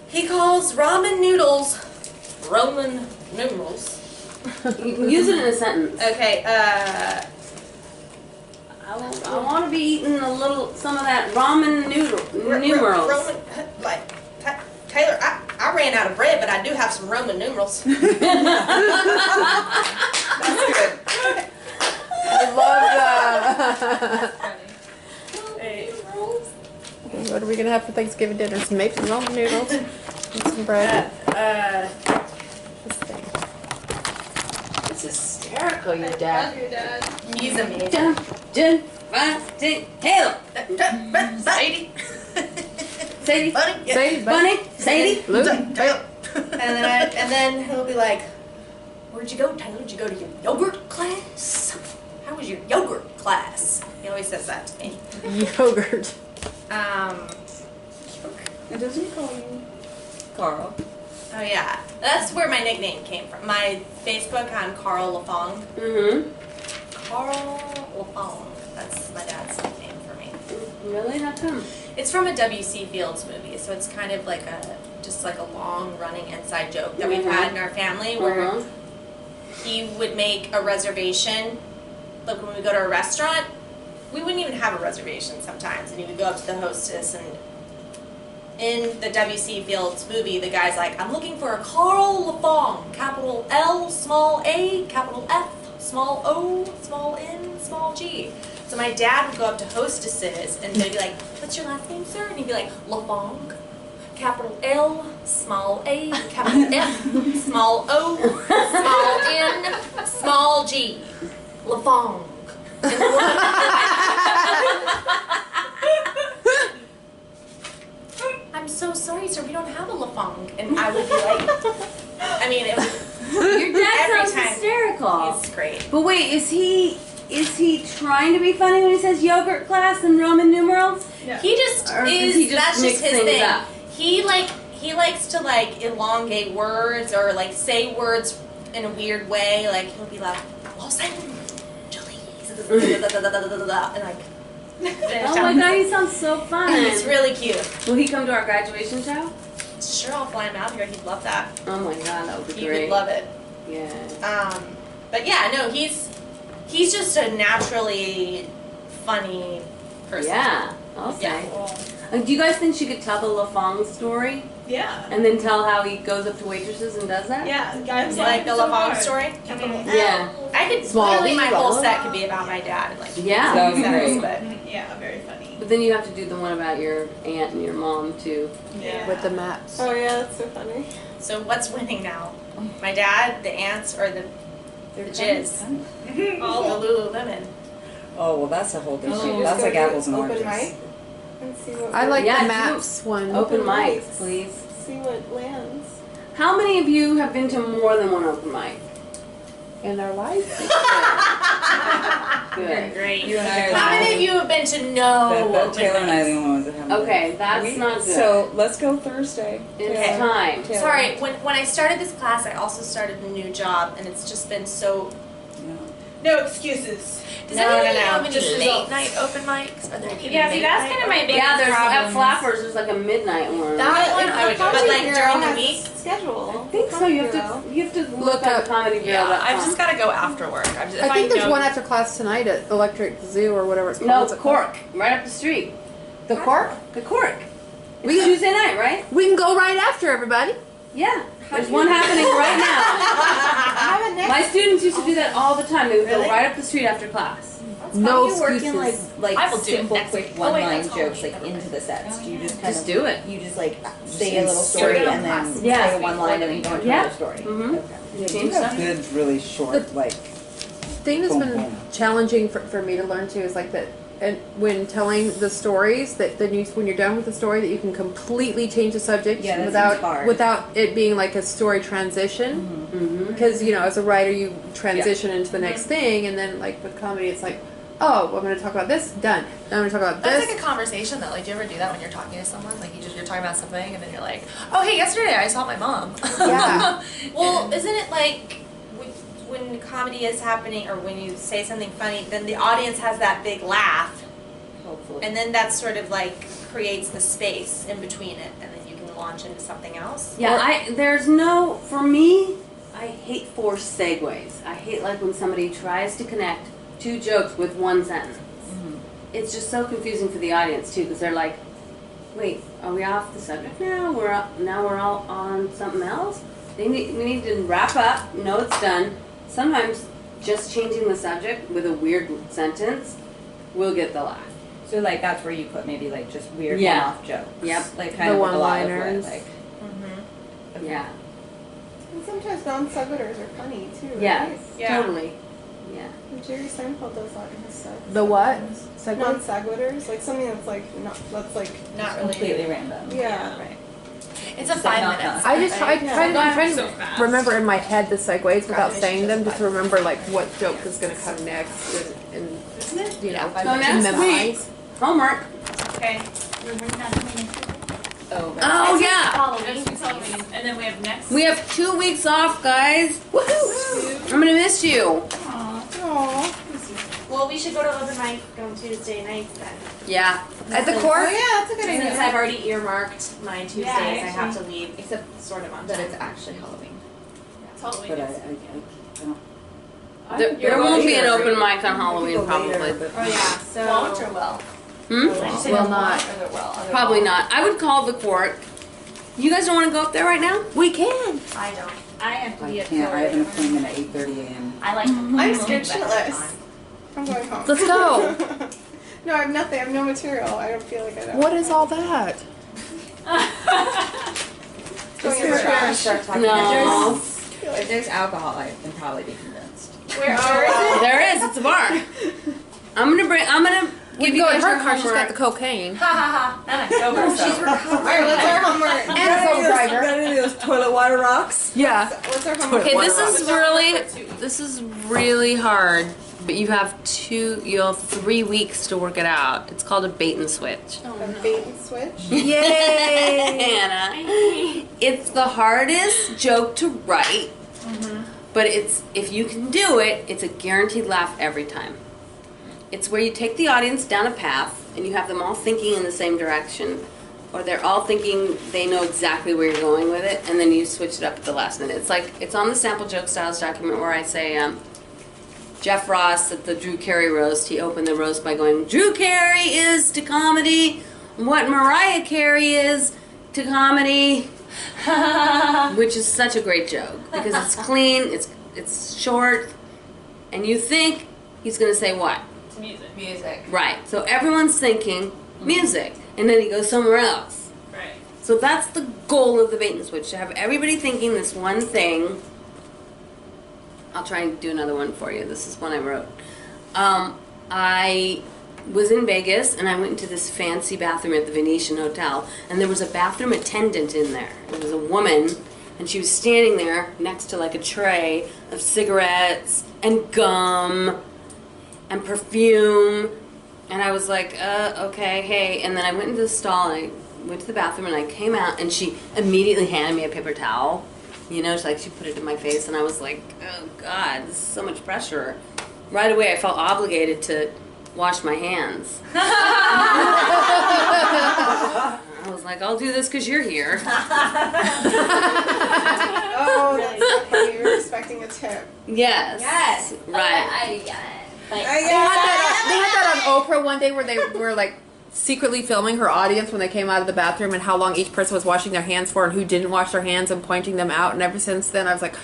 [SPEAKER 15] He calls ramen noodles Roman numerals.
[SPEAKER 3] You can use it in a sentence.
[SPEAKER 15] Okay.
[SPEAKER 3] I want to be eating some of that ramen numerals.
[SPEAKER 15] Roman, like Taylor. I ran out of bread, but I do have some Roman numerals.
[SPEAKER 9] That's good.
[SPEAKER 5] I love that. What are we gonna have for Thanksgiving dinner? Some maple ramen noodles and some bread.
[SPEAKER 3] It's hysterical, your dad.
[SPEAKER 14] Love your dad.
[SPEAKER 15] He's amazing.
[SPEAKER 3] Hail.
[SPEAKER 15] Sadie.
[SPEAKER 3] Sadie.
[SPEAKER 15] Bunny. Yeah.
[SPEAKER 5] Sadie,
[SPEAKER 3] Bunny. Sadie.
[SPEAKER 15] Taylor. And then he'll be like, "Where'd you go, Taylor? Did you go to your yogurt class? How was your yogurt class?" He always says that to me.
[SPEAKER 5] Yogurt.
[SPEAKER 9] And doesn't he call you Carl?
[SPEAKER 15] Oh yeah, that's where my nickname came from. My Facebook, I'm Carl LaFong.
[SPEAKER 3] Mm-hmm.
[SPEAKER 15] Carl LaFong. That's my dad's nickname for me.
[SPEAKER 3] Really? How come?
[SPEAKER 15] It's from a W.C. Fields movie, so it's kind of like just like a long running inside joke that we've had in our family where he would make a reservation. Like when we go to a restaurant, we wouldn't even have a reservation sometimes, and he would go up to the hostess, and in the W.C. Fields movie, the guy's like, "I'm looking for a Carl LaFong, capital L, small A, capital F, small O, small N, small G." So my dad would go up to hostesses, and they'd be like, "What's your last name, sir?" And he'd be like, "LaFong, capital L, small A, capital F, small O, small N, small G, LaFong." "I'm so sorry, sir, we don't have a LaFong." And I would be like, I mean, it was,
[SPEAKER 3] Your dad
[SPEAKER 15] every
[SPEAKER 3] sounds
[SPEAKER 15] time.
[SPEAKER 3] hysterical.
[SPEAKER 15] He's great.
[SPEAKER 3] But wait, is he trying to be funny when he says yogurt class and Roman numerals?
[SPEAKER 15] He just
[SPEAKER 3] Or does
[SPEAKER 15] is,
[SPEAKER 3] he just
[SPEAKER 15] that's
[SPEAKER 3] mix
[SPEAKER 15] just his
[SPEAKER 3] things
[SPEAKER 15] thing.
[SPEAKER 3] up?
[SPEAKER 15] He likes to like elongate words or like say words in a weird way. Like he'll be like, "Los Angeles," and like
[SPEAKER 3] Oh my god, he sounds so fun.
[SPEAKER 15] He's really cute.
[SPEAKER 3] Will he come to our graduation show?
[SPEAKER 15] Sure, I'll fly him out here. He'd love that.
[SPEAKER 3] Oh my god, that would be
[SPEAKER 15] He
[SPEAKER 3] great.
[SPEAKER 15] would love it.
[SPEAKER 3] Yeah.
[SPEAKER 15] But yeah, no, he's just a naturally funny person.
[SPEAKER 3] Yeah. Okay.
[SPEAKER 15] Yeah.
[SPEAKER 3] Do you guys think she could tell the LaFong story?
[SPEAKER 12] Yeah.
[SPEAKER 3] And then tell how he goes up to waitresses and does that?
[SPEAKER 12] Yeah, guys
[SPEAKER 15] Like the
[SPEAKER 12] so
[SPEAKER 15] LaFong
[SPEAKER 12] hard.
[SPEAKER 15] story.
[SPEAKER 3] Yeah.
[SPEAKER 15] I could literally my whole set could be about my dad. Like
[SPEAKER 3] Yeah.
[SPEAKER 9] That would be
[SPEAKER 15] sense,
[SPEAKER 9] great.
[SPEAKER 15] but
[SPEAKER 12] Yeah, very funny.
[SPEAKER 3] But then you have to do the one about your aunt and your mom too.
[SPEAKER 12] Yeah.
[SPEAKER 5] With the maps.
[SPEAKER 14] Oh yeah, that's so funny.
[SPEAKER 15] so what's winning now? My dad, the ants, or the jizz? All the Lululemon.
[SPEAKER 9] Oh well, that's a whole
[SPEAKER 14] You should
[SPEAKER 9] different.
[SPEAKER 14] just
[SPEAKER 9] That's
[SPEAKER 14] go
[SPEAKER 9] like
[SPEAKER 14] to
[SPEAKER 9] apples and
[SPEAKER 14] open
[SPEAKER 9] oranges.
[SPEAKER 14] mic and see what
[SPEAKER 5] I like
[SPEAKER 3] Yeah,
[SPEAKER 5] the maps one.
[SPEAKER 3] Open mics,
[SPEAKER 14] mics.
[SPEAKER 3] please.
[SPEAKER 14] see what lands.
[SPEAKER 3] How many of you have been to more than one open mic?
[SPEAKER 5] In our life.
[SPEAKER 3] Good.
[SPEAKER 15] Great.
[SPEAKER 9] You and I are
[SPEAKER 15] How
[SPEAKER 9] the
[SPEAKER 15] many of you have been to no?
[SPEAKER 9] That Taylor and I are the only ones that haven't.
[SPEAKER 3] Okay, that's not good.
[SPEAKER 9] So let's go Thursday.
[SPEAKER 3] It's
[SPEAKER 9] Taylor.
[SPEAKER 3] time.
[SPEAKER 9] Taylor.
[SPEAKER 15] Sorry, when I started this class, I also started a new job, and it's just been so.
[SPEAKER 12] No excuses.
[SPEAKER 15] Does No, anybody no, no. have any
[SPEAKER 12] Just
[SPEAKER 15] late
[SPEAKER 12] results.
[SPEAKER 15] night open mics? Are there any
[SPEAKER 11] Yeah, see,
[SPEAKER 15] late
[SPEAKER 11] that's
[SPEAKER 15] night
[SPEAKER 11] kind of my
[SPEAKER 15] open-
[SPEAKER 11] biggest
[SPEAKER 3] Yeah, there's at
[SPEAKER 11] problem.
[SPEAKER 3] Flappers. There's like a midnight one.
[SPEAKER 15] That one I would do, but like during the week.
[SPEAKER 14] Schedule.
[SPEAKER 3] I think so. You have to look up Comedy Bureau.
[SPEAKER 6] Yeah, I've just got to go after work.
[SPEAKER 5] I think there's one after class tonight at Electric Zoo or whatever it's called.
[SPEAKER 3] No,
[SPEAKER 5] What's it called?
[SPEAKER 3] Cork, right up the street.
[SPEAKER 5] The Cork?
[SPEAKER 3] The Cork.
[SPEAKER 5] We
[SPEAKER 3] It's Tuesday night, right?
[SPEAKER 5] We can go right after everybody.
[SPEAKER 3] Yeah. There's one happening right now.
[SPEAKER 14] I have it next.
[SPEAKER 3] My students used to do that all the time. They would go
[SPEAKER 14] Really?
[SPEAKER 3] right up the street after class.
[SPEAKER 5] No
[SPEAKER 17] How do you work in
[SPEAKER 5] excuses.
[SPEAKER 17] like
[SPEAKER 11] I will do it
[SPEAKER 17] simple,
[SPEAKER 11] next
[SPEAKER 17] quick
[SPEAKER 11] week. Oh, wait,
[SPEAKER 17] one-line
[SPEAKER 11] that's
[SPEAKER 17] jokes
[SPEAKER 11] Halloween.
[SPEAKER 17] like into the sets? Do you just kind
[SPEAKER 3] Just
[SPEAKER 17] of
[SPEAKER 3] do it.
[SPEAKER 17] You just like say a little story
[SPEAKER 11] insert it.
[SPEAKER 17] and then
[SPEAKER 3] Yeah.
[SPEAKER 17] say one line and then go into
[SPEAKER 3] Yeah.
[SPEAKER 17] another story.
[SPEAKER 3] Mhm.
[SPEAKER 17] Okay.
[SPEAKER 9] Yeah,
[SPEAKER 3] Change
[SPEAKER 9] you have
[SPEAKER 3] stuff.
[SPEAKER 9] good, really short, like.
[SPEAKER 5] Thing that's
[SPEAKER 9] boom,
[SPEAKER 5] been
[SPEAKER 9] boom.
[SPEAKER 5] challenging for me to learn too is like that, and when telling the stories, that then you, when you're done with the story, that you can completely change the subject
[SPEAKER 17] Yeah, that
[SPEAKER 5] without
[SPEAKER 17] seems hard.
[SPEAKER 5] without it being like a story transition. Because you know, as a writer, you transition into the next thing, and then like with comedy, it's like, oh, I'm going to talk about this, done. Then I'm going to talk about
[SPEAKER 18] That's
[SPEAKER 5] this.
[SPEAKER 18] like a conversation though. Like, do you ever do that when you're talking to someone? Like, you're talking about something, and then you're like, "Oh, hey, yesterday I saw my mom."
[SPEAKER 5] Yeah.
[SPEAKER 15] Well, isn't it like when comedy is happening or when you say something funny, then the audience has that big laugh,
[SPEAKER 17] Hopefully.
[SPEAKER 15] and then that sort of like creates the space in between it, and then you can launch into something else.
[SPEAKER 3] Yeah, there's no, for me, I hate forced segues. I hate like when somebody tries to connect two jokes with one sentence. It's just so confusing for the audience too, because they're like, wait, are we off the subject now? Now we're all on something else? We need to wrap up, know it's done. Sometimes just changing the subject with a weird sentence will get the laugh.
[SPEAKER 17] So like that's where you put maybe like just weird
[SPEAKER 3] Yeah.
[SPEAKER 17] one-off jokes.
[SPEAKER 3] Yep.
[SPEAKER 17] Like kind
[SPEAKER 5] The
[SPEAKER 17] of with a lot of
[SPEAKER 5] one-liners.
[SPEAKER 17] like.
[SPEAKER 3] Yeah.
[SPEAKER 8] And sometimes non-sequiturs are funny too,
[SPEAKER 3] Yeah.
[SPEAKER 8] right?
[SPEAKER 3] Totally. Yeah.
[SPEAKER 8] And Jerry Seinfeld does that in his set.
[SPEAKER 5] The what? Segue?
[SPEAKER 8] Non-sequiturs, like something that's like not really
[SPEAKER 17] Completely random.
[SPEAKER 8] Yeah.
[SPEAKER 17] Right.
[SPEAKER 18] It's a 5 minutes.
[SPEAKER 5] I just I'm trying
[SPEAKER 11] So
[SPEAKER 5] to
[SPEAKER 11] fast.
[SPEAKER 5] remember in my head the segues without saying them, just to remember like what joke is going to come next, and you know,
[SPEAKER 3] So
[SPEAKER 5] to
[SPEAKER 3] next
[SPEAKER 5] memorize.
[SPEAKER 3] week, homework.
[SPEAKER 11] Okay.
[SPEAKER 3] Oh yeah.
[SPEAKER 11] Next week's Halloween, and then we have next.
[SPEAKER 3] We have 2 weeks off, guys. Woohoo! I'm gonna miss you.
[SPEAKER 8] Aww.
[SPEAKER 15] Well, we should go to open mic on Tuesday nights then.
[SPEAKER 3] Yeah.
[SPEAKER 5] At the court?
[SPEAKER 8] Oh yeah, that's a good
[SPEAKER 15] Since
[SPEAKER 8] idea.
[SPEAKER 15] I've already earmarked my Tuesdays,
[SPEAKER 11] Yeah,
[SPEAKER 15] I have to leave, except sort of on
[SPEAKER 18] But
[SPEAKER 15] time.
[SPEAKER 18] it's actually Halloween.
[SPEAKER 11] It's Halloween.
[SPEAKER 9] But I don't.
[SPEAKER 3] There won't be an open mic on Halloween, probably.
[SPEAKER 15] Oh yeah, so
[SPEAKER 18] Won't or will?
[SPEAKER 3] Hmm?
[SPEAKER 5] Will not.
[SPEAKER 18] Or there will?
[SPEAKER 3] Probably not. I would call the court. You guys don't want to go up there right now?
[SPEAKER 5] We can.
[SPEAKER 15] I don't. I have to
[SPEAKER 9] I
[SPEAKER 15] be at
[SPEAKER 9] can't. I have an
[SPEAKER 15] 4.
[SPEAKER 9] appointment at 8:30 a.m.
[SPEAKER 15] I like.
[SPEAKER 8] I'm scared shitless. I'm going home.
[SPEAKER 5] Let's go.
[SPEAKER 8] No, I have nothing. I have no material. I don't feel like I don't.
[SPEAKER 5] What is all that?
[SPEAKER 8] Going in the trash.
[SPEAKER 3] No.
[SPEAKER 17] If there's alcohol, I can probably be convinced.
[SPEAKER 8] Where are it?
[SPEAKER 3] There is. It's a bar. I'm gonna
[SPEAKER 5] We
[SPEAKER 3] give
[SPEAKER 5] can
[SPEAKER 3] you
[SPEAKER 5] go in
[SPEAKER 3] guys
[SPEAKER 5] her
[SPEAKER 3] your
[SPEAKER 5] car. She's got
[SPEAKER 3] homework.
[SPEAKER 5] the cocaine.
[SPEAKER 15] Ha ha ha. Not October. She's
[SPEAKER 8] All right, what's our homework?
[SPEAKER 5] And a co-driver.
[SPEAKER 9] Got any of those toilet water rocks?
[SPEAKER 5] Yeah.
[SPEAKER 8] What's our homework?
[SPEAKER 3] Okay, this is really hard. But you have 3 weeks to work it out. It's called a bait and switch.
[SPEAKER 8] A bait and switch.
[SPEAKER 3] Yay! Hannah. It's the hardest joke to write, but if you can do it, it's a guaranteed laugh every time. It's where you take the audience down a path and you have them all thinking in the same direction, or they're all thinking they know exactly where you're going with it, and then you switch it up at the last minute. It's on the Sample Joke Styles document where I say, Jeff Ross at the Drew Carey roast, he opened the roast by going, Drew Carey is to comedy what Mariah Carey is to comedy, which is such a great joke because it's clean, it's short, and you think he's going to say what?
[SPEAKER 11] It's music.
[SPEAKER 18] Music.
[SPEAKER 3] Right. So everyone's thinking music, and then he goes somewhere else.
[SPEAKER 11] Right.
[SPEAKER 3] So that's the goal of the bait and switch, to have everybody thinking this one thing. I'll try and do another one for you. This is one I wrote. I was in Vegas, and I went into this fancy bathroom at the Venetian Hotel, and there was a bathroom attendant in there. It was a woman, and she was standing there next to like a tray of cigarettes and gum and perfume, and I was like, okay, hey. And then I went into the stall, and I went to the bathroom, and I came out, and she immediately handed me a paper towel. You know, she put it in my face, and I was like, oh, God, this is so much pressure. Right away, I felt obligated to wash my hands. I was like, I'll do this because you're here.
[SPEAKER 8] Oh, that's so funny. You were expecting a tip.
[SPEAKER 3] Yes.
[SPEAKER 15] Yes.
[SPEAKER 3] Right.
[SPEAKER 15] I get it. Like,
[SPEAKER 5] They had that on Oprah one day where they were like secretly filming her audience when they came out of the bathroom and how long each person was washing their hands for and who didn't wash their hands and pointing them out. And ever since then, I was like,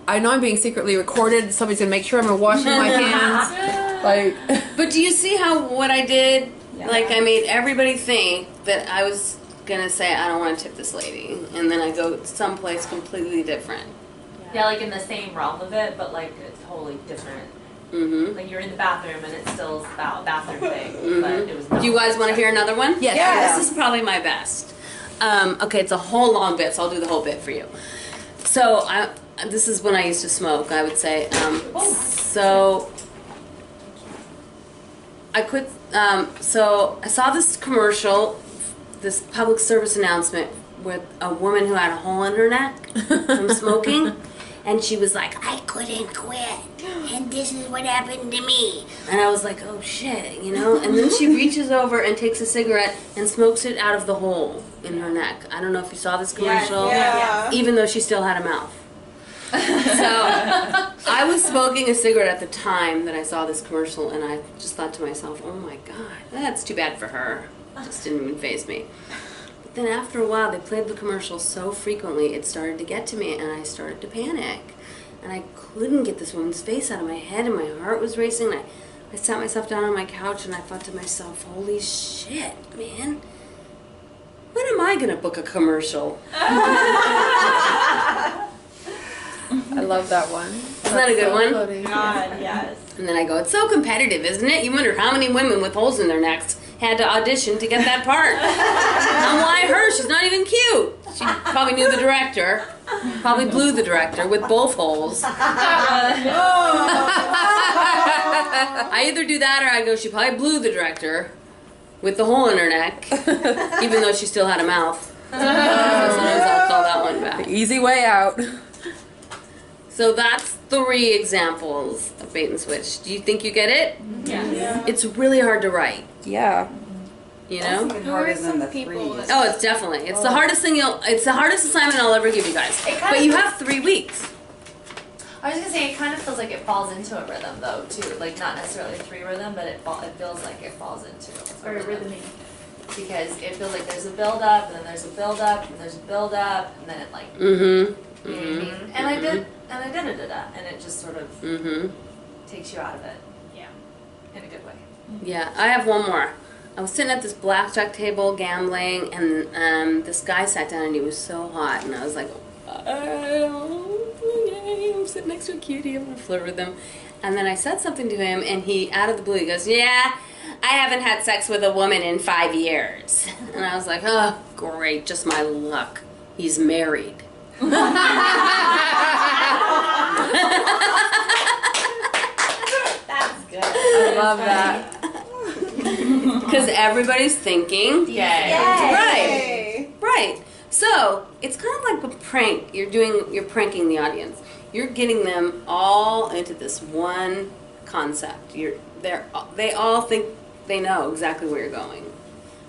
[SPEAKER 5] I know I'm being secretly recorded. Somebody's gonna make sure I'm washing my hands. Like,
[SPEAKER 3] But do you see how what I did?
[SPEAKER 17] Yeah.
[SPEAKER 3] Like I made everybody think that I was gonna say I don't want to tip this lady, and then I go someplace completely different.
[SPEAKER 15] Yeah, like in the same realm of it, but like it's totally different.
[SPEAKER 3] Mm-hmm.
[SPEAKER 15] Like you're in the bathroom and it still is about a bathroom thing, but
[SPEAKER 3] Mm-hmm.
[SPEAKER 15] it was.
[SPEAKER 3] Do you guys want to hear another one?
[SPEAKER 5] Yes. Yeah.
[SPEAKER 3] This is probably my best. Okay, it's a whole long bit, so I'll do the whole bit for you. So this is when I used to smoke. I would say. So I quit. So I saw this commercial, this public service announcement with a woman who had a hole in her neck from smoking, and she was like, "I couldn't quit, and this is what happened to me." And I was like, "Oh shit," you know. And then she reaches over and takes a cigarette and smokes it out of the hole in her neck. I don't know if you saw this commercial.
[SPEAKER 12] Yeah.
[SPEAKER 3] Even though she still had a mouth. So I was smoking a cigarette at the time that I saw this commercial, and I just thought to myself, "Oh my god, that's too bad for her." It just didn't even faze me. But then after a while, they played the commercial so frequently, it started to get to me, and I started to panic. And I couldn't get this woman's face out of my head, and my heart was racing. And I sat myself down on my couch, and I thought to myself, "Holy shit, man. When am I gonna book a commercial?"
[SPEAKER 5] I love that one.
[SPEAKER 3] Isn't that a good one?
[SPEAKER 12] God, yes.
[SPEAKER 3] And then I go, "It's so competitive, isn't it? You wonder how many women with holes in their necks had to audition to get that part. And why her? She's not even cute." She probably knew the director. Probably blew the director with both holes. I either do that or I go, she probably blew the director with the hole in her neck, even though she still had a mouth. So sometimes I'll call that one back.
[SPEAKER 5] The easy way out.
[SPEAKER 3] So that's 3 examples of bait and switch. Do you think you get it?
[SPEAKER 12] Yeah.
[SPEAKER 3] It's really hard to write.
[SPEAKER 5] Yeah.
[SPEAKER 3] You know?
[SPEAKER 9] That's even harder than the 3.
[SPEAKER 3] Oh, it's definitely. It's the hardest thing it's the hardest assignment I'll ever give you guys. But you have 3 weeks.
[SPEAKER 15] I was gonna say it kind of feels like it falls into a rhythm though too, like not necessarily a 3 rhythm, but it feels like it falls into
[SPEAKER 12] Or
[SPEAKER 15] a rhythm.
[SPEAKER 12] rhythmic.
[SPEAKER 15] Because it feels like there's a build up, and then there's a build up, and there's a build up, and then it like.
[SPEAKER 3] Mm-hmm.
[SPEAKER 15] You know what I mean? And I did, and it just sort of takes you out of it.
[SPEAKER 12] Yeah.
[SPEAKER 15] In a good way.
[SPEAKER 3] Yeah, I have one more. I was sitting at this blackjack table gambling, and this guy sat down, and he was so hot, and I was like, I'm sitting next to a cutie, I'm gonna flirt with him. And then I said something to him, and he, out of the blue, he goes, "Yeah, I haven't had sex with a woman in 5 years." And I was like, "Oh, great, just my luck. He's married."
[SPEAKER 15] That's good.
[SPEAKER 5] I love that.
[SPEAKER 3] Because everybody's thinking,
[SPEAKER 15] Yay.
[SPEAKER 3] Right. So it's kind of like a prank. You're pranking the audience. You're getting them all into this one concept. They all think they know exactly where you're going,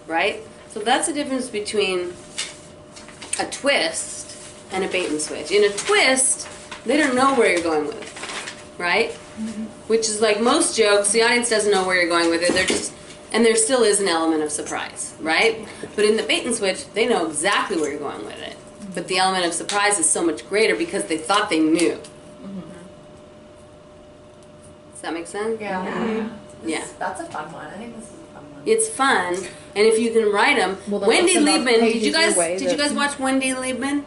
[SPEAKER 3] right? So that's the difference between a twist and a bait and switch. In a twist, they don't know where you're going with it, right? Which is like most jokes, the audience doesn't know where you're going with it. And there still is an element of surprise, right? But in the bait and switch, they know exactly where you're going with it. But the element of surprise is so much greater because they thought they knew. Does that make sense?
[SPEAKER 15] Yeah.
[SPEAKER 3] Yeah.
[SPEAKER 15] That's a fun one. I think this is a fun one.
[SPEAKER 3] It's fun, and if you can write them, Wendy Liebman. Did you guys watch Wendy Liebman?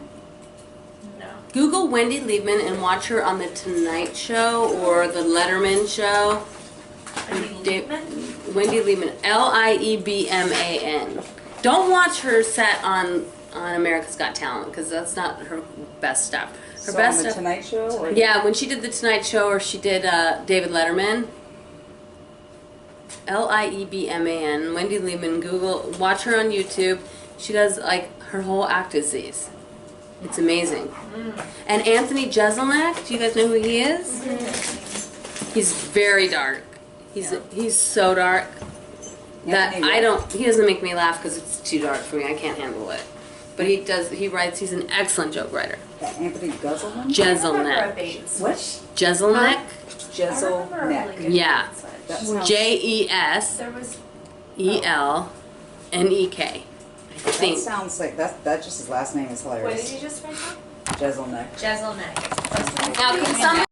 [SPEAKER 12] No.
[SPEAKER 3] Google Wendy Liebman and watch her on the Tonight Show or the Letterman Show. Wendy Liebman, Liebman. Don't watch her set on America's Got Talent because that's not her best stuff. Her best
[SPEAKER 9] on the
[SPEAKER 3] stuff.
[SPEAKER 9] Tonight Show? Or
[SPEAKER 3] Yeah, when she did the Tonight Show or she did David Letterman. Liebman, Wendy Liebman. Google, watch her on YouTube. She does like her whole act is these. It's amazing. And Anthony Jeselnik, do you guys know who he is? He's very dark. He's so dark that he doesn't make me laugh because it's too dark for me. I can't handle it. But he writes, he's an excellent joke writer.
[SPEAKER 9] Anthony Jeselnik?
[SPEAKER 3] Jeselnik.
[SPEAKER 9] What?
[SPEAKER 3] Jeselnik?
[SPEAKER 9] Jeselnik.
[SPEAKER 3] Yeah. Jeselnek. I think.
[SPEAKER 9] That sounds like, that just his last name is hilarious.
[SPEAKER 15] What did you just write down?
[SPEAKER 9] Jeselnik.
[SPEAKER 15] Jeselnik.
[SPEAKER 3] Now, can someone